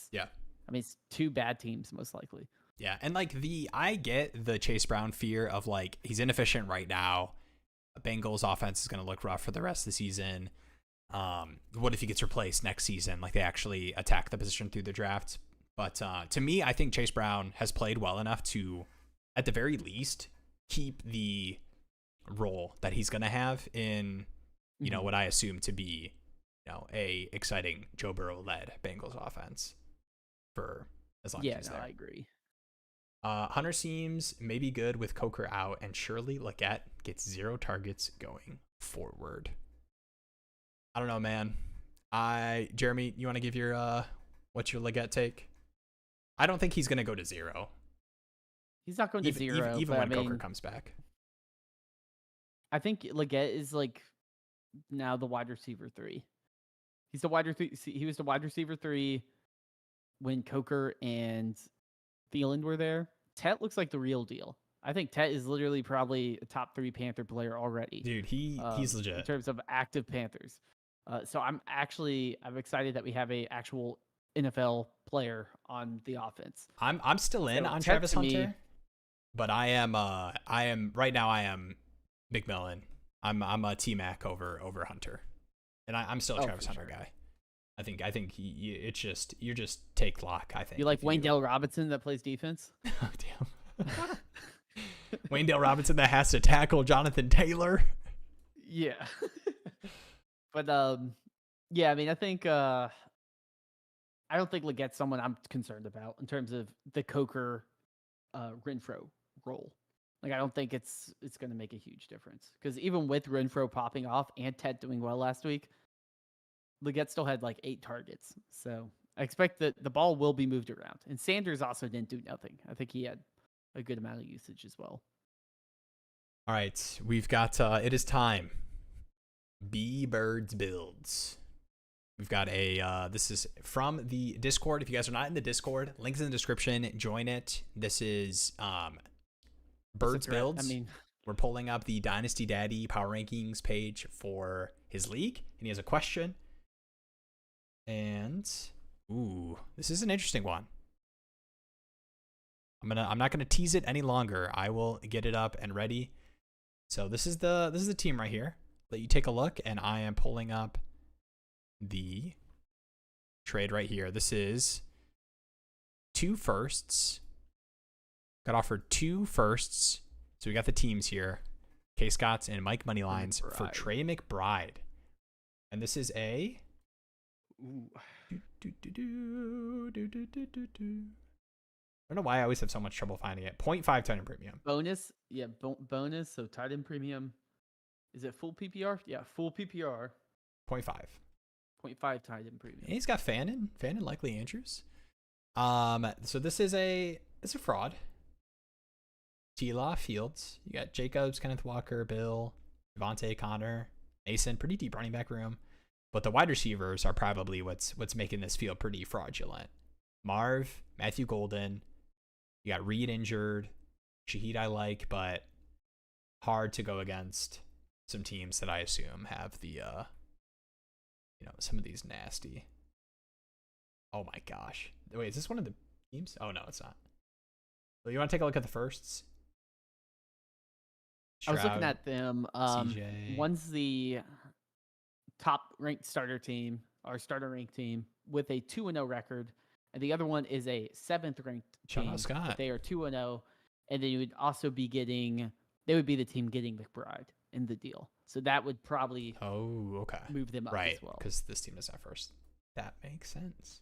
it's 2 bad teams most likely. Yeah, and like I get the Chase Brown fear of like he's inefficient right now. Bengals offense is going to look rough for the rest of the season. What if he gets replaced next season? Like they actually attack the position through the draft. But to me, I think Chase Brown has played well enough to, at the very least, keep the role that he's going to have in, what I assume to be, a exciting Joe Burrow-led Bengals offense for as long as he's there. I agree. Hunter seems maybe good with Coker out, and surely Leggett gets 0 targets going forward. I don't know, man. Jeremy, you want to give your what's your Leggett take? I don't think he's going to go to 0. He's not going to 0. Even when Coker comes back. I think Leggett is like now the wide receiver 3. He was the wide receiver 3 when Coker and Thielen were there. Tet looks like the real deal. I think Tet is literally probably a top 3 Panther player already. Dude, he's legit in terms of active Panthers. So I'm excited that we have a actual NFL player on the offense. I'm still in on Travis Hunter, but I am right now. I am McMillan. I'm a T-Mac over Hunter, and I'm still a Travis Hunter guy. I think you just take lock. I think you like Wayndale Robinson that plays defense. Oh damn, Wayndale Robinson that has to tackle Jonathan Taylor. Yeah, but I mean, I think I don't think Leggett's someone I'm concerned about in terms of the Coker Renfrow role. Like I don't think it's going to make a huge difference because even with Renfrow popping off and Ted doing well last week, Leggett still had like 8 targets. So I expect that the ball will be moved around. And Sanders also didn't do nothing. I think he had a good amount of usage as well. All right, we've got it is time. B-Birds builds. We've got a this is from the Discord. If you guys are not in the Discord, links in the description. Join it. This is Birds builds. I mean, we're pulling up the Dynasty Daddy power rankings page for his league, and he has a question. And ooh, this is an interesting one. I'm not gonna tease it any longer. I will get it up and ready. So this is the team right here. Let you take a look, and I am pulling up the trade right here. This is 2 firsts. Got offered 2 firsts. So we got the teams here. K Scotts and Mike Moneylines for Trey McBride. And this is a I don't know why I always have so much trouble finding it. 0.5 tight end premium. Bonus. Yeah, bonus. So tight end premium. Is it full PPR? Yeah, full PPR. 0.5. 0.5 tight end premium. And he's got Fannin likely Andrews. So this is a fraud. T-Law, Fields. You got Jacobs, Kenneth Walker, Bill, Javonte, Connor, Mason. Pretty deep running back room. But the wide receivers are probably what's making this feel pretty fraudulent. Marv, Matthew Golden. You got Reed injured. Shaheed I like, but hard to go against some teams that I assume have the some of these nasty. Oh my gosh. Wait, is this one of the teams? Oh no, it's not. So you want to take a look at the firsts? I was looking at them. CJ. One's the top ranked starter team, or starter ranked team, with a 2-0 record, and the other one is a 7th ranked team. Scott. They are 2-0, and then you would also be getting. They would be the team getting McBride in the deal, so that would probably move them up as well. Because this team is not first. That makes sense.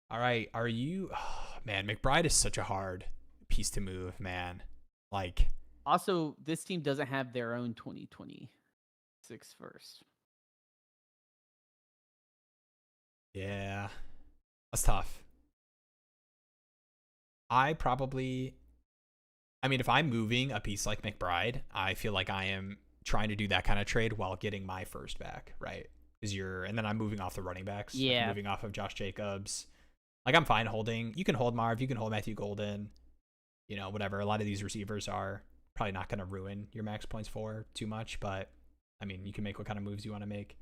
All right, are you? Oh, man, McBride is such a hard piece to move, man. Like. Also, this team doesn't have their own 2026 first. Yeah, that's tough. If I'm moving a piece like McBride, I feel like I am trying to do that kind of trade while getting my first back, right? And then I'm moving off the running backs. Yeah. Like moving off of Josh Jacobs. Like I'm fine holding. You can hold Marv. You can hold Matthew Golden. Whatever. A lot of these receivers are probably not going to ruin your max points for too much, but I mean, you can make what kind of moves you want to make.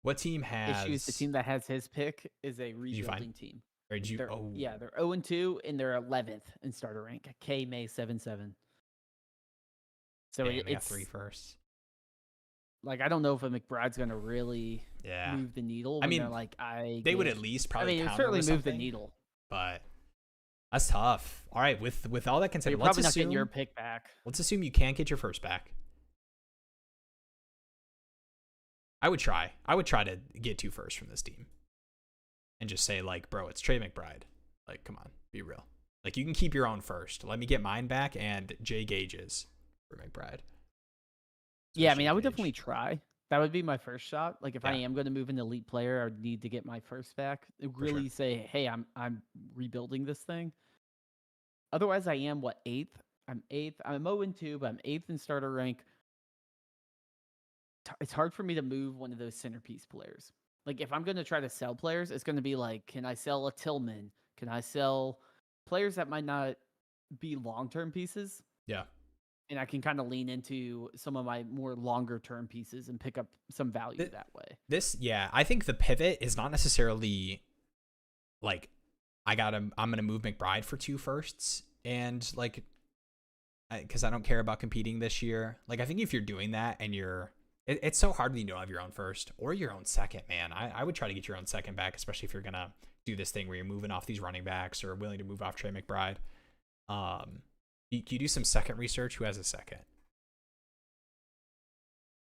What team has issues? The team that has his pick is a rebuilding team. Or did you? They're 0-2 and they're 11th in starter rank. K May 7-7. So it's 3 firsts. Like I don't know if a McBride's gonna really move the needle. I mean, they would at least probably. It would certainly move the needle, but that's tough. All right, with all that considered, you're probably not getting your pick back. Let's assume you can't get your first back. I would try to get 2 firsts from this team, and just say like, bro, it's Trey McBride. Like, come on, be real. Like, you can keep your own first. Let me get mine back and Jay Gage's for McBride. Yeah, I mean, I would definitely try. That would be my first shot. Like, if I am going to move an elite player, I would need to get my first back. Really say, hey, I'm rebuilding this thing. Otherwise, I am 8th. I'm 8th. I'm 0-2, but I'm 8th in starter rank. It's hard for me to move one of those centerpiece players. Like, if I'm going to try to sell players, it's going to be like, can I sell a Tillman? Can I sell players that might not be long-term pieces? Yeah. And I can kind of lean into some of my more longer-term pieces and pick up some value that way. I think the pivot is not necessarily like, I'm going to move McBride for 2 firsts and like, because I don't care about competing this year. Like, I think if you're doing that and it's so hard when you don't have your own first or your own second, man. I would try to get your own second back, especially if you're going to do this thing where you're moving off these running backs or willing to move off Trey McBride. You do some second research. Who has a second?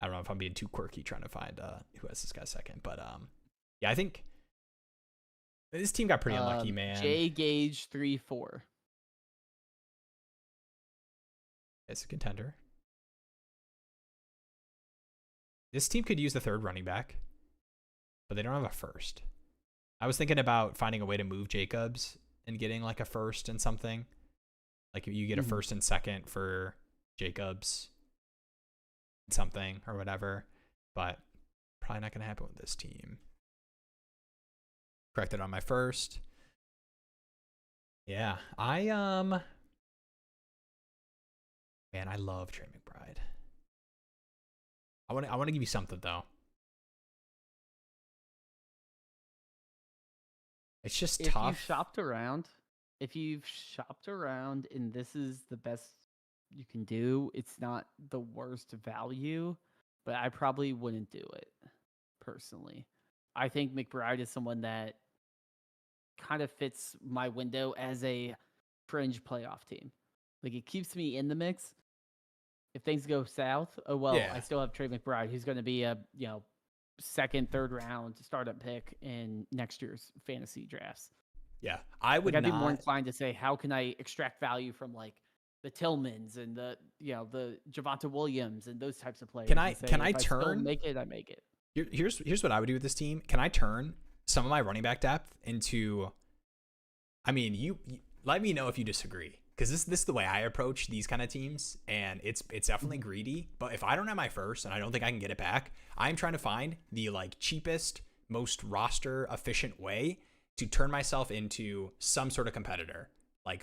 I don't know if I'm being too quirky trying to find who has this guy's second, but I think this team got pretty unlucky, man. J Gage 3-4. It's a contender. This team could use the 3rd running back, but they don't have a first. I was thinking about finding a way to move Jacobs and getting like a first and something. Like if you get a first and second for Jacobs, something or whatever, but probably not going to happen with this team. Corrected on my first. Yeah, man, I love Trey McBride. I want to give you something though. It's just tough. If you've shopped around and this is the best you can do, it's not the worst value, but I probably wouldn't do it personally. I think McBride is someone that kind of fits my window as a fringe playoff team. Like it keeps me in the mix. If things go south, I still have Trey McBride, who's going to be a second, third round startup pick in next year's fantasy drafts. Yeah, I'd be more inclined to say, how can I extract value from like the Tillmans and the Javonte Williams and those types of players? Can I make it? I make it. Here's what I would do with this team. Can I turn some of my running back depth into? I mean, you let me know if you disagree, because this is the way I approach these kind of teams, and it's definitely greedy. But if I don't have my first and I don't think I can get it back, I'm trying to find the like cheapest, most roster efficient way to turn myself into some sort of competitor,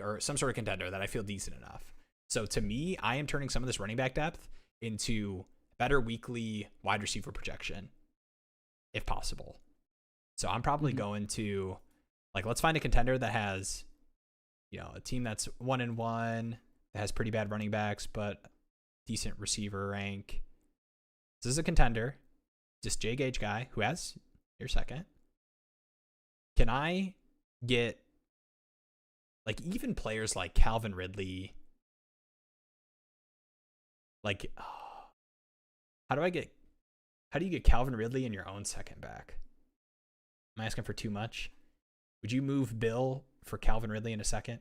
or some sort of contender that I feel decent enough. So to me, I am turning some of this running back depth into better weekly wide receiver projection, if possible. So I'm probably going to let's find a contender that has, a team that's 1-1, that has pretty bad running backs, but decent receiver rank. This is a contender, just J Gage guy who has your second. Can I get even players like Calvin Ridley? How do you get Calvin Ridley in your own second back? Am I asking for too much? Would you move Bill for Calvin Ridley in a second?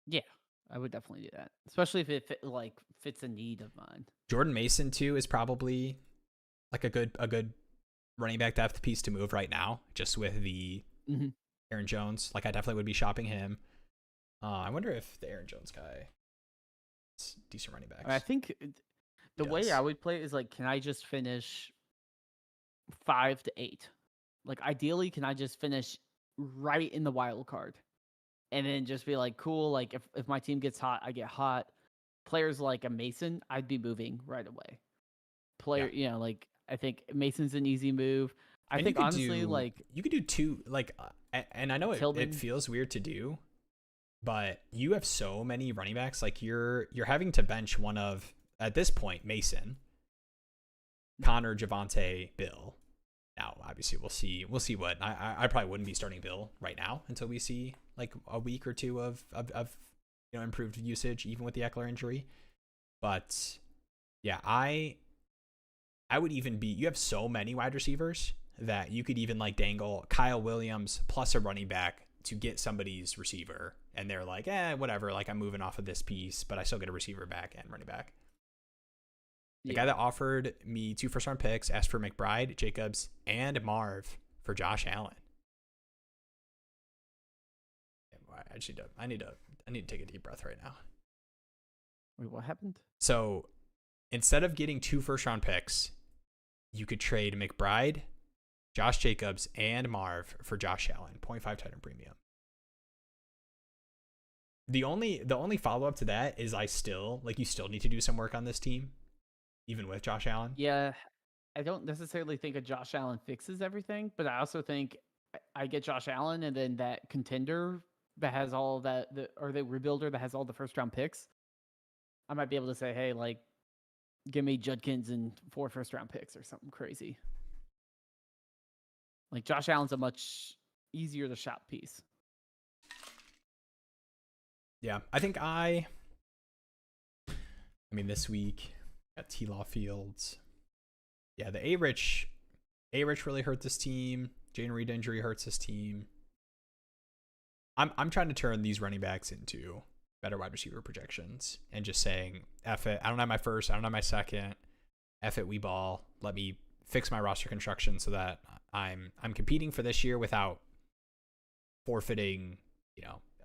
Yeah, I would definitely do that, especially if it fits a need of mine. Jordan Mason too is probably a good running back depth piece to move right now, just with the Aaron Jones. I definitely would be shopping him. I wonder if the Aaron Jones guy is decent running backs. I think the way I would play is can I just finish 5 to 8? Ideally, can I just finish right in the wild card, and then just be cool. If my team gets hot, I get hot. Players like a Mason, I'd be moving right away. I think Mason's an easy move. I think honestly, you could do two, and I know it feels weird to do, but you have so many running backs. You're having to bench one of, at this point, Mason, Connor, Javonte, Bill. Now, obviously, we'll see what I probably wouldn't be starting Bill right now until we see a week or two of improved usage, even with the Eckler injury. But yeah, I would even be, you have so many wide receivers that you could even dangle Kyle Williams plus a running back to get somebody's receiver, and they're whatever, I'm moving off of this piece, but I still get a receiver back and running back. The guy that offered me 2 first-round picks asked for McBride, Jacobs, and Marv for Josh Allen. I need to take a deep breath right now. Wait, what happened? So instead of getting 2 first-round picks, you could trade McBride, Josh Jacobs, and Marv for Josh Allen, 0.5 tight end premium. The only follow-up to that is you still need to do some work on this team, even with Josh Allen. Yeah, I don't necessarily think a Josh Allen fixes everything, but I also think I get Josh Allen and then that contender that has all that, or the rebuilder that has all the first-round picks. I might be able to say, hey, give me Judkins and 4 first-round picks or something crazy. Josh Allen's a much easier to shop piece. Yeah, I think this week got T-Law Fields. Yeah, the A-Rich really hurt this team. Jane Reed injury hurts this team. I'm trying to turn these running backs into better wide receiver projections and just saying, F it. I don't have my first. I don't have my second. F it, we ball. Let me fix my roster construction so that I'm competing for this year without forfeiting,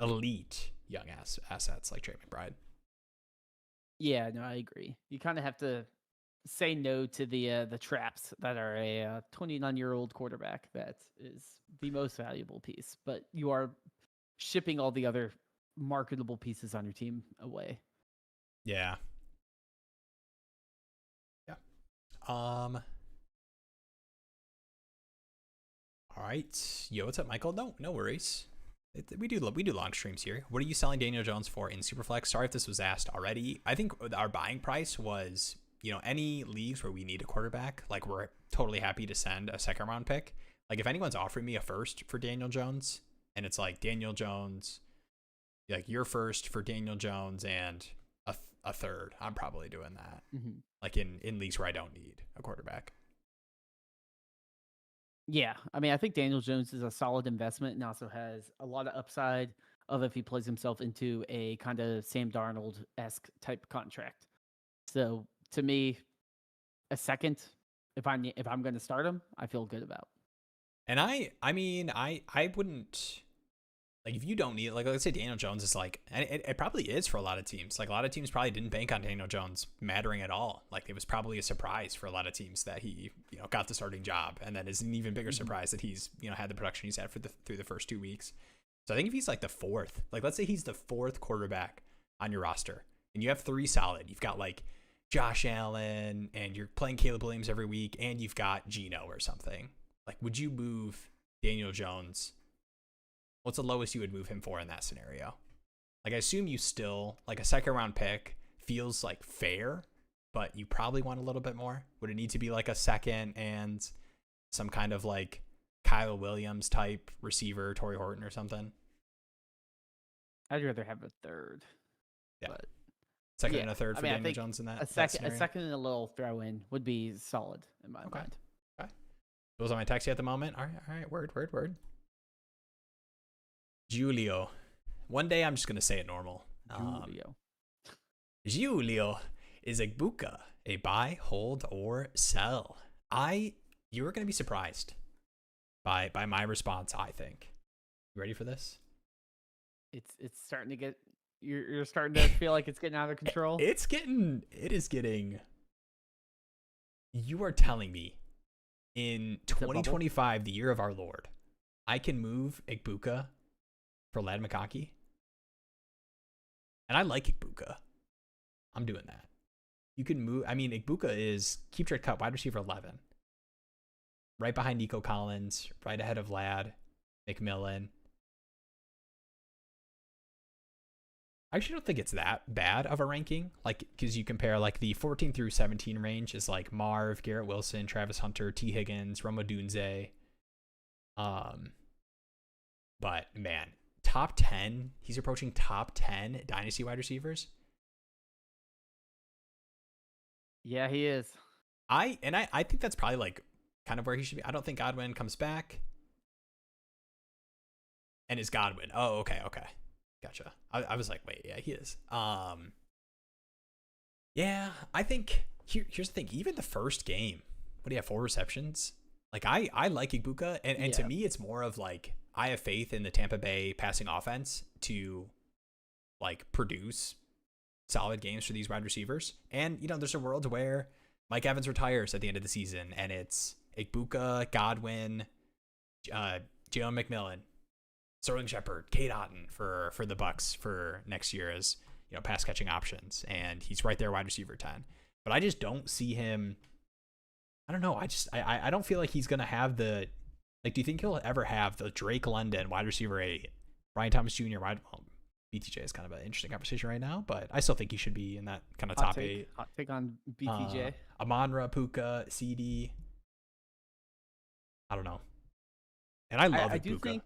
elite young assets like Trey McBride. Yeah, no, I agree. You kind of have to say no to the traps that are a 29-year-old quarterback that is the most valuable piece, but you are shipping all the other marketable pieces on your team away. Yeah. Yeah. All right. Yo, what's up, Michael? No worries. We do long streams here. What are you selling Daniel Jones for in Superflex? Sorry if this was asked already. I think our buying price was, any leagues where we need a quarterback, like we're totally happy to send a second round pick. Like if anyone's offering me a first for Daniel Jones and it's like Daniel Jones, like your first for Daniel Jones and a third, I'm probably doing that. Mm-hmm. Like in leagues where I don't need a quarterback. Yeah, I mean, I think Daniel Jones is a solid investment and also has a lot of upside of if he plays himself into a kind of Sam Darnold-esque type contract. So to me, a second, if I'm going to start him, I feel good about. And I wouldn't, like, if you don't need it, like, let's say Daniel Jones is like, and it probably is for a lot of teams. Like, a lot of teams probably didn't bank on Daniel Jones mattering at all. Like, it was probably a surprise for a lot of teams that he, got the starting job. And then is an even bigger surprise that he's, had the production he's had through the first 2 weeks. So I think if he's like the fourth, like, let's say he's the fourth quarterback on your roster and you have three solid, you've got like Josh Allen and you're playing Caleb Williams every week and you've got Geno or something. Like, would you move Daniel Jones? What's the lowest you would move him for in that scenario? Like, I assume you still, like, a second round pick feels like fair, but you probably want a little bit more. Would it need to be like a second and some kind of like Kyle Williams type receiver, Torrey Horton or something? I'd rather have a third. Yeah. But second and a third for Daniel Jones in that. A second and a little throw in would be solid in my mind. Okay. Those on my taxi at the moment. All right. Word. Julio. One day I'm just going to say it normal. Julio is Igbuka a buy, hold, or sell? You were going to be surprised by my response, I think. You ready for this? It's starting to get, you're starting to feel like it's getting out of control. It is getting, you are telling me in 2025, the year of our Lord, I can move Igbuka for Lad McConkey? And I like Igbuka. I'm doing that. You can move. I mean, Igbuka is keep trade cut wide receiver 11. Right behind Nico Collins, right ahead of Lad McMillan. I actually don't think it's that bad of a ranking. Like, because you compare like the 14 through 17 range is like Marv, Garrett Wilson, Travis Hunter, T. Higgins, Roma Dunze. But man, top 10, he's approaching top 10 dynasty wide receivers. Yeah, he is. I think that's probably like kind of where he should be. I don't think Godwin comes back. And is Godwin? Oh, okay. Gotcha. I was like, wait, yeah, he is. Yeah, I think here's the thing. Even the first game, what do you have, 4 receptions? Like, I like Igbuka, and to me, it's more of like, I have faith in the Tampa Bay passing offense to like produce solid games for these wide receivers. And, there's a world where Mike Evans retires at the end of the season and it's Igbuka, Godwin, Jalen McMillan, Sterling Shepard, Kate Otten for the Bucks for next year as, pass catching options. And he's right there, wide receiver 10. But I just don't see him. I don't know. I don't feel like he's going to have the, like, do you think he'll ever have the Drake London wide receiver 8, Brian Thomas Jr. BTJ is kind of an interesting conversation right now, but I still think he should be in that kind of top 8. Hot take on BTJ. Amon-Ra, Puka, CD. I don't know. And I love Ibuka.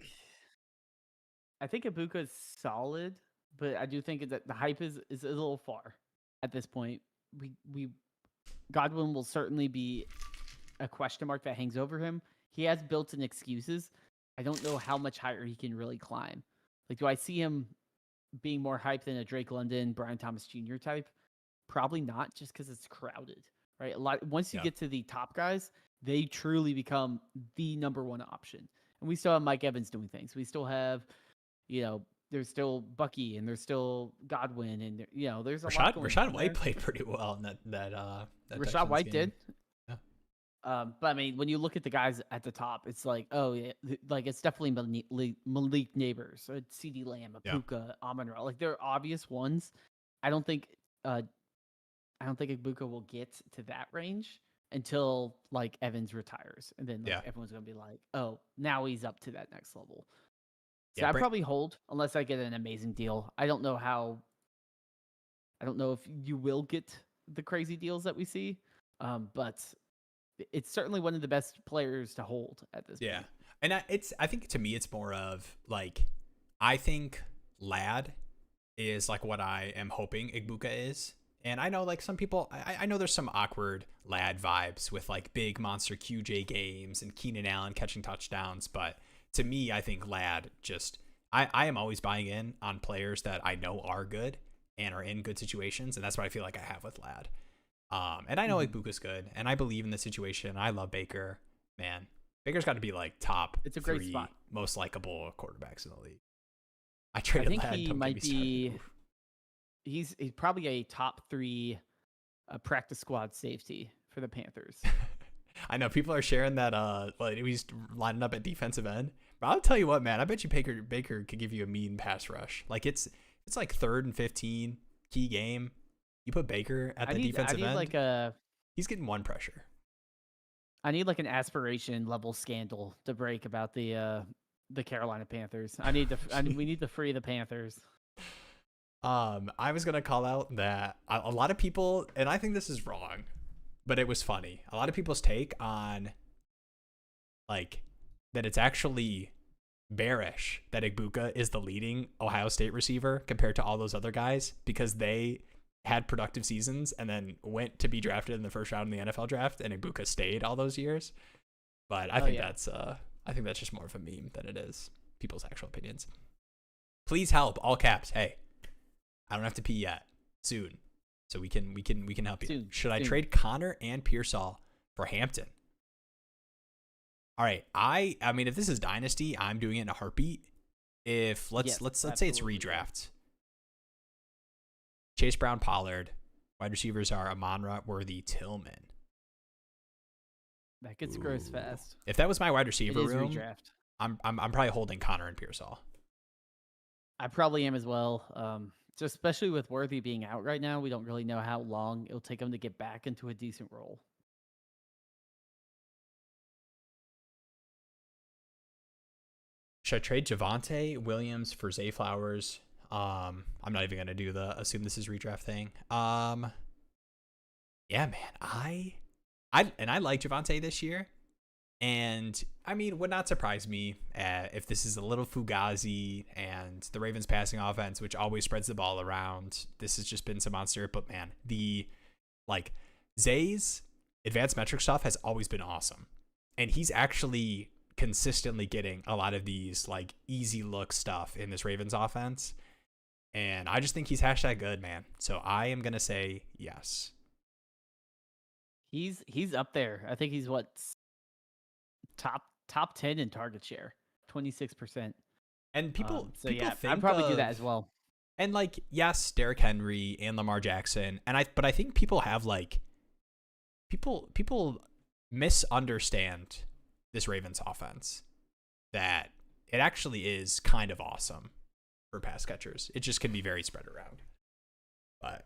I think Ibuka is solid, but I do think that the hype is a little far at this point. We Godwin will certainly be a question mark that hangs over him. He has built-in excuses. I don't know how much higher he can really climb. Like, do I see him being more hyped than a Drake London, Brian Thomas Jr. type? Probably not, just because it's crowded. right? Once you get to the top guys, they truly become the number one option. And we still have Mike Evans doing things. We still have, there's still Bucky and there's still Godwin and there's a lot going on. Rashad White played pretty well in that Rashad White game. did. But I mean, when you look at the guys at the top, it's like, oh yeah, like it's definitely Malik Neighbors, CD Lamb, Puka, Amon-Ra. Like they're obvious ones. I don't think Ibuka will get to that range until like Evans retires, and then everyone's gonna be like, oh, now he's up to that next level. So I'd probably hold unless I get an amazing deal. I don't know if you will get the crazy deals that we see, but it's certainly one of the best players to hold at this point. And I think to me, it's more of like, I think Lad is like what I am hoping Ibuka is. And I know like some people, I know there's some awkward Lad vibes with like big monster QJ games and Keenan Allen catching touchdowns. But to me, I think Lad I am always buying in on players that I know are good and are in good situations. And that's what I feel like I have with Lad. And I know Ibuka's good, and I believe in the situation. I love Baker. Man, Baker's got to be like top. It's a great spot. Most likable quarterbacks in the league. I think Lad, he might be. He's probably a top 3 practice squad safety for the Panthers. I know people are sharing that. Like he's lining up at defensive end. But I'll tell you what, man. I bet you Baker could give you a mean pass rush. Like it's like 3rd and 15 key game. You put Baker at the defensive end. He's getting one pressure. I need like an aspiration level scandal to break about the Carolina Panthers. We need to free the Panthers. I was gonna call out that a lot of people, and I think this is wrong, but it was funny. A lot of people's take on like that it's actually bearish that Ibuka is the leading Ohio State receiver compared to all those other guys because they had productive seasons and then went to be drafted in the first round in the NFL draft, and Ibuka stayed all those years. But I think that's just more of a meme than it is people's actual opinions. Please help, all caps. Hey, I don't have to pee yet. Soon, so we can help you. Should I trade Connor and Pearsall for Hampton? All right, I mean, if this is Dynasty, I'm doing it in a heartbeat. If let's say it's redraft. Chase Brown, Pollard. Wide receivers are Amon-Ra, Worthy, Tillman. That gets gross fast. If that was my wide receiver room, redraft. I'm probably holding Connor and Pearsall. I probably am as well. So especially with Worthy being out right now, we don't really know how long it'll take him to get back into a decent role. Should I trade Javonte Williams for Zay Flowers? I'm not even gonna do the assume this is redraft thing. Yeah, man, I like Javonte this year, and I mean, would not surprise me if this is a little fugazi and the Ravens passing offense, which always spreads the ball around. This has just been some monster, but man, the like Zay's advanced metric stuff has always been awesome, and he's actually consistently getting a lot of these like easy look stuff in this Ravens offense. And I just think he's #good, man. So I am going to say yes. He's up there. I think he's top 10 in target share, 26%. And people think I'd probably do that as well. And like, yes, Derrick Henry and Lamar Jackson. But I think people have like, people misunderstand this Ravens offense, that it actually is kind of awesome for pass catchers. It just can be very spread around. But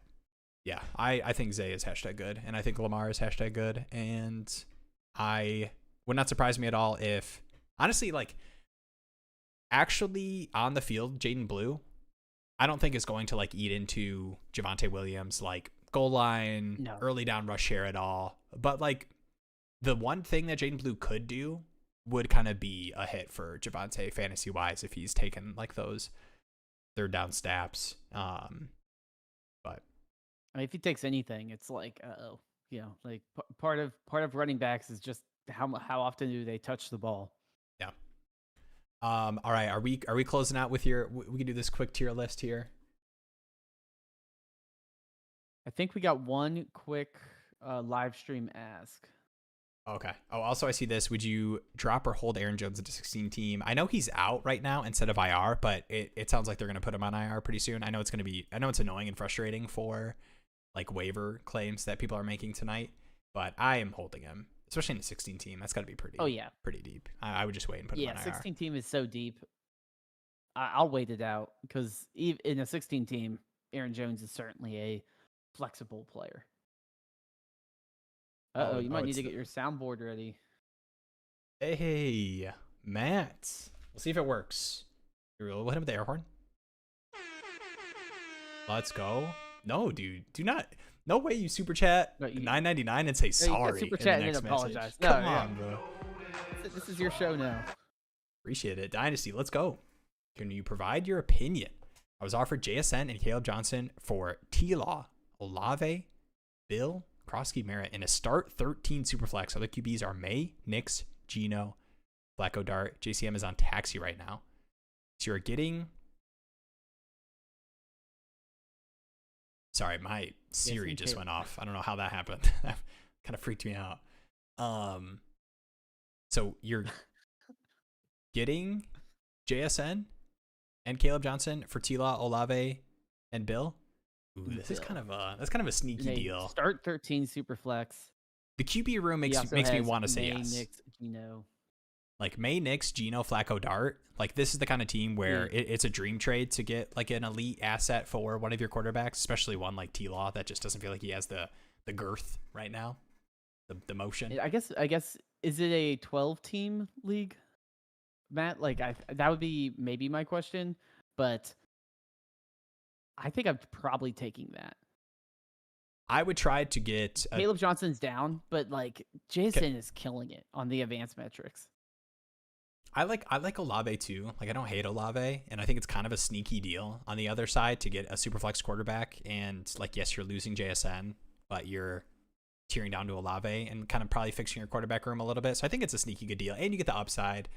yeah, I think Zay is #good, and I think Lamar is #good, and I would not surprise me at all if, honestly, like, actually on the field, Jaden Blue, I don't think is going to like eat into Javonte Williams like goal line, early down rush share at all. But like, the one thing that Jaden Blue could do would kind of be a hit for Javonte fantasy wise if he's taken like those 3rd down snaps. But I mean, if he takes anything, it's like, like part of running backs is just how often do they touch the ball? Yeah. All right. Are we closing out with we can do this quick tier list here. I think we got one quick live stream ask. Okay. Oh, also I see this. Would you drop or hold Aaron Jones into 16 team? I know he's out right now instead of IR, but it sounds like they're going to put him on IR pretty soon. I know it's annoying and frustrating for like waiver claims that people are making tonight, but I am holding him, especially in a 16 team. That's got to be pretty deep. I would just wait and put him on IR. 16 team is so deep. I'll wait it out because in a 16 team, Aaron Jones is certainly a flexible player. You might need to get your soundboard ready. Hey, Matt. We'll see if it works. We'll hit him with the air horn. Let's go. No, dude. Do not. No way you super chat $9.99 and say sorry. Super chat and apologize. Come on, bro. This is your show now. Appreciate it. Dynasty, let's go. Can you provide your opinion? I was offered JSN and Caleb Johnson for T-Law, Olave, Bill, Krosky, Merritt in a start 13 superflex. Other QBs are May, Nix, Gino, Flacco, Dart. JCM is on taxi right now. So you're getting... Sorry, my Siri just went off. I don't know how that happened. That kind of freaked me out. So you're getting JSN and Caleb Johnson for T-Law, Olave, and Bill. Ooh, this is kind of a sneaky deal. Start 13 super flex. The QB room makes me want to say yes. Nix, Gino. Like May, Nix, Gino, Flacco, Dart. Like this is the kind of team where it's a dream trade to get like an elite asset for one of your quarterbacks, especially one like T-Law that just doesn't feel like he has the girth right now, the motion. I guess is it a 12-team league, Matt? Like that would be maybe my question, but I think I'm probably taking that. I would try to get Caleb Johnson's down, but like Jason is killing it on the advanced metrics. I like Olave too. Like I don't hate Olave, and I think it's kind of a sneaky deal on the other side to get a super flex quarterback. And like, yes, you're losing JSN, but you're tearing down to Olave and kind of probably fixing your quarterback room a little bit. So I think it's a sneaky good deal, and you get the upside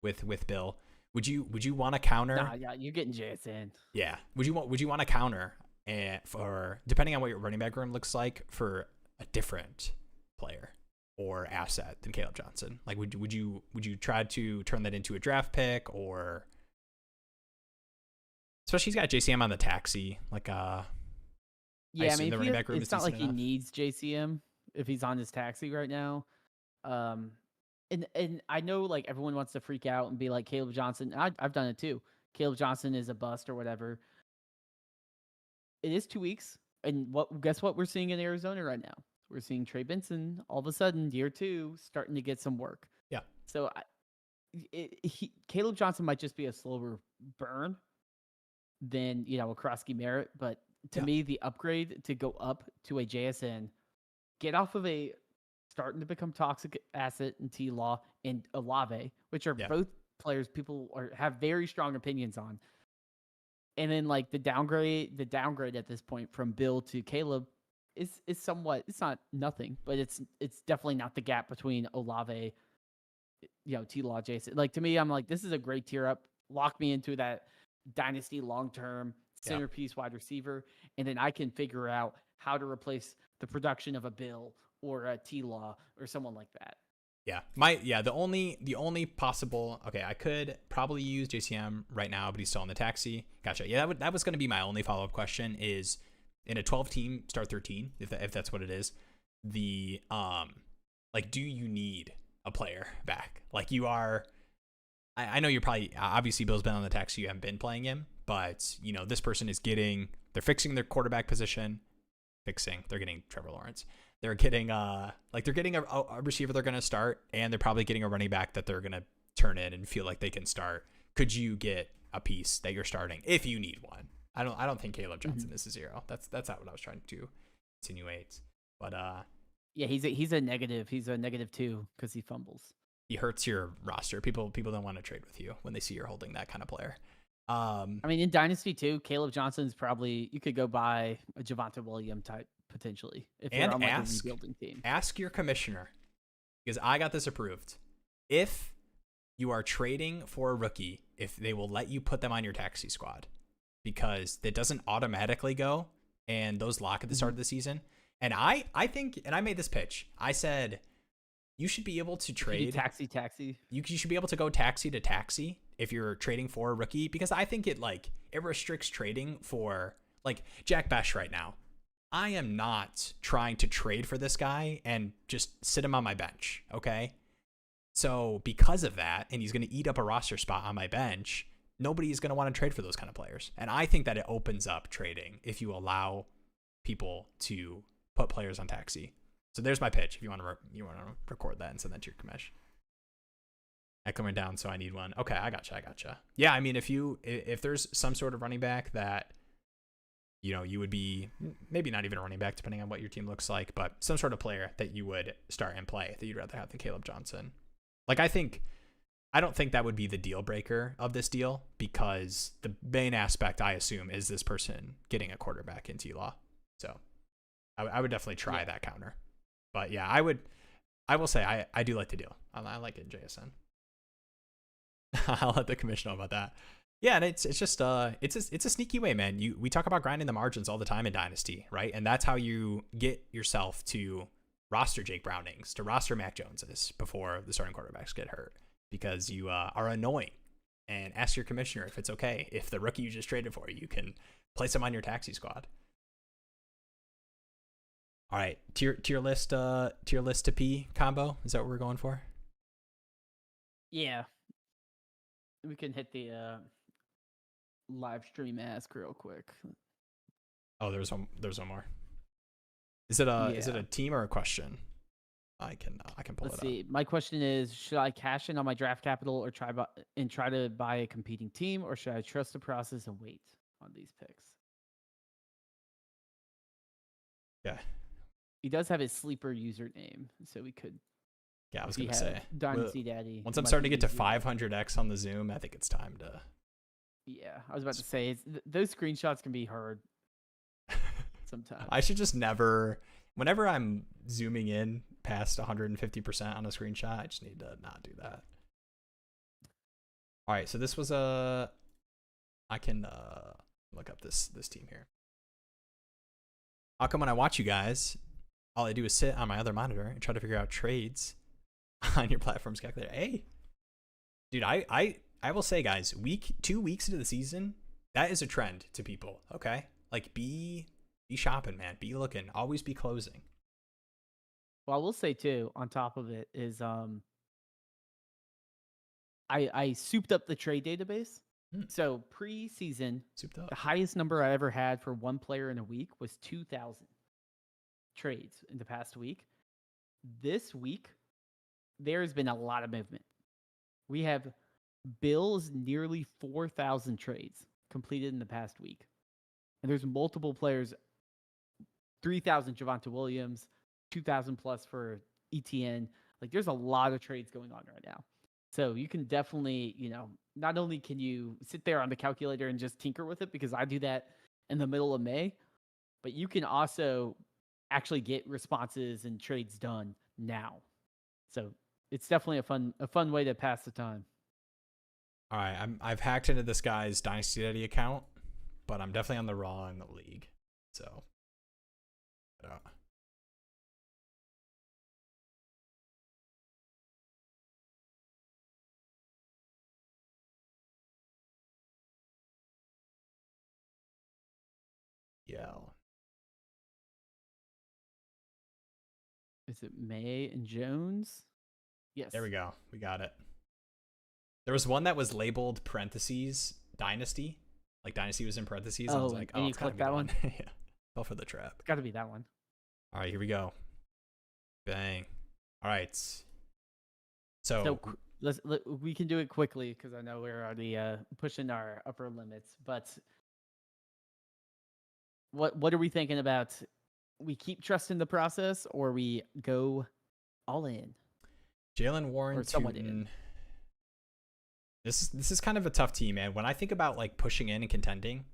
with Bill. Would you want to counter? Nah, yeah, you're getting JSN. Yeah. Would you want to counter for depending on what your running back room looks like for a different player or asset than Caleb Johnson? Like would you try to turn that into a draft pick, or especially he's got JCM on the taxi, like yeah, I mean, the running back room it's not like he needs JCM if he's on his taxi right now. And I know like everyone wants to freak out and be like Caleb Johnson. I've done it too. Caleb Johnson is a bust or whatever. It is 2 weeks, and guess what we're seeing in Arizona right now? We're seeing Trey Benson all of a sudden year 2 starting to get some work. Yeah. So Caleb Johnson might just be a slower burn than a Krosky Merritt, but to me the upgrade to go up to a JSN, get off of a starting to become toxic asset in T-Law and Olave, which are both players people have very strong opinions on. And then like the downgrade at this point from Bill to Caleb is somewhat, it's not nothing, but it's definitely not the gap between Olave, T-Law, Jason. Like to me, I'm like, this is a great tier up. Lock me into that Dynasty long-term centerpiece wide receiver, and then I can figure out how to replace the production of a Bill or a T-Law or someone like that. Yeah. The only possible, I could probably use JCM right now, but he's still on the taxi. Gotcha. Yeah, that was going to be my only follow-up question is in a 12-team start 13, if that's what it is, the like, do you need a player back? Like you are, I know you're probably, obviously Bill's been on the taxi, you haven't been playing him, but this person is they're fixing their quarterback position, they're getting Trevor Lawrence. They're getting a receiver they're going to start, and they're probably getting a running back that they're going to turn in and feel like they can start. Could you get a piece that you're starting if you need one? I don't think Caleb Johnson is a zero. That's not what I was trying to insinuate. But yeah, he's a negative. He's a -2 because he fumbles. He hurts your roster. People don't want to trade with you when they see you're holding that kind of player. I mean, in Dynasty too, Caleb Johnson's probably, you could go buy a Javonte Williams type potentially if you're on like a rebuilding team. Ask your commissioner, because I got this approved. If you are trading for a rookie, if they will let you put them on your taxi squad, because it doesn't automatically go, and those lock at the start of the season. And I think, and I made this pitch. I said, you should be able to trade taxi. You should be able to go taxi to taxi if you're trading for a rookie, because I think it restricts trading for like Jack Besh right now. I am not trying to trade for this guy and just sit him on my bench. Okay. So because of that, and he's going to eat up a roster spot on my bench, nobody is going to want to trade for those kind of players. And I think that it opens up trading if you allow people to put players on taxi. So there's my pitch. If you want to record that and send that to your commish. Coming down, so I need one. Okay, I gotcha. Yeah, I mean, if there's some sort of running back that, you would be, maybe not even a running back depending on what your team looks like, but some sort of player that you would start and play that you'd rather have than Caleb Johnson. Like, I don't think that would be the deal breaker of this deal, because the main aspect, I assume, is this person getting a quarterback in T-Law. So I would definitely try that counter. But yeah, I will say I do like the deal. I like it in JSN. I'll let the commission know about that. Yeah, and it's just it's a sneaky way, man. We talk about grinding the margins all the time in Dynasty, right? And that's how you get yourself to roster Jake Brownings, to roster Mac Joneses before the starting quarterbacks get hurt, because you are annoying. And ask your commissioner if it's okay if the rookie you just traded for, you can place him on your taxi squad. All right, tier list to P combo. Is that what we're going for? Yeah. We can hit the live stream ask real quick. Oh, there's one more. Is it a team or a question? I can pull it up. Let's see. My question is, should I cash in on my draft capital or try to buy a competing team, or should I trust the process and wait on these picks? Yeah. He does have his sleeper username, so we could. Yeah, I was going to say. Dynasty Daddy. Once I'm starting to get to 500x on the Zoom, I think it's time to. Yeah, I was about to say, those screenshots can be hard sometimes. I should just never, whenever I'm zooming in past 150% on a screenshot, I just need to not do that. All right, so this was I can look up this team here. How come when I watch you guys, all I do is sit on my other monitor and try to figure out trades on your platform's calculator? Hey, dude, I will say, guys, 2 weeks into the season, that is a trend to people. Okay, like be shopping, man. Be looking. Always be closing. Well, I will say too, on top of it, is I souped up the trade database. So preseason, the highest number I ever had for one player in a week was 2,000 trades in the past week. This week, there's been a lot of movement. We have Bills nearly 4,000 trades completed in the past week. And there's multiple players, 3,000 Javonte Williams, 2,000 plus for ETN. Like, there's a lot of trades going on right now. So you can definitely, not only can you sit there on the calculator and just tinker with it, because I do that in the middle of May, but you can also actually get responses and trades done now. So it's definitely a fun way to pass the time. All right, I've hacked into this guy's Dynasty Daddy account, but I'm definitely on the wrong league. So, yeah. Is it May and Jones? Yes. There we go. We got it. There was one that was labeled parentheses Dynasty. Like Dynasty was in parentheses. And I was like, and you click that one? Yeah. Fell for the trap. Got to be that one. All right, here we go. Bang. All right. So we can do it quickly because I know we're already pushing our upper limits. But what are we thinking about? We keep trusting the process, or we go all in? Jalen Warren, somewhat in. This is kind of a tough team, man. When I think about like pushing in and contending,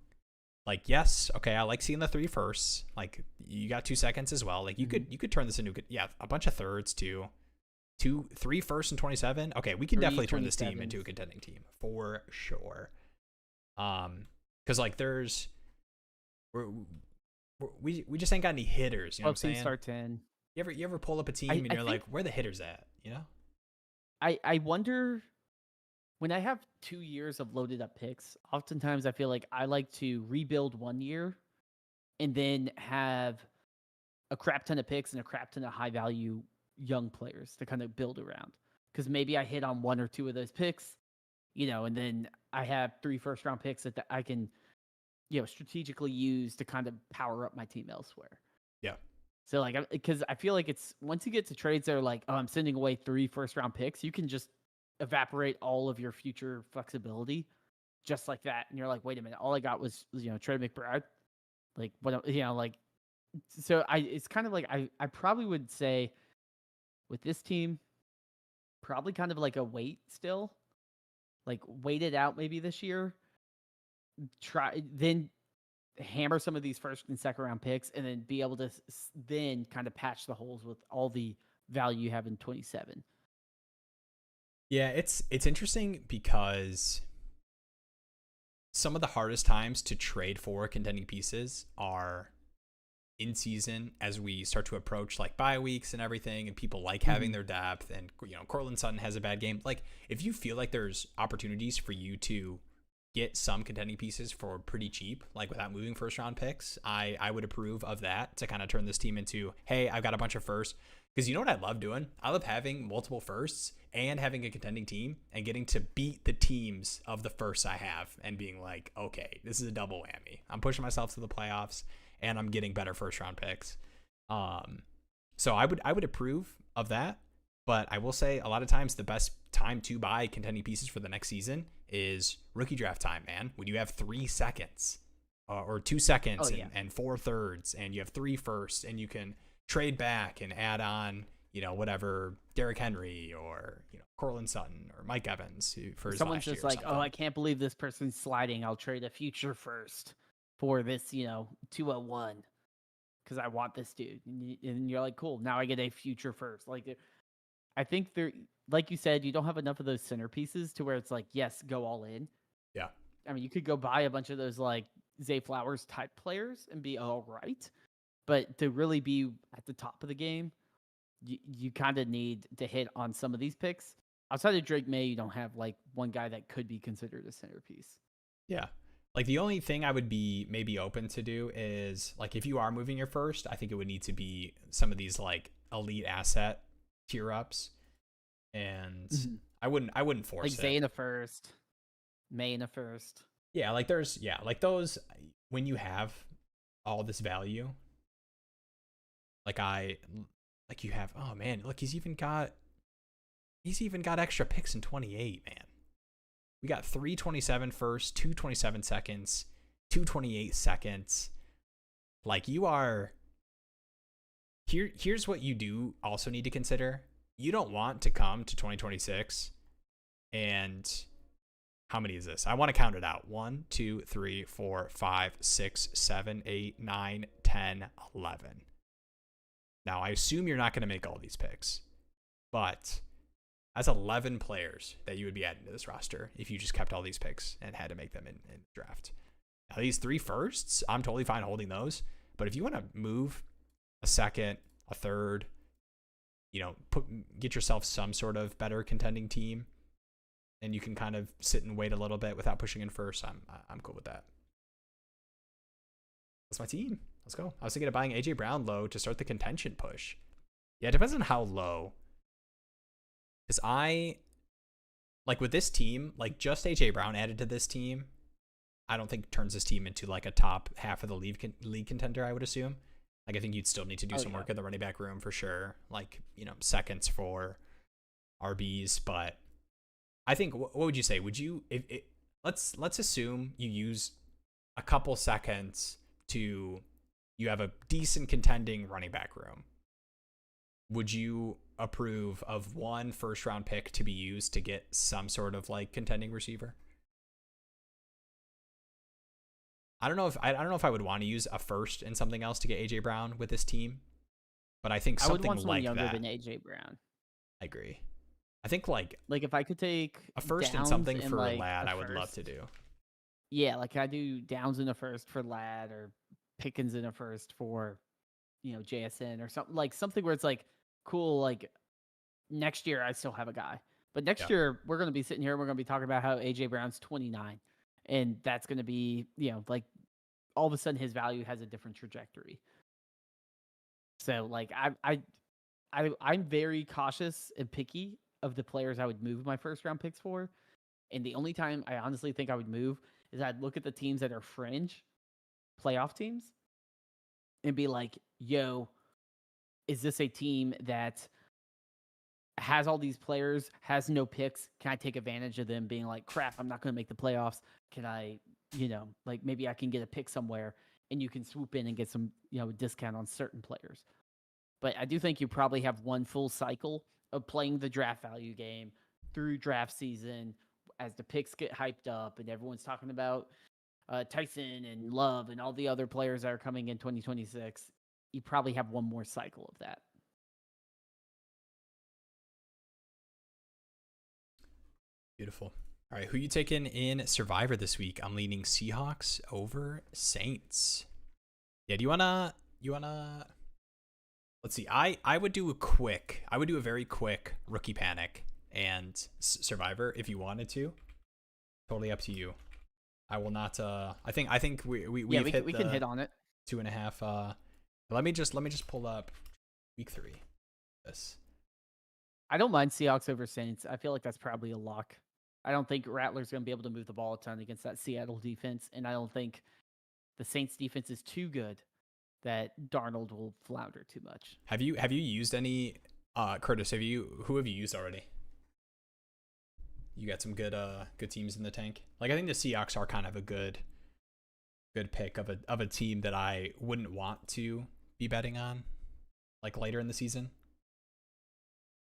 like, yes, okay, I like seeing the 3 firsts. Like, you got 2 seconds as well. Like, you could turn this into a bunch of thirds too. 3 firsts and 27. Okay, we can definitely turn this team into a contending team for sure. Because like we just ain't got any hitters. You know what I'm saying? Start 10. You ever pull up a team and you're like, where the hitters at? You know? I wonder, when I have 2 years of loaded up picks, oftentimes I feel like I like to rebuild 1 year and then have a crap ton of picks and a crap ton of high value young players to kind of build around. Because maybe I hit on 1 or 2 of those picks, and then I have 3 first-round picks that I can, strategically use to kind of power up my team elsewhere. Yeah. So, like, because I feel like it's, once you get to trades that are like, oh, I'm sending away 3 first-round picks, you can just evaporate all of your future flexibility just like that. And you're like, wait a minute, all I got was, Trey McBride. Like, what, so it's kind of like, I probably would say with this team, probably kind of like a wait still, like wait it out maybe this year, then hammer some of these first and second round picks, and then be able to then kind of patch the holes with all the value you have in 27. Yeah, it's interesting because some of the hardest times to trade for contending pieces are in season, as we start to approach like bye weeks and everything, and people like having their depth, and Cortland Sutton has a bad game. Like, if you feel like there's opportunities for you to get some contending pieces for pretty cheap, like without moving first round picks, I would approve of that, to kind of turn this team into, hey, I've got a bunch of firsts. Because you know what I love doing? I love having multiple firsts and having a contending team and getting to beat the teams of the firsts I have and being like, okay, this is a double whammy. I'm pushing myself to the playoffs and I'm getting better first round picks. So I would approve of that. But I will say, a lot of times the best time to buy contending pieces for the next season is rookie draft time, man. When you have 3 seconds or 2 seconds and 4 thirds, and you have 3 firsts, and you can trade back and add on, whatever, Derrick Henry or, Cortland Sutton or Mike Evans for someone's just like, oh, I can't believe this person's sliding. I'll trade a future first for this, 201 because I want this dude. And you're like, cool, now I get a future first. Like, I think there, like you said, you don't have enough of those centerpieces to where it's like, yes, go all in. Yeah. I mean, you could go buy a bunch of those like Zay Flowers type players and be all right. But to really be at the top of the game, you kind of need to hit on some of these picks. Outside of Drake May, you don't have like one guy that could be considered a centerpiece. Yeah. Like, the only thing I would be maybe open to do is, like, if you are moving your first, I think it would need to be some of these like elite asset tier ups. And I wouldn't force like it. Zay in a first, May in a first. Yeah, like like those, when you have all this value, like you have, oh man, look, he's even got extra picks in 28, man. We got 327 first, 227 seconds, 228 seconds. Like, you are here's what you do also need to consider. You don't want to come to 2026 and how many is this? I want to count it out. 1, 2, 3, 4, 5, 6, 7, 8, 9, 10, 11. Now, I assume you're not going to make all these picks, but that's 11 players that you would be adding to this roster if you just kept all these picks and had to make them in draft. Now, these 3 firsts, I'm totally fine holding those. But if you want to move a second, a third, get yourself some sort of better contending team, and you can kind of sit and wait a little bit without pushing in first, I'm cool with that. That's my team. Let's go. I was thinking of buying A.J. Brown low to start the contention push. Yeah, it depends on how low. Because with this team, like, just A.J. Brown added to this team, I don't think turns this team into like a top half of the league contender, I would assume. Like, I think you'd still need to do some work in the running back room for sure. Like, seconds for RBs. But I think, what would you say? Would you, let's assume you use a couple seconds to, you have a decent contending running back room. Would you approve of 1 first round pick to be used to get some sort of like contending receiver? I don't know if I would want to use a first and something else to get A.J. Brown with this team, but I think something I would want someone like younger that. than A.J. Brown. I agree. I think like if I could take a first and something for Lad, I would love to do. Yeah, like I do Downs in the first for Lad, or Pickens in a first for, JSN or something where it's like cool. Like next year, I still have a guy, but next year we're going to be sitting here and we're going to be talking about how AJ Brown's 29, and that's going to be, like all of a sudden his value has a different trajectory. So like I'm very cautious and picky of the players I would move my first round picks for. And the only time I honestly think I would move is I'd look at the teams that are fringe playoff teams and be like, yo, is this a team that has all these players, has no picks? Can I take advantage of them being like, crap, I'm not going to make the playoffs? Can I, like maybe I can get a pick somewhere and you can swoop in and get some, discount on certain players. But I do think you probably have one full cycle of playing the draft value game through draft season as the picks get hyped up and everyone's talking about Tyson and Love and all the other players that are coming in 2026. You probably have one more cycle of that. Beautiful. All right, who you taking in Survivor this week? I'm leaning Seahawks over Saints. Yeah, do you wanna let's see. I would do a very quick rookie panic and Survivor if you wanted to. Totally up to you. I will not I think we can hit on it. 2.5 let me just pull up week 3. This. I don't mind Seahawks over Saints. I feel like that's probably a lock. I don't think Rattler's going to be able to move the ball a ton against that Seattle defense, and I don't think the Saints defense is too good that Darnold will flounder too much. Have you used any Curtis, who have you used already? You got some good teams in the tank. Like I think the Seahawks are kind of a good pick of a team that I wouldn't want to be betting on like later in the season.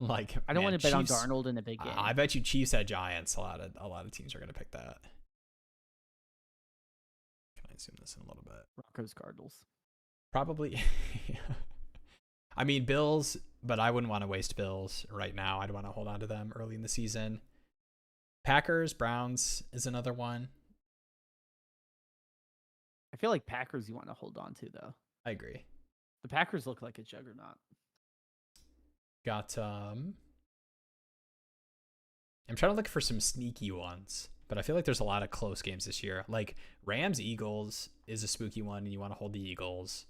Like I don't want to bet on Darnold in a big game. I bet you Chiefs at Giants. A lot of teams are going to pick that. Can I zoom this in a little bit? Broncos, Cardinals. Probably. I mean Bills, but I wouldn't want to waste Bills right now. I'd want to hold on to them early in the season. Packers, Browns is another one. I feel like Packers you want to hold on to though. I agree. The Packers look like a juggernaut. Got I'm trying to look for some sneaky ones, but I feel like there's a lot of close games this year. Like Rams Eagles is a spooky one and you want to hold the Eagles.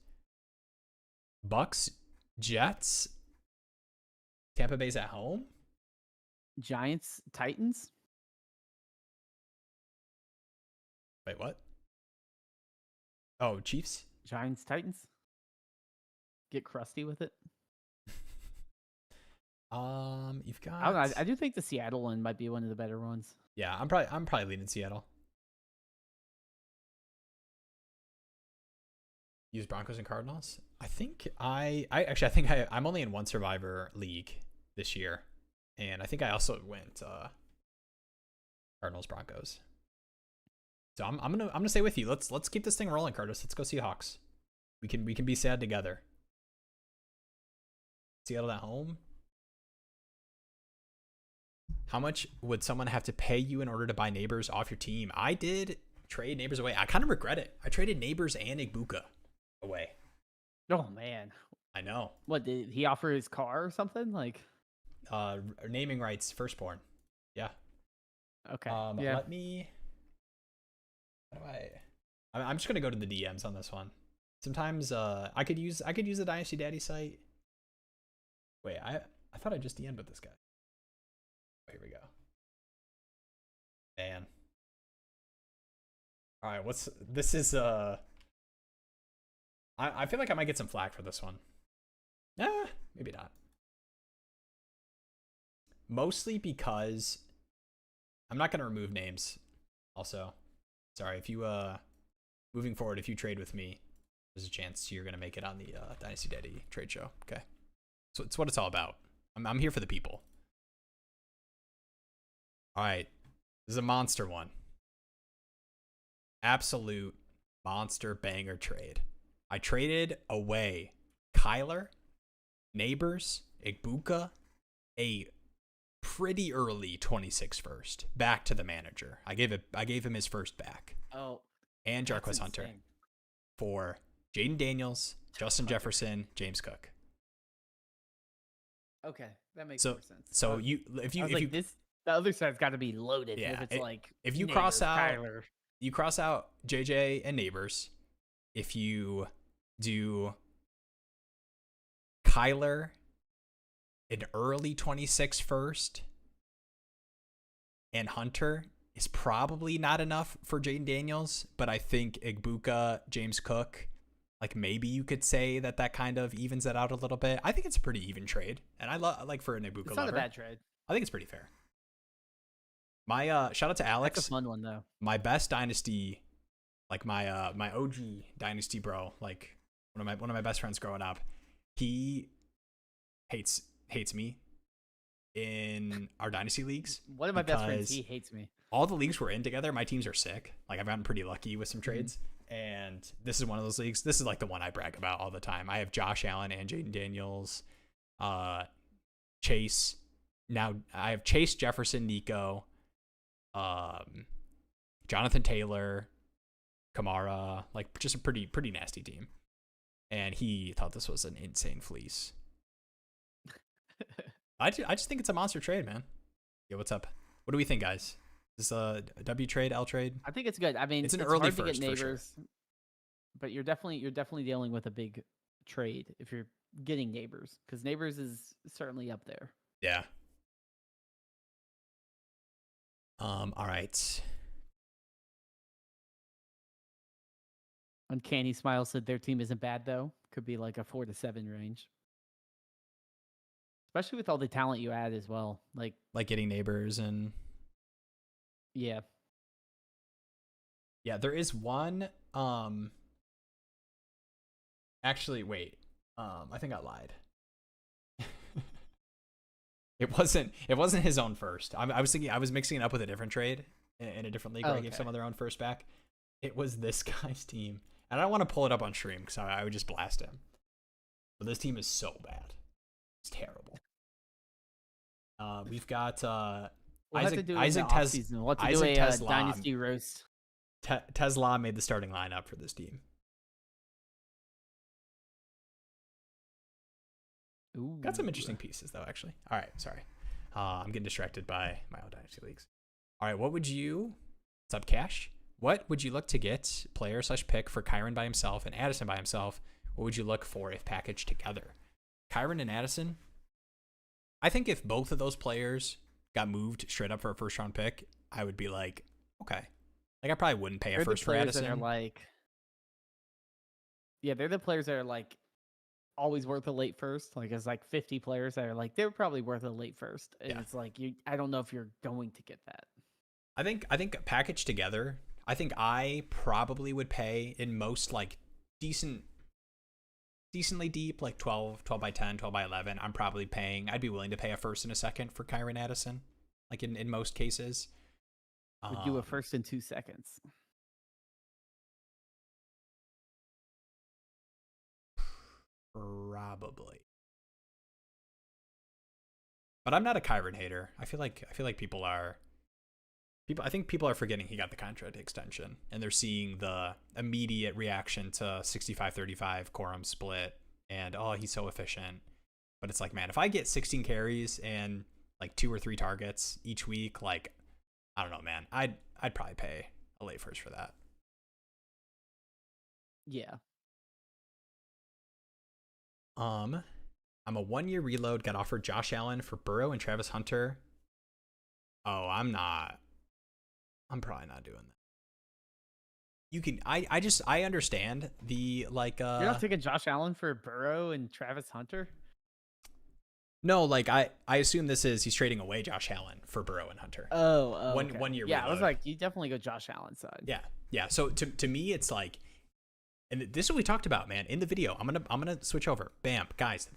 Bucks Jets. Tampa Bay's at home. Giants Titans. Wait, what? Oh, Chiefs? Giants Titans. Get crusty with it. You've got. I don't know. I do think the Seattle one might be one of the better ones. Yeah, I'm probably leaning Seattle. Use Broncos and Cardinals. I'm only in one Survivor league this year, and I think I also went Cardinals Broncos. So I'm gonna stay with you. Let's keep this thing rolling, Curtis. Let's go Seahawks. We can be sad together. Seattle at home. How much would someone have to pay you in order to buy Neighbors off your team? I did trade Neighbors away. I kind of regret it. I traded Neighbors and Igbuka away. Oh man, I know. What did he offer his car or something like? Naming rights, firstborn. Yeah. Okay. Yeah. Let me. How do I'm just gonna go to the DMs on this one. Sometimes I could use the Dynasty Daddy site. Wait, I thought I just DM'd with this guy. Oh, here we go. Man. All right, this is I feel like I might get some flack for this one. Maybe not. Mostly because I'm not going to remove names. Also, sorry, if you moving forward, if you trade with me, there's a chance you're going to make it on the Dynasty Daddy trade show. Okay. So it's what it's all about. I'm here for the people. All right. This is a monster one. Absolute monster banger trade. I traded away Kyler, Neighbors, Igbuka, a pretty early 26 first back to the manager. I gave him his first back. Oh, and Jarquez Hunter for Jaden Daniels, Justin Jefferson, James Cook. Okay, that makes more sense. So if you this, the other side's got to be loaded. Yeah, if it's like if you Neighbors, cross out Kyler. You cross out JJ and Neighbors. If you do Kyler, an early 26 first, and Hunter is probably not enough for Jaden Daniels, but I think Igbuka, James Cook, like maybe you could say that kind of evens it out a little bit. I think it's a pretty even trade, and I like for an Igbuka It's not lover, a bad trade. I think it's pretty fair. My shout out to Alex. That's a fun one though. My best dynasty, like my my OG dynasty bro, like one of my best friends growing up, he hates me in our dynasty leagues. One of my best friends, he hates me. All the leagues we're in together, my teams are sick. Like I've gotten pretty lucky with some trades, and this is one of those leagues. This is like the one I brag about all the time. I have Josh Allen and Jaden Daniels, Chase. Now I have Chase, Jefferson, Nico, Jonathan Taylor, Kamara, like just a pretty nasty team. And he thought this was an insane fleece. I just think it's a monster trade, man. Yeah, what's up? What do we think, guys? Is this a W trade, L trade? I think it's good. I mean, it's an early early hard to first get Neighbors, for sure. But you're definitely dealing with a big trade if you're getting Neighbors, because Neighbors is certainly up there. Yeah. All right. Uncanny Smile said their team isn't bad though. Could be like a 4 to 7 range. Especially with all the talent you add as well. Like getting Neighbors and yeah. Yeah, there is one actually wait. I think I lied. It wasn't his own first. I was thinking I was mixing it up with a different trade in a different league where I gave some of their own first back. It was this guy's team. And I don't want to pull it up on stream because I would just blast him. But this team is so bad. It's terrible. We've got Isaac Tesla. Dynasty roast. Tesla made the starting lineup for this team. Ooh. Got some interesting pieces though, actually. All right, sorry. I'm getting distracted by my own dynasty leagues. All right, what's up, Cash? What would you look to get player/pick for Kyron by himself and Addison by himself? What would you look for if packaged together? Kyron and Addison. I think if both of those players got moved straight up for a first round pick, I would be like, okay. Like I probably wouldn't pay a first for Addison. They're the players that are like always worth a late first. Like it's like 50 players that are like they're probably worth a late first. And it's like I don't know if you're going to get that. I think packaged together, I think I probably would pay in most like decently deep, like 12 by 10, 12 by 11. I'd be willing to pay a first and a second for Kyron Addison, like in most cases. Would do a first in 2 seconds. Probably. But I'm not a Kyron hater. I feel like people are forgetting he got the contract extension and they're seeing the immediate reaction to 65-35 quorum split and he's so efficient. But it's like, man, if I get 16 carries and like 2 or 3 targets each week, like I don't know, man. I'd probably pay a late first for that. Yeah. I'm a 1-year reload, got offered Josh Allen for Burrow and Travis Hunter. Oh, I'm probably not doing that. You can I understand the like You're not taking Josh Allen for Burrow and Travis Hunter? No, like I assume he's trading away Josh Allen for Burrow and Hunter. Oh, okay. 1 year. Yeah, reload. I was like, you definitely go Josh Allen side. Yeah. So to me, it's like, and this is what we talked about, man. In the video, I'm gonna switch over. Bam, guys.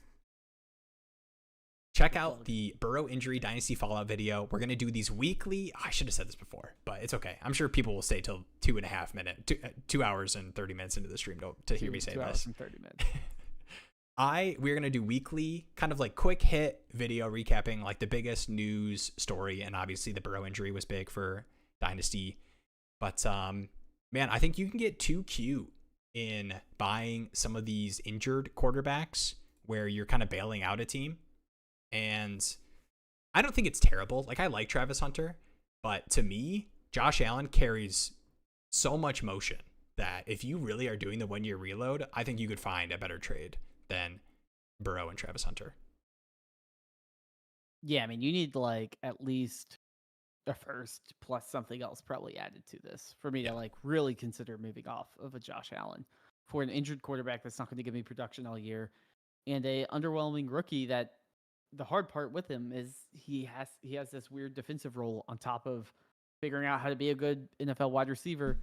Check out the Burrow injury dynasty fallout video. We're gonna do these weekly. I should have said this before, but it's okay. I'm sure people will stay till 2.5 minutes, 2 hours and 30 minutes into the stream to hear me say 2 hours and 30 minutes. We're gonna do weekly kind of like quick hit video recapping like the biggest news story, and obviously the Burrow injury was big for Dynasty. But man, I think you can get too cute in buying some of these injured quarterbacks where you're kind of bailing out a team. And I don't think it's terrible. Like, I like Travis Hunter, but to me, Josh Allen carries so much motion that if you really are doing the 1 year reload, I think you could find a better trade than Burrow and Travis Hunter. Yeah, I mean, you need like at least a first plus something else probably added to this for me to like really consider moving off of a Josh Allen for an injured quarterback that's not going to give me production all year, and a underwhelming rookie that the hard part with him is he has this weird defensive role on top of figuring out how to be a good NFL wide receiver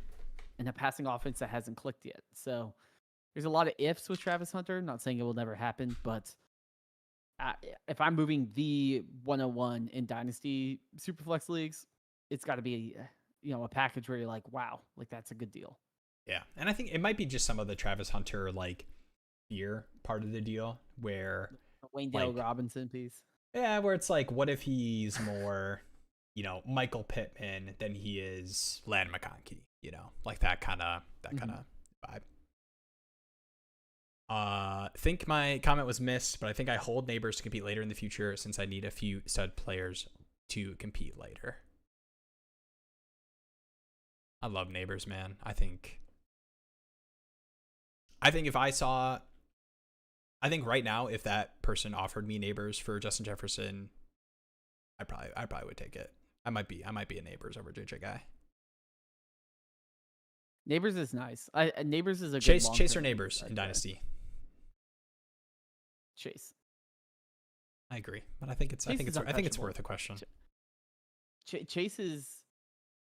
in a passing offense that hasn't clicked yet. So there's a lot of ifs with Travis Hunter. Not saying it will never happen, but if I'm moving the 101 in Dynasty Superflex leagues, it's got to be, a package where you're like, wow, like that's a good deal. Yeah. And I think it might be just some of the Travis Hunter, like, fear part of the deal where Wayne Dale Robinson piece. Yeah, where it's like, what if he's more, Michael Pittman than he is Lan McConkey, like that kind of vibe. Think my comment was missed, but I think I hold Neighbors to compete later in the future since I need a few stud players to compete later. I love Neighbors, man. I think if I think right now, if that person offered me Neighbors for Justin Jefferson, I probably would take it. I might be a Neighbors over JJ guy. Neighbors is nice. Neighbors is a Chase good or Neighbors in Dynasty. Chase. I agree, but I think it's worth a question. Chase is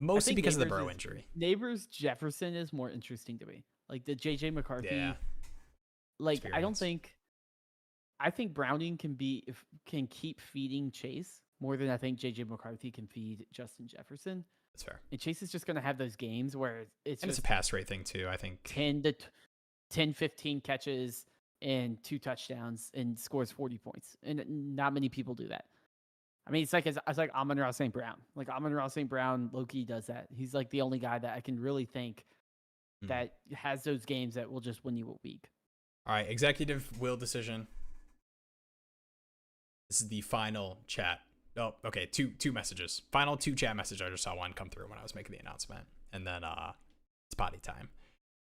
mostly because of the Burrow injury. Neighbors Jefferson is more interesting to me. Like the JJ McCarthy. Yeah. Like experience. I think Browning can keep feeding Chase more than I think JJ McCarthy can feed Justin Jefferson. That's fair. And Chase is just going to have those games where it's a pass rate thing too, I think. 10, 15 catches and 2 touchdowns and scores 40 points. And not many people do that. I mean, it's like Amon-Ra St. Brown. Like Amon-Ra St. Brown, low-key does that. He's like the only guy that I can really think that has those games that will just win you a week. All right, executive will decision. This is the final chat. Oh, okay, two messages. Final 2 chat messages. I just saw one come through when I was making the announcement. And then it's potty time.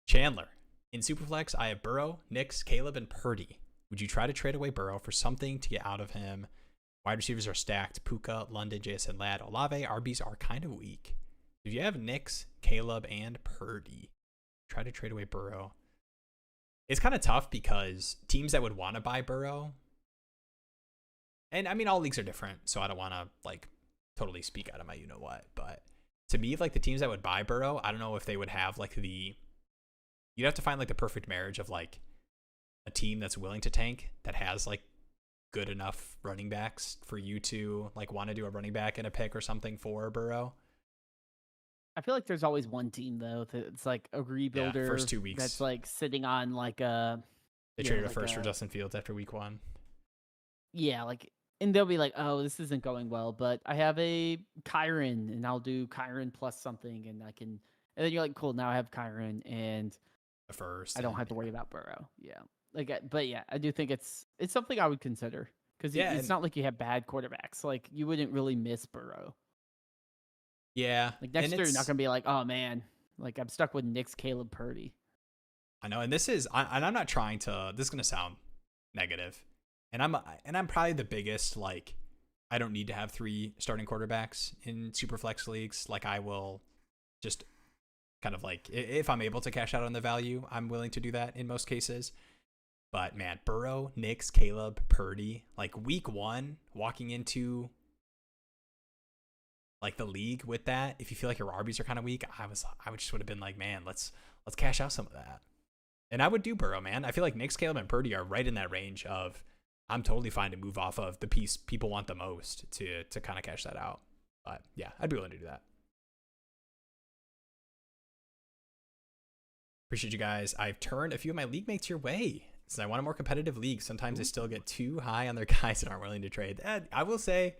Chandler. In Superflex, I have Burrow, Nix, Caleb, and Purdy. Would you try to trade away Burrow for something to get out of him? Wide receivers are stacked. Puka, London, JSN, Ladd, Olave. RBs are kind of weak. If you have Nix, Caleb, and Purdy, try to trade away Burrow. It's kind of tough because teams that would want to buy Burrow, and I mean, all leagues are different, so I don't want to like totally speak out of my you-know-what, but to me, like the teams that would buy Burrow, I don't know if they would have like you'd have to find like the perfect marriage of like a team that's willing to tank that has like good enough running backs for you to like want to do a running back and a pick or something for Burrow. I feel like there's always one team though that's like a rebuilder. Yeah, first 2 weeks. That's like sitting on like a. They traded a first for Justin Fields after week 1. Yeah, like, and they'll be like, "Oh, this isn't going well," but I have a Kyron, and I'll do Kyron plus something, and I can. And then you're like, "Cool, now I have Kyron and the first. I don't have to worry about Burrow." Yeah, but yeah, I do think it's something I would consider because it's not like you have bad quarterbacks. Like you wouldn't really miss Burrow. Yeah. Like next year, you're not gonna be like, "Oh man, like I'm stuck with Nix, Caleb, Purdy." I know, and I'm not trying to. This is gonna sound negative, and I'm probably the biggest like. I don't need to have 3 starting quarterbacks in Superflex leagues. Like I will just kind of like if I'm able to cash out on the value, I'm willing to do that in most cases. But man, Burrow, Nix, Caleb, Purdy, like week 1, walking into like the league with that, if you feel like your RBs are kind of weak, I would just would have been like, man, let's cash out some of that. And I would do Burrow, man. I feel like Nix, Caleb, and Purdy are right in that range of I'm totally fine to move off of the piece people want the most to kind of cash that out. But yeah, I'd be willing to do that. Appreciate you guys. I've turned a few of my league mates your way. Since I want a more competitive league, sometimes they still get too high on their guys and aren't willing to trade. And I will say,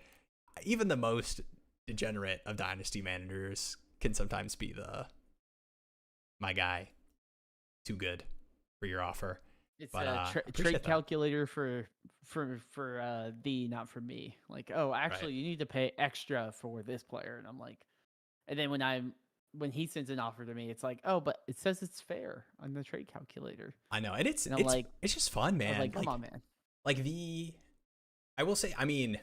even the most degenerate of dynasty managers can sometimes be my guy. too good for your offer. It's But a appreciate trade that. calculator for thee, not for me. Like, oh, actually, you need to pay extra for this player, and I'm like, and then when he sends an offer to me, it's like, oh, but it says it's fair on the trade calculator. I know, and And I'm like, it's just fun, I was man. like, come on, man. Like I will say, I mean,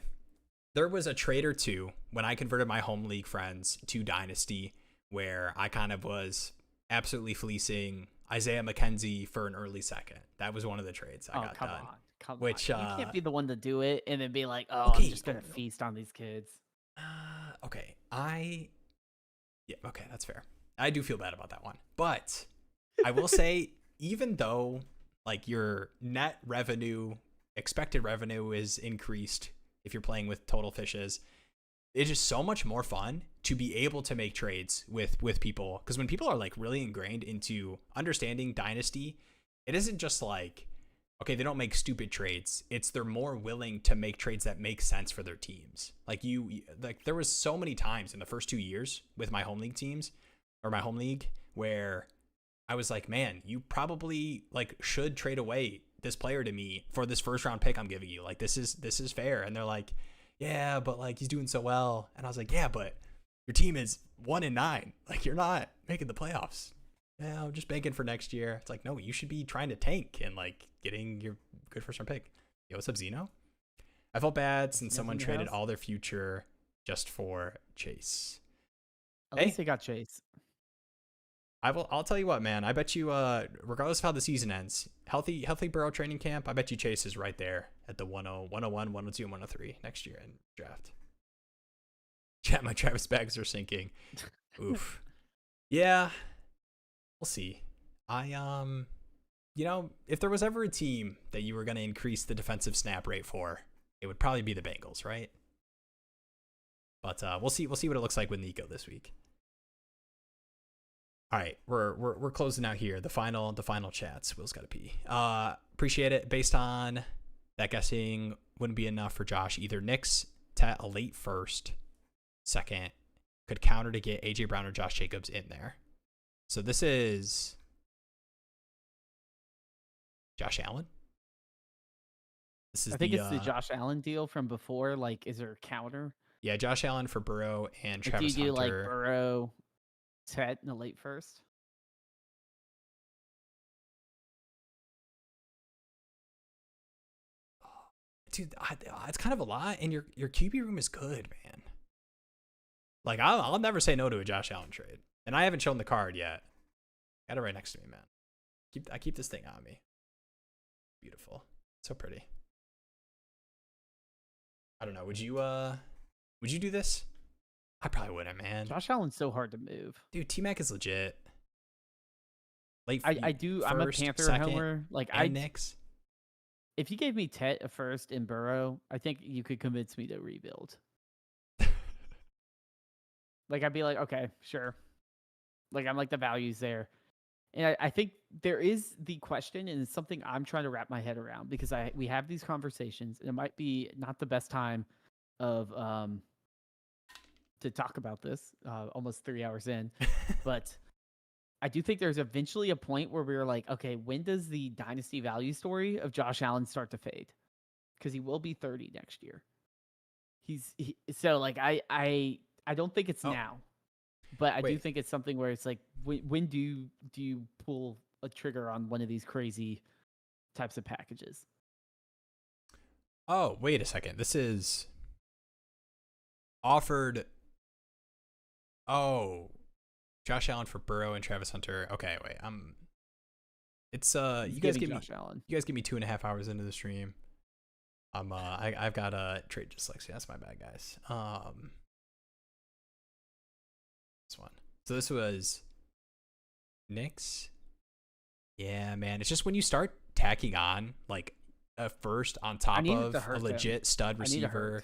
there was a trade or two when I converted my home league friends to Dynasty where I kind of was absolutely fleecing Isaiah McKenzie for an early second. That was one of the trades I got done. Come which, on. You can't be the one to do it and then be like, oh, okay, I'm just going to feast on these kids. Okay. Yeah, okay, that's fair. I do feel bad about that one. But I will say, even though like your net revenue, expected revenue is increased if you're playing with total fishes, it's just so much more fun to be able to make trades with people. Because when people are like really ingrained into understanding Dynasty, it isn't just like, okay, they don't make stupid trades. It's they're more willing to make trades that make sense for their teams. Like there was so many times in the first 2 years with my home league teams or my home league where I was like, man, you probably like should trade away this player to me for this first round pick I'm giving you. Like this is fair. And they're like, yeah, but like he's doing so well. And I was like, yeah, but your team is 1-9. Like you're not making the playoffs. Yeah, I'm just banking for next year. It's like, no, you should be trying to tank and like getting your good first round pick. Yo, what's up, Zeno? I felt bad since someone traded all their future just for Chase. At least they got Chase. I'll tell you what, man. I bet you, regardless of how the season ends, healthy Burrow training camp, I bet you Chase is right there at the 101, 102, and 103 next year in draft. Chat, my Travis bags are sinking. Oof. Yeah. We'll see. If there was ever a team that you were going to increase the defensive snap rate for, it would probably be the Bengals, right? But we'll see. We'll see what it looks like with Nico this week. All right, we're closing out here. The final chats. Will's got to pee. Appreciate it. Based on that, guessing wouldn't be enough for Josh. Either Knicks to a late first, second could counter to get AJ Brown or Josh Jacobs in there. So this is Josh Allen. I think it's the Josh Allen deal from before. Like, is there a counter? Yeah, Josh Allen for Burrow and Travis do you do Hunter. like Burrow, Ted in the late first? Dude, it's kind of a lot, and your QB room is good, man. Like I'll never say no to a Josh Allen trade. And I haven't shown the card yet. Got it right next to me, man. I keep this thing on me. Beautiful. So pretty. I don't know. Would you do this? I probably wouldn't, man. Josh Allen's so hard to move. Dude, T-Mac is legit. Late I do. First, I'm a Panther second, homer. Like Knicks. If you gave me Tet a first in Burrow, I think you could convince me to rebuild. Like I'd be like, okay, sure. Like I'm like the value's there. And I think there is the question, and it's something I'm trying to wrap my head around because we have these conversations, and it might be not the best time of to talk about this, almost 3 hours in. But I do think there's eventually a point where we're like, okay, when does the dynasty value story of Josh Allen start to fade? Because he will be 30 next year. So like I don't think it's now. But I do think it's something where it's like, when do you pull a trigger on one of these crazy types of packages? Oh, wait a second. This is offered. Oh, Josh Allen for Burrow and Travis Hunter. Okay, wait. It's you guys give Josh Allen. You guys give me 2.5 hours into the stream. I've got a trade dyslexia. That's my bad, guys. This one. So this was Knicks. Yeah, man. It's just when you start tacking on like a first on top of a legit stud receiver.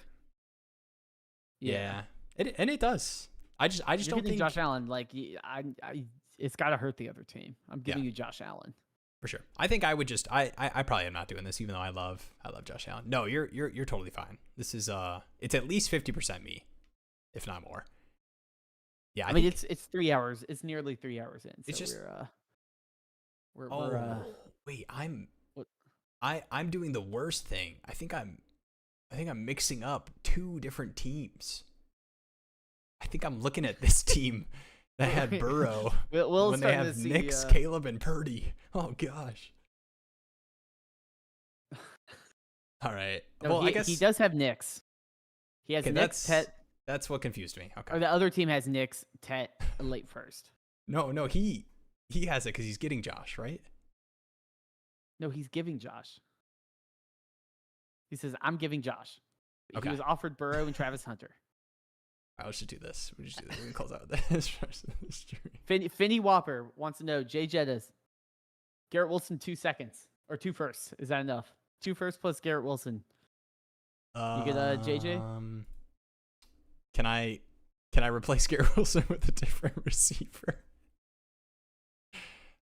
Yeah. It does. I just don't think Josh Allen, like it's got to hurt the other team. I'm giving you Josh Allen. For sure. I think I would just I probably am not doing this, even though I love Josh Allen. No, you're totally fine. This is it's at least 50% me, if not more. Yeah, I mean it's 3 hours. It's nearly 3 hours in. So it's just Wait, what? I'm doing the worst thing. I think I'm mixing up two different teams. I think I'm looking at this team that had Burrow when they have Nix, Caleb, and Purdy. Oh gosh. All right. No, well, I guess he does have Nix. He has Nix, Tet. That's what confused me. Okay. Or the other team has Nix, Tet, late first. No, he has it because he's getting Josh, right? No, he's giving Josh. He says, I'm giving Josh. Okay. He was offered Burrow and Travis Hunter. All right, we should do this. We can close out this. Finney Whopper wants to know, Jay Jettas, Garrett Wilson 2 seconds or 2 firsts. Is that enough? 2 firsts plus Garrett Wilson. You get JJ? Can I replace Garrett Wilson with a different receiver?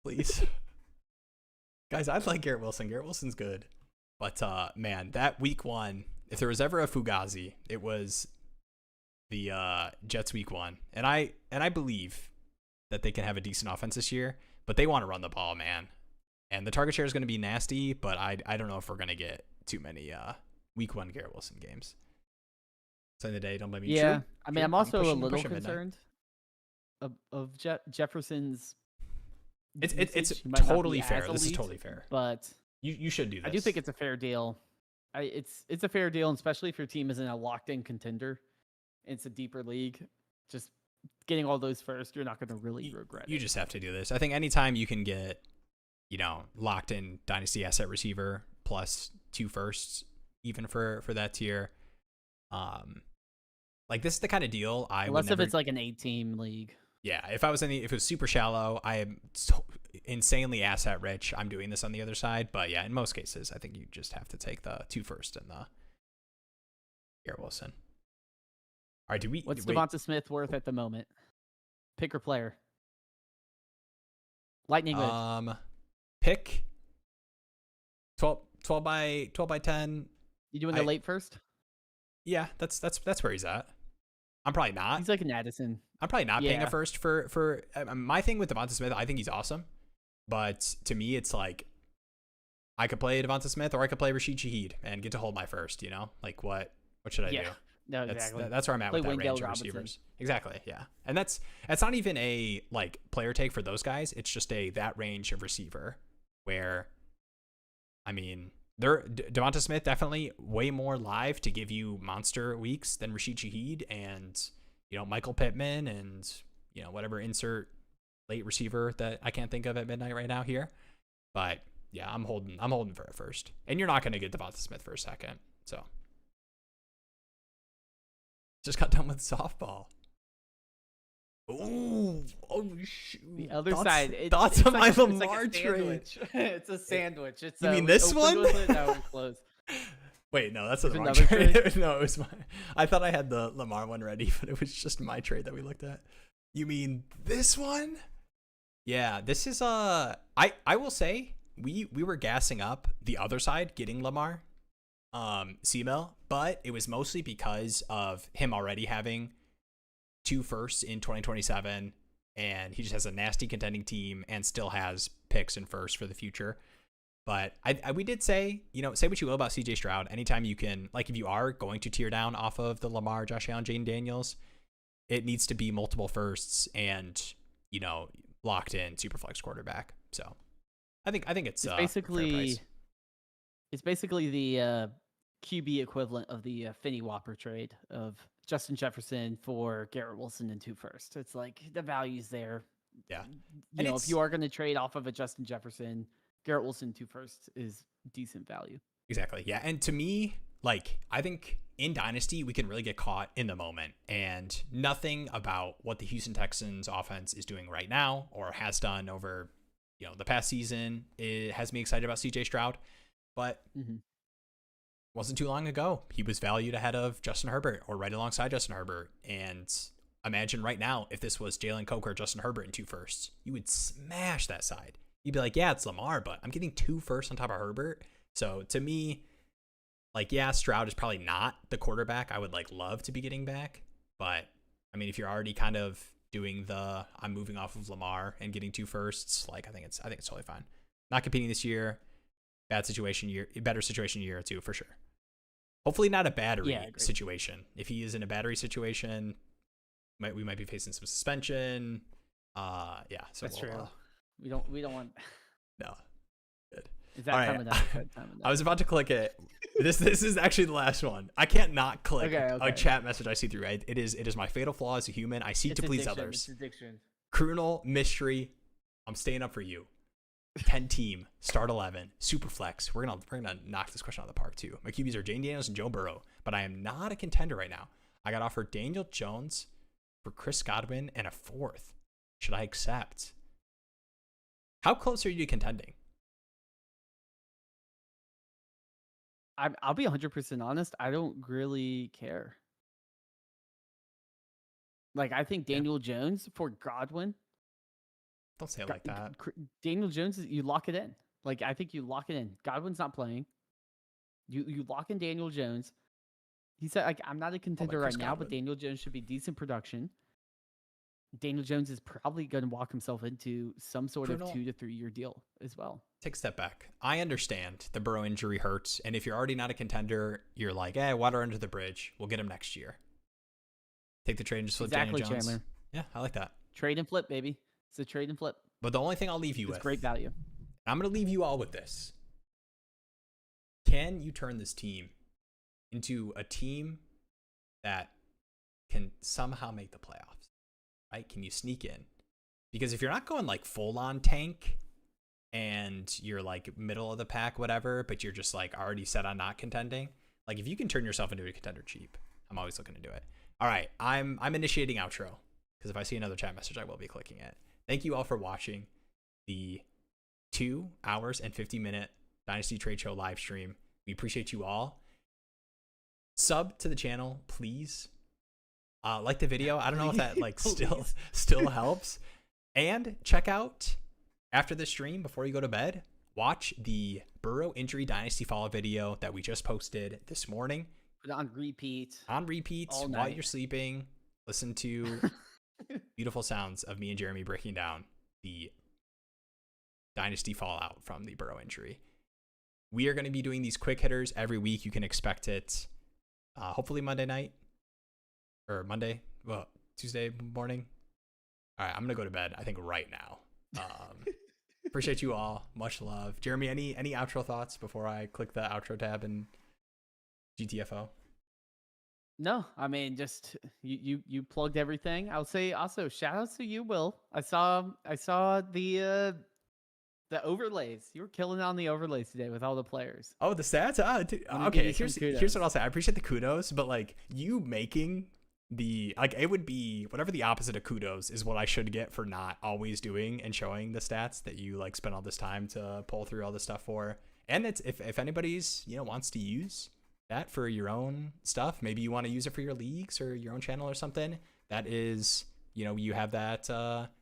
Please. Guys, I like Garrett Wilson. Garrett Wilson's good. But man, that week 1, if there was ever a Fugazi, it was the Jets week 1. And I believe that they can have a decent offense this year, but they want to run the ball, man. And the target share is going to be nasty, but I don't know if we're going to get too many week 1 Garrett Wilson games. So in the day, don't blame me. Yeah, True. I mean, I'm also a little concerned of Jefferson's. It's totally fair. This is totally fair. But you should do this. I do think it's a fair deal. It's a fair deal, especially if your team isn't a locked-in contender. It's a deeper league. Just getting all those first, you're not going to really regret it. You just have to do this. I think anytime you can get, locked in dynasty asset receiver plus 2 firsts, even for that tier. Like this is the kind of deal unless if it's like an 8-team league. Yeah, if it was super shallow, I am insanely asset rich. I'm doing this on the other side, but yeah, in most cases, I think you just have to take the 2 first and the Garrett Wilson. All right, what's Devonta Smith worth at the moment? Pick or player. Lightning round. Pick 12 by 10. You doing the late first? Yeah, that's where he's at. I'm probably not. He's like an Addison. I'm probably not paying a first for my thing with Devonta Smith. I think he's awesome, but to me, it's like I could play Devonta Smith or I could play Rashid Shaheed and get to hold my first. Like what should I do? No, exactly. That's where I'm at with that range of receivers. Exactly, yeah. And that's not even a like player take for those guys. It's just that range of receiver where, I mean, Devonta Smith definitely way more live to give you monster weeks than Rashid Shaheed and Michael Pittman and whatever insert late receiver that I can't think of at midnight right now here. But yeah, I'm holding for a first, and you're not going to get Devonta Smith for a second. So just got done with softball. Ooh, oh shoot! The other side. Thoughts on my Lamar trade? It's a sandwich. It's you mean this one? No, we're close. Wait, no, that's the Lamar trade. No, it was my. I thought I had the Lamar one ready, but it was just my trade that we looked at. You mean this one? Yeah, this is I will say we were gassing up the other side getting Lamar, C-Mel, but it was mostly because of him already having 2 firsts in 2027, and he just has a nasty contending team and still has picks and firsts for the future. But we did say, say what you will about CJ Stroud. Anytime you can, like, if you are going to tear down off of the Lamar, Josh Allen, Jaden Daniels, it needs to be multiple firsts and, locked in super flex quarterback. So I think it's basically the QB equivalent of the Finney Whopper trade of Justin Jefferson for Garrett Wilson and 2 firsts. It's like the value's there. Yeah. If you are going to trade off of a Justin Jefferson, Garrett Wilson 2 firsts is decent value. Exactly. Yeah. And to me, like, I think in Dynasty, we can really get caught in the moment, and nothing about what the Houston Texans offense is doing right now or has done over, the past season, it has me excited about CJ Stroud, but wasn't too long ago he was valued ahead of Justin Herbert or right alongside Justin Herbert. And imagine right now, if this was Jalen Coker or Justin Herbert in 2 firsts, you would smash that side. You'd be like, yeah, it's Lamar, but I'm getting 2 firsts on top of Herbert. So to me, like, yeah, Stroud is probably not the quarterback I would love to be getting back. But I mean, if you're already kind of doing the I'm moving off of Lamar and getting 2 firsts. Like I think it's totally fine. Not competing this year. Better situation year or 2 for sure. Hopefully not a battery situation. If he is in a battery situation, we might be facing some suspension. Yeah. So that's true. We don't want. No. Good. Is that time of night? I was about to click it. This is actually the last one. I can't not click a chat message I see through. Right? It is my fatal flaw as a human. I seek to please others. It's addiction. Criminal mystery. I'm staying up for you. 10 team, start 11, super flex. We're gonna knock this question out of the park too. My QBs are Jane Daniels and Joe Burrow, but I am not a contender right now. I got offered Daniel Jones for Chris Godwin and a 4th. Should I accept? How close are you to contending? I'll be 100% honest. I don't really care. Like I think Daniel Jones for Godwin. Don't say it like that. Daniel Jones, you lock it in. Like I think you lock it in. Godwin's not playing. You lock in Daniel Jones. He said, like, I'm not a contender right now, but Daniel Jones should be decent production. Daniel Jones is probably going to walk himself into some sort of 2 to 3 year deal as well. Take a step back. I understand the Burrow injury hurts, and if you're already not a contender, you're like, water under the bridge. We'll get him next year. Take the trade and just flip Daniel Jones. Chandler. Yeah, I like that. Trade and flip, baby. It's a trade and flip. But the only thing I'll leave you with, great value. I'm going to leave you all with this. Can you turn this team into a team that can somehow make the playoffs? Right? Can you sneak in? Because if you're not going like full on tank and you're like middle of the pack, whatever, but you're just like already set on not contending, like if you can turn yourself into a contender cheap, I'm always looking to do it. All right, I'm initiating outro because if I see another chat message, I will be clicking it. Thank you all for watching the 2 hours and 50-minute Dynasty Trade Show live stream. We appreciate you all. Sub to the channel, please. Like the video. I don't know if that like still helps. And check out after the stream before you go to bed. Watch the Burrow injury Dynasty follow video that we just posted this morning. Put it on repeat. While you're sleeping. Listen to beautiful sounds of me and Jeremy breaking down the Dynasty fallout from the Burrow injury. We are going to be doing these quick hitters every week. You can expect it hopefully Monday night or Tuesday morning. All right, I'm going to go to bed, I think, right now. Appreciate you all. Much love. Jeremy, any outro thoughts before I click the outro tab in GTFO? No, I mean, just you plugged everything. I'll say also shout outs to you, Will. I saw the overlays. You were killing it on the overlays today with all the players. Oh, the stats? Okay, here's what I'll say. I appreciate the kudos, but like you making it would be whatever the opposite of kudos is what I should get for not always doing and showing the stats that you like spend all this time to pull through all this stuff for. And it's if anybody's wants to use that for your own stuff, maybe you want to use it for your leagues or your own channel or something, that is you have that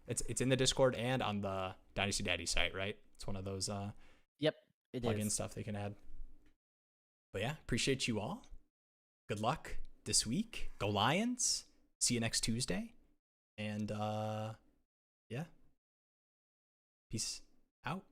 it's in the Discord and on the Dynasty Daddy site, right? It's one of those yep, it plugin is stuff they can add. But yeah, appreciate you all. Good luck this week. Go Lions. See you next Tuesday. And yeah. Peace out.